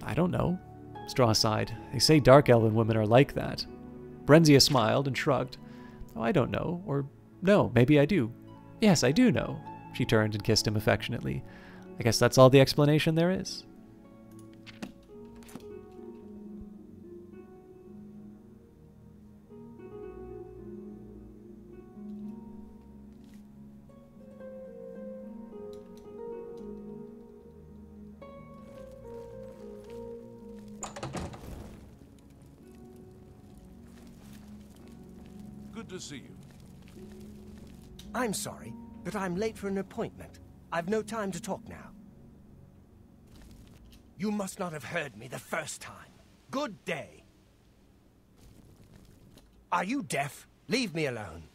I don't know. Straw sighed. They say dark elven women are like that. Borenzia smiled and shrugged. Oh, I don't know. Or no, maybe I do. Yes, I do know. She turned and kissed him affectionately. I guess that's all the explanation there is. Good to see you. I'm sorry, but I'm late for an appointment. I've no time to talk now. You must not have heard me the first time. Good day. Are you deaf? Leave me alone.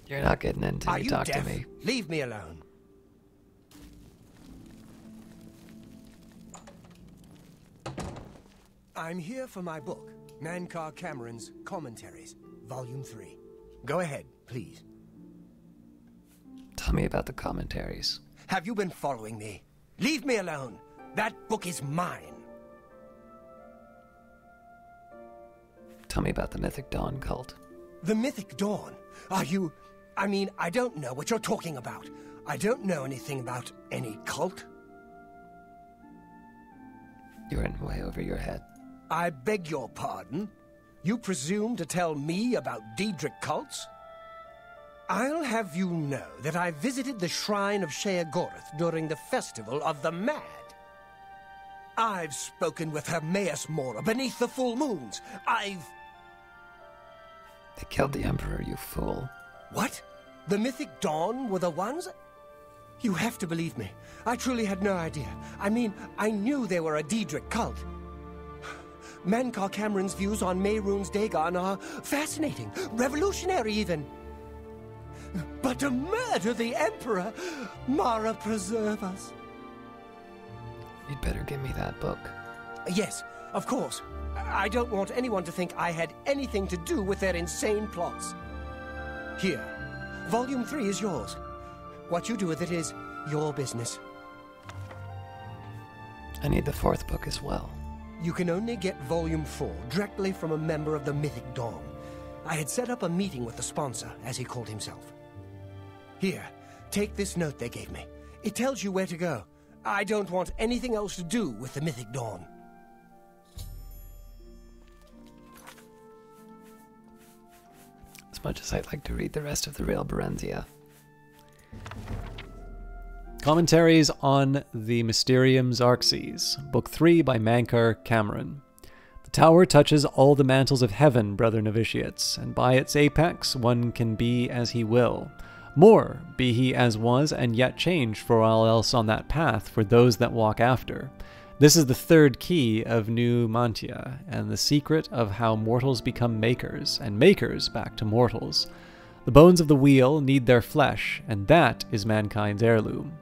You're not getting in until Are you you talk deaf? to me. Leave me alone. I'm here for my book, Mankar Cameron's Commentaries, Volume 3. Go ahead, please. Tell me about the commentaries. Have you been following me? Leave me alone. That book is mine. Tell me about the Mythic Dawn cult. The Mythic Dawn? Are you... I mean, I don't know what you're talking about. I don't know anything about any cult. You're in way over your head. I beg your pardon? You presume to tell me about Daedric cults? I'll have you know that I visited the shrine of Sheogorath during the Festival of the Mad. I've spoken with Hermaeus Mora beneath the full moons. They killed the Emperor, you fool. What? The Mythic Dawn were the ones? You have to believe me. I truly had no idea. I mean, I knew they were a Daedric cult. Mankar Cameron's views on Mehrunes Dagon are fascinating, revolutionary even. But to murder the Emperor, Mara preserve us. You'd better give me that book. Yes, of course. I don't want anyone to think I had anything to do with their insane plots. Here, Volume 3 is yours. What you do with it is your business. I need the 4th book as well. You can only get Volume 4 directly from a member of the Mythic Dawn. I had set up a meeting with the sponsor, as he called himself. Here, take this note they gave me. It tells you where to go. I don't want anything else to do with the Mythic Dawn. As much as I'd like to read the rest of the real Borenzia. Commentaries on the Mysterium Xarxes, Book 3 by Mankar Cameron. The tower touches all the mantles of heaven, brother novitiates, and by its apex one can be as he will. More, be he as was, and yet changed for all else on that path for those that walk after. This is the 3rd key of New Mantia, and the secret of how mortals become makers, and makers back to mortals. The bones of the wheel need their flesh, and that is mankind's heirloom.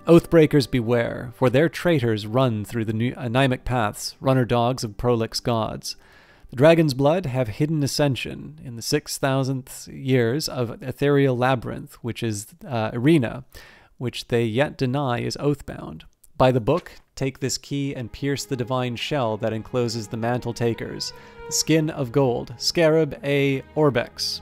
Oathbreakers beware, for their traitors run through the animic paths, runner-dogs of prolix gods. The dragon's blood have hidden ascension in the 6,000th years of ethereal labyrinth, which is arena, which they yet deny is oathbound. By the book, take this key and pierce the divine shell that encloses the mantle takers, the skin of gold, scarab a orbex.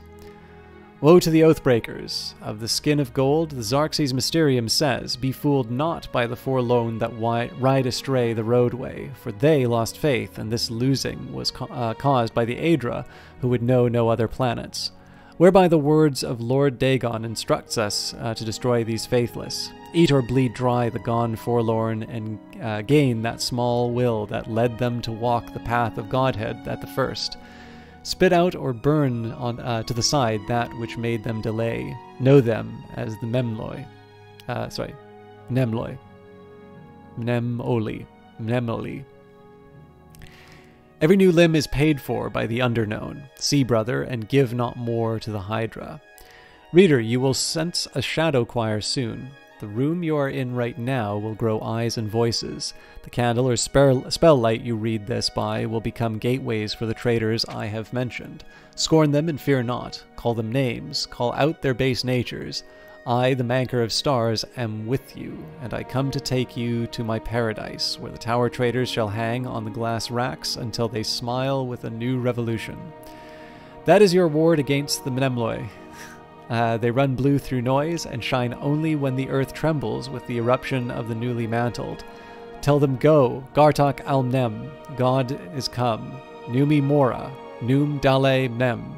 Woe to the oathbreakers! Of the skin of gold, the Xarxes Mysterium says, be fooled not by the forlorn that ride astray the roadway, for they lost faith, and this losing was caused by the Aedra, who would know no other planets. Whereby the words of Lord Dagon instructs us to destroy these faithless. Eat or bleed dry the gone forlorn, and gain that small will that led them to walk the path of Godhead at the first. Spit out or burn on to the side that which made them delay. Know them as the Nemloi. Nemoli. Every new limb is paid for by the underknown. See, brother, and give not more to the Hydra. Reader, you will sense a shadow choir soon. The room you are in right now will grow eyes and voices. The candle or spell light you read this by will become gateways for the traitors I have mentioned. Scorn them and fear not. Call them names. Call out their base natures. I, the Mankar of Stars, am with you, and I come to take you to my paradise, where the tower traitors shall hang on the glass racks until they smile with a new revolution. That is your ward against the Nemloi. They run blue through noise and shine only when the earth trembles with the eruption of the newly mantled. Tell them, go, Gartok al-Nem, God is come, Numi Mora, Num Dale Mem.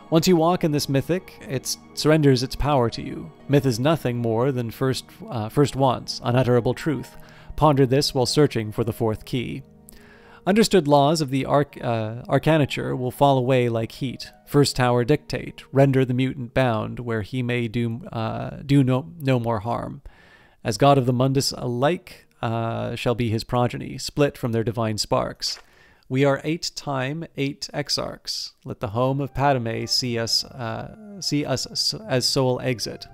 Once you walk in this mythic, it surrenders its power to you. Myth is nothing more than first wants, unutterable truth. Ponder this while searching for the 4th key. Understood laws of the arcanature will fall away like heat. First tower dictate, render the mutant bound, where he may do no more harm. As god of the mundus alike, shall be his progeny, split from their divine sparks. We are 8 time 8 exarchs. Let the home of Padme see us as sole exit.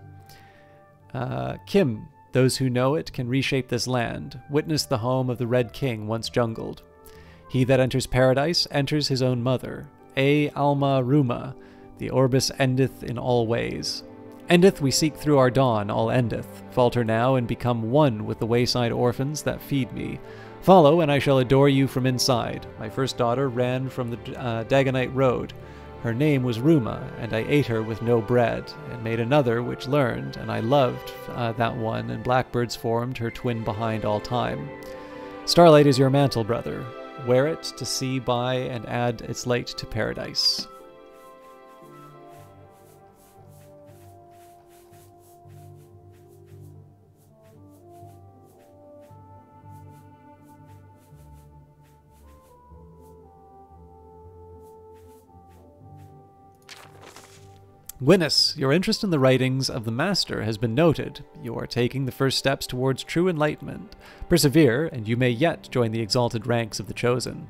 Kim, those who know it can reshape this land. Witness the home of the Red King once jungled. He that enters paradise enters his own mother. Alma Ruma, the orbis endeth in all ways. Endeth we seek through our dawn, all endeth. Falter now and become one with the wayside orphans that feed me. Follow, and I shall adore you from inside. My first daughter ran from the Dagonite road. Her name was Ruma, and I ate her with no bread, and made another which learned, and I loved that one, and blackbirds formed her twin behind all time. Starlight is your mantle, brother. Wear it to see by and add its light to paradise. Gwynnis, your interest in the writings of the Master has been noted. You are taking the first steps towards true enlightenment. Persevere, and you may yet join the exalted ranks of the Chosen.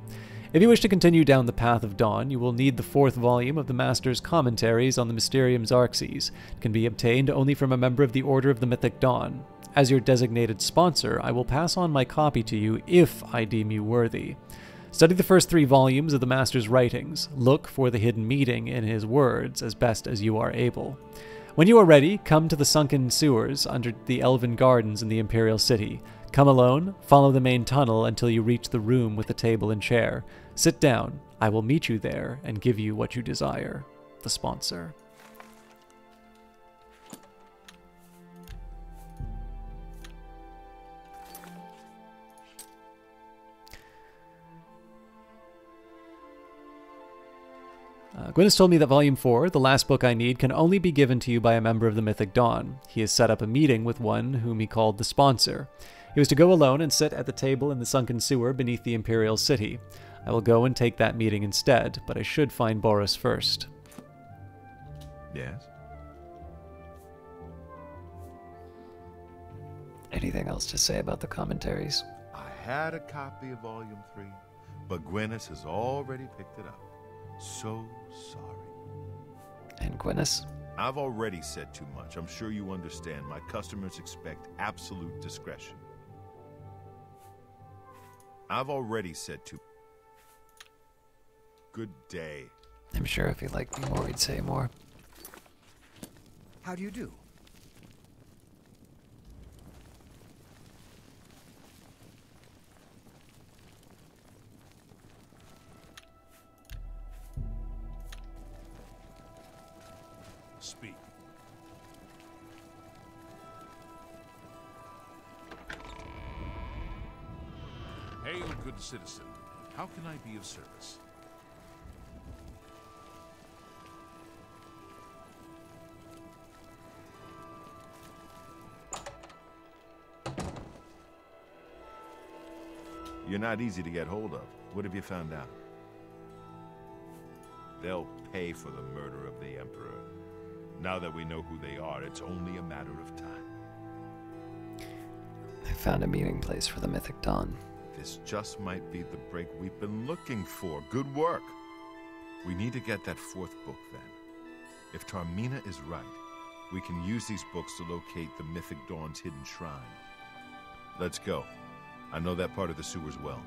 If you wish to continue down the path of dawn, you will need the 4th volume of the Master's commentaries on the Mysterium Xarxes. It can be obtained only from a member of the Order of the Mythic Dawn. As your designated sponsor, I will pass on my copy to you if I deem you worthy. Study the first 3 volumes of the Master's writings. Look for the hidden meaning in his words as best as you are able. When you are ready, come to the sunken sewers under the Elven Gardens in the Imperial City. Come alone, follow the main tunnel until you reach the room with the table and chair. Sit down. I will meet you there and give you what you desire. The sponsor. Gwyneth told me that Volume 4, the last book I need, can only be given to you by a member of the Mythic Dawn. He has set up a meeting with one whom he called the Sponsor. He was to go alone and sit at the table in the sunken sewer beneath the Imperial City. I will go and take that meeting instead, but I should find Boris first. Yes? Anything else to say about the commentaries? I had a copy of Volume 3, but Gwyneth has already picked it up. So sorry. And Gwyneth? I've already said too much. I'm sure you understand. My customers expect absolute discretion. I've already said too... Good day. I'm sure if he liked me more, he'd say more. How do you do? Speak. Hail, good citizen. How can I be of service? You're not easy to get hold of. What have you found out? They'll pay for the murder of the Emperor. Now that we know who they are, it's only a matter of time. I found a meeting place for the Mythic Dawn. This just might be the break we've been looking for. Good work. We need to get that 4th book then. If Tarmina is right, we can use these books to locate the Mythic Dawn's hidden shrine. Let's go. I know that part of the sewers well.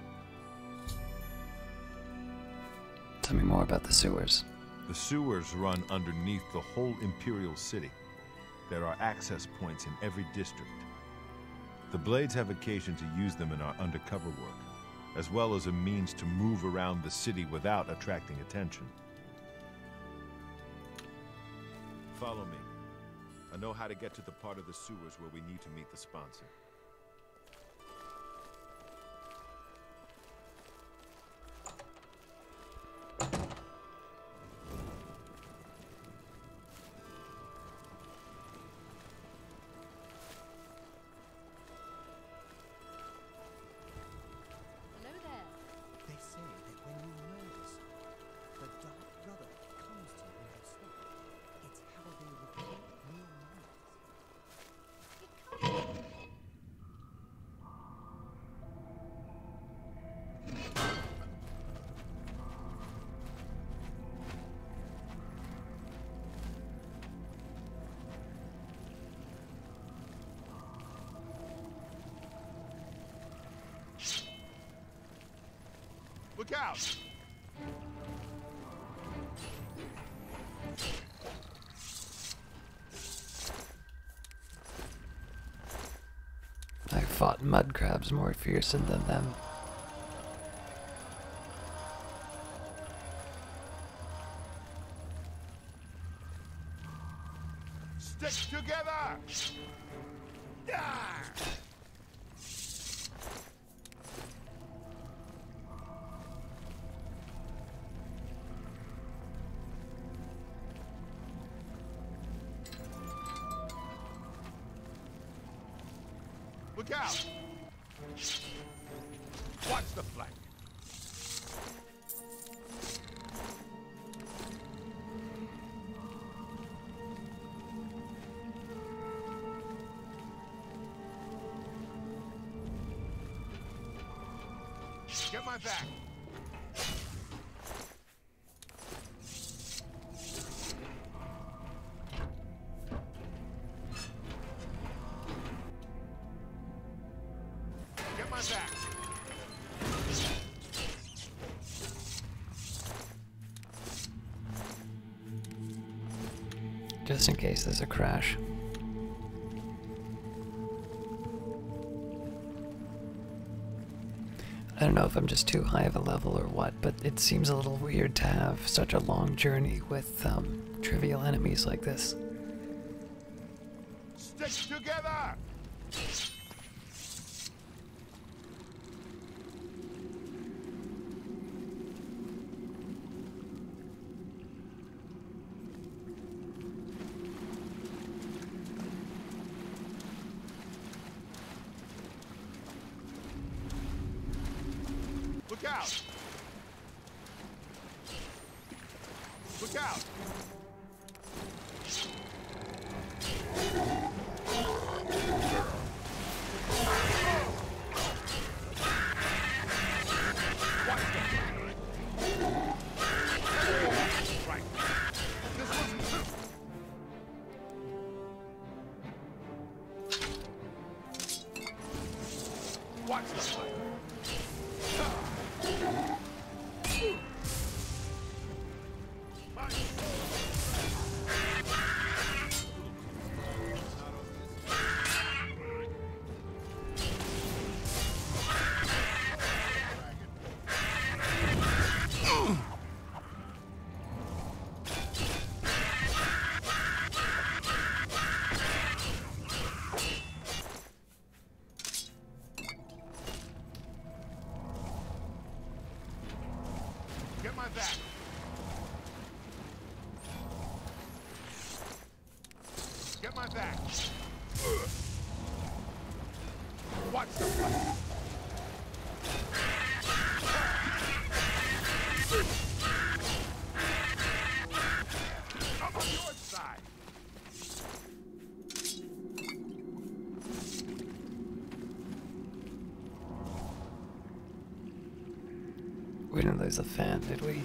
Tell me more about the sewers. The sewers run underneath the whole Imperial City. There are access points in every district. The Blades have occasion to use them in our undercover work, as well as a means to move around the city without attracting attention. Follow me. I know how to get to the part of the sewers where we need to meet the sponsor. Look out! I fought mud crabs more fearsome than them. Stick together! Ah! Look out! Watch the flank. Get my back. Get my back. Just in case there's a crash. I don't know if I'm just too high of a level or what, but it seems a little weird to have such a long journey with trivial enemies like this. Stick together! Look out! Look out! Right. This wasn't... Watch the fight. Get my back. Get my back. Watch the fight. I'm on your side. We didn't lose a fan, did we?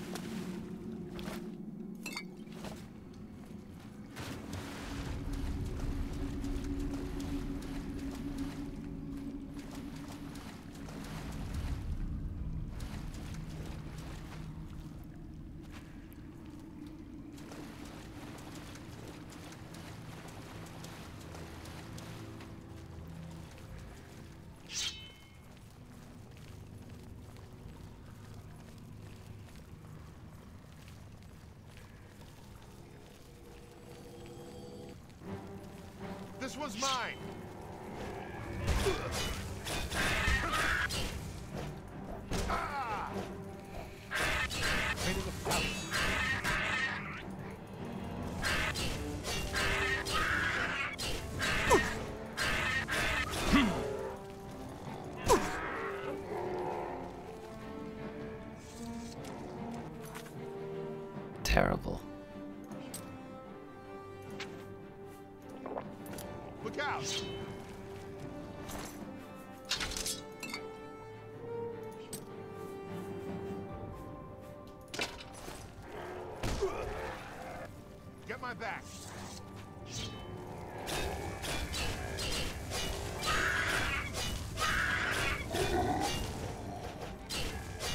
This was mine. Ah! Ready to fight. Terrible. Look out! Get my back.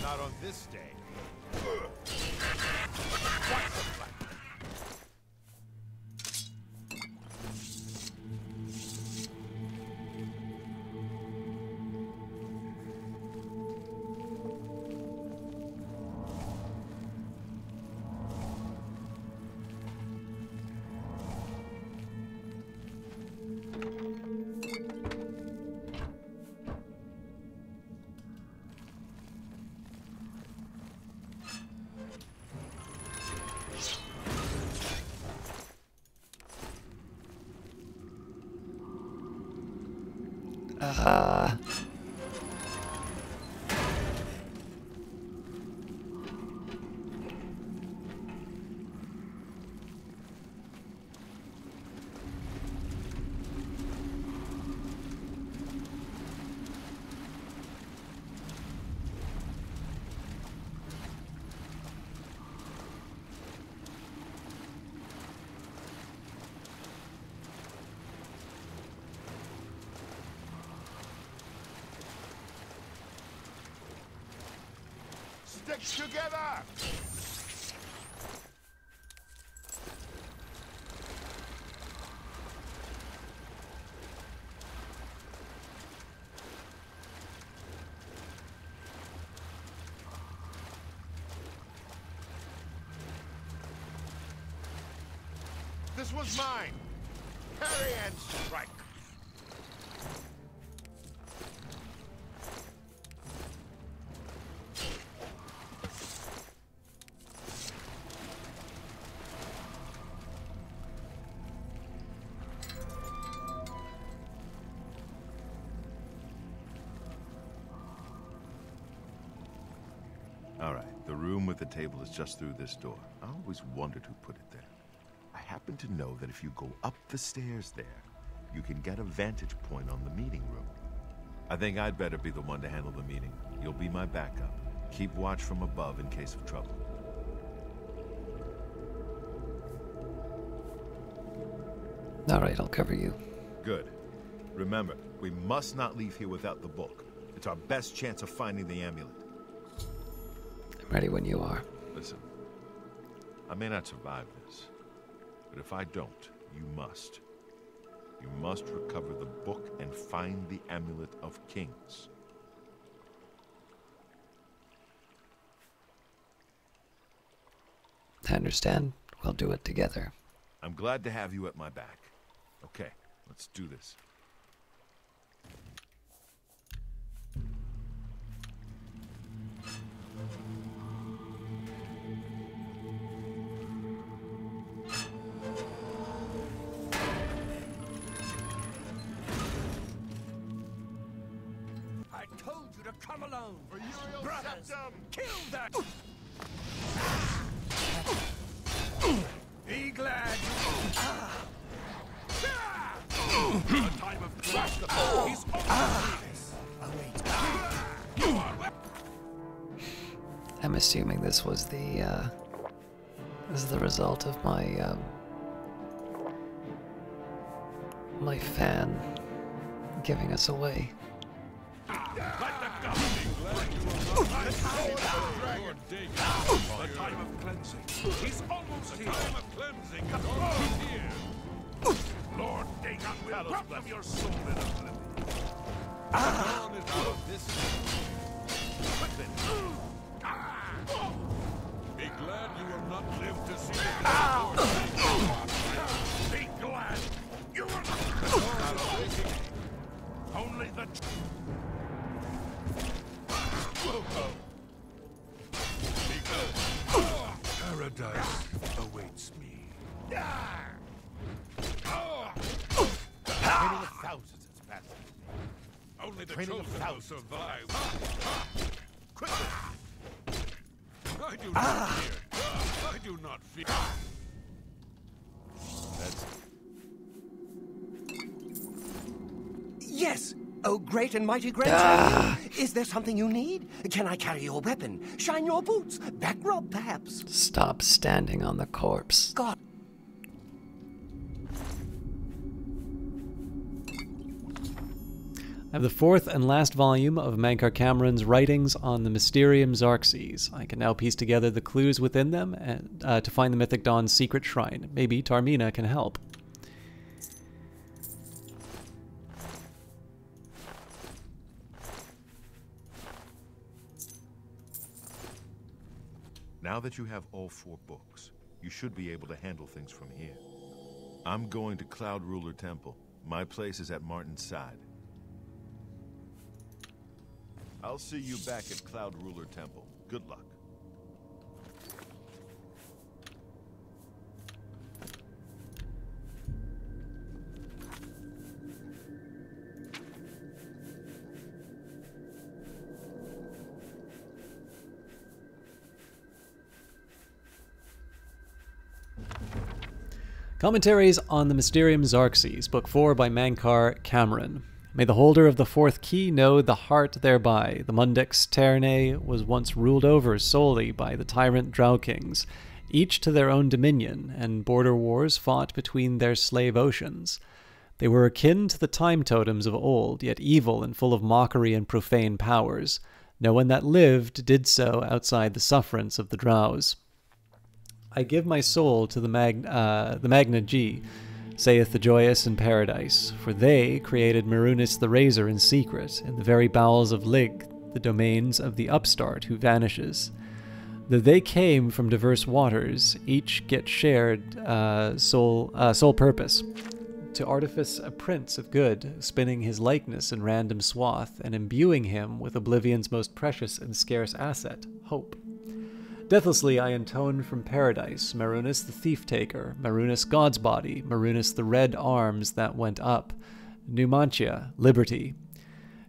Not on on this day. Stick together! This was mine! Parry and strike! All right, the room with the table is just through this door. I always wondered who put it there. I happen to know that if you go up the stairs there, you can get a vantage point on the meeting room. I think I'd better be the one to handle the meeting. You'll be my backup. Keep watch from above in case of trouble. All right, I'll cover you. Good. Remember, we must not leave here without the book. It's our best chance of finding the amulet. I'm ready when you are. Listen, I may not survive this, but if I don't, you must. You must recover the book and find the Amulet of Kings. I understand. We'll do it together. I'm glad to have you at my back. Okay, let's do this. I told you to come alone. Imperial Brothers, Septum! kill that! Be glad. A time of clash. He's I'm assuming this was the result of my my fan giving us away. The time of cleansing. He's almost here. The time of cleansing. He's here. Lord Dagon will welcome your soul in oblivion. Dawn is out of this. Quickly. Be glad you will not live to see the Be glad you will not. Only the. Paradise awaits me. Training of thousands has passed. Only the Training of chosen will thousands. survive. Quickly! I do not fear. I do not fear. That's Yes! Oh, great and mighty grandson! Is there something you need? Can I carry your weapon? Shine your boots? Back rub, perhaps? Stop standing on the corpse. God. I have the fourth and last volume of Mankar Cameron's writings on the Mysterium Xarxes. I can now piece together the clues within them and, to find the Mythic Dawn's secret shrine. Maybe Tarmina can help. Now that you have all 4 books, you should be able to handle things from here. I'm going to Cloud Ruler Temple. My place is at Martin's side. I'll see you back at Cloud Ruler Temple. Good luck. Commentaries on the Mysterium Xarxes, Book 4 by Mankar Cameron. May the holder of the 4th key know the heart thereby. The Mundix Ternae was once ruled over solely by the tyrant Drow kings, each to their own dominion, and border wars fought between their slave oceans. They were akin to the time totems of old, yet evil and full of mockery and profane powers. No one that lived did so outside the sufferance of the Drows. I give my soul to the Magna G, saith the joyous in paradise, for they created Marunis the Razor in secret, in the very bowels of Lig, the domains of the upstart who vanishes. Though they came from diverse waters, each get shared sole purpose, to artifice a prince of good, spinning his likeness in random swath, and imbuing him with Oblivion's most precious and scarce asset, hope. Deathlessly I intone from paradise, Marunis the thief-taker, Marunis God's body, Marunis the red arms that went up, Numantia, liberty.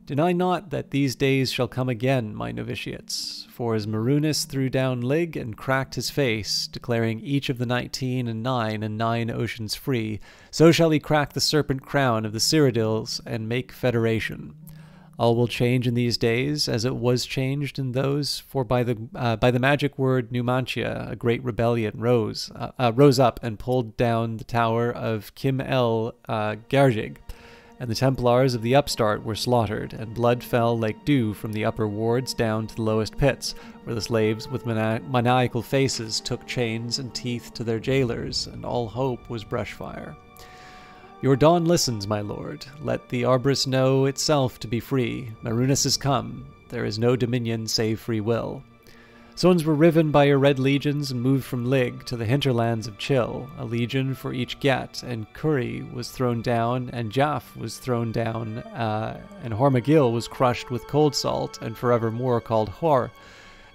Deny not that these days shall come again, my novitiates, for as Marunis threw down Lig and cracked his face, declaring each of the 19 and 9 oceans free, so shall he crack the serpent crown of the Cyrodiils and make federation. All will change in these days, as it was changed in those, for by the magic word Numantia, a great rebellion rose up and pulled down the tower of Kim El Garjig, and the Templars of the upstart were slaughtered, and blood fell like dew from the upper wards down to the lowest pits, where the slaves with maniacal faces took chains and teeth to their jailers, and all hope was brushfire. Your dawn listens, my lord. Let the Arbris know itself to be free. Marunis is come. There is no dominion save free will. Sons were riven by your red legions and moved from Lig to the hinterlands of Chill, a legion for each Get, and Kuri was thrown down, and Jaff was thrown down, and Hormagil was crushed with cold salt, and forevermore called Hor.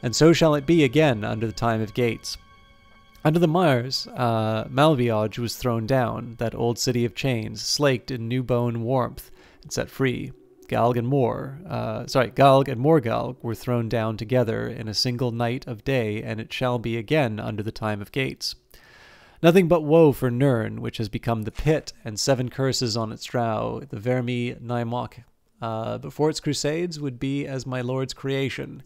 And so shall it be again under the time of Gates. Under the Mars, Malviage was thrown down, that old city of chains, slaked in new bone warmth, and set free. Galg and Morgalg were thrown down together in a single night of day, and it shall be again under the time of Gates. Nothing but woe for Nirn, which has become the pit, and 7 curses on its brow, the Vermi Naimok. Before its crusades would be as my lord's creation.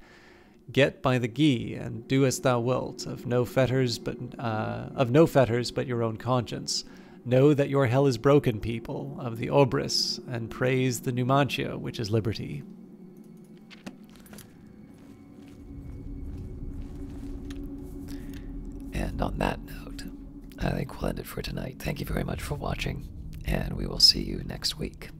Get by the Gi, and do as thou wilt, of no fetters but your own conscience. Know that your hell is broken, people of the Obris, and praise the Numantia, which is liberty. And on that note, I think we'll end it for tonight. Thank you very much for watching, and we will see you next week.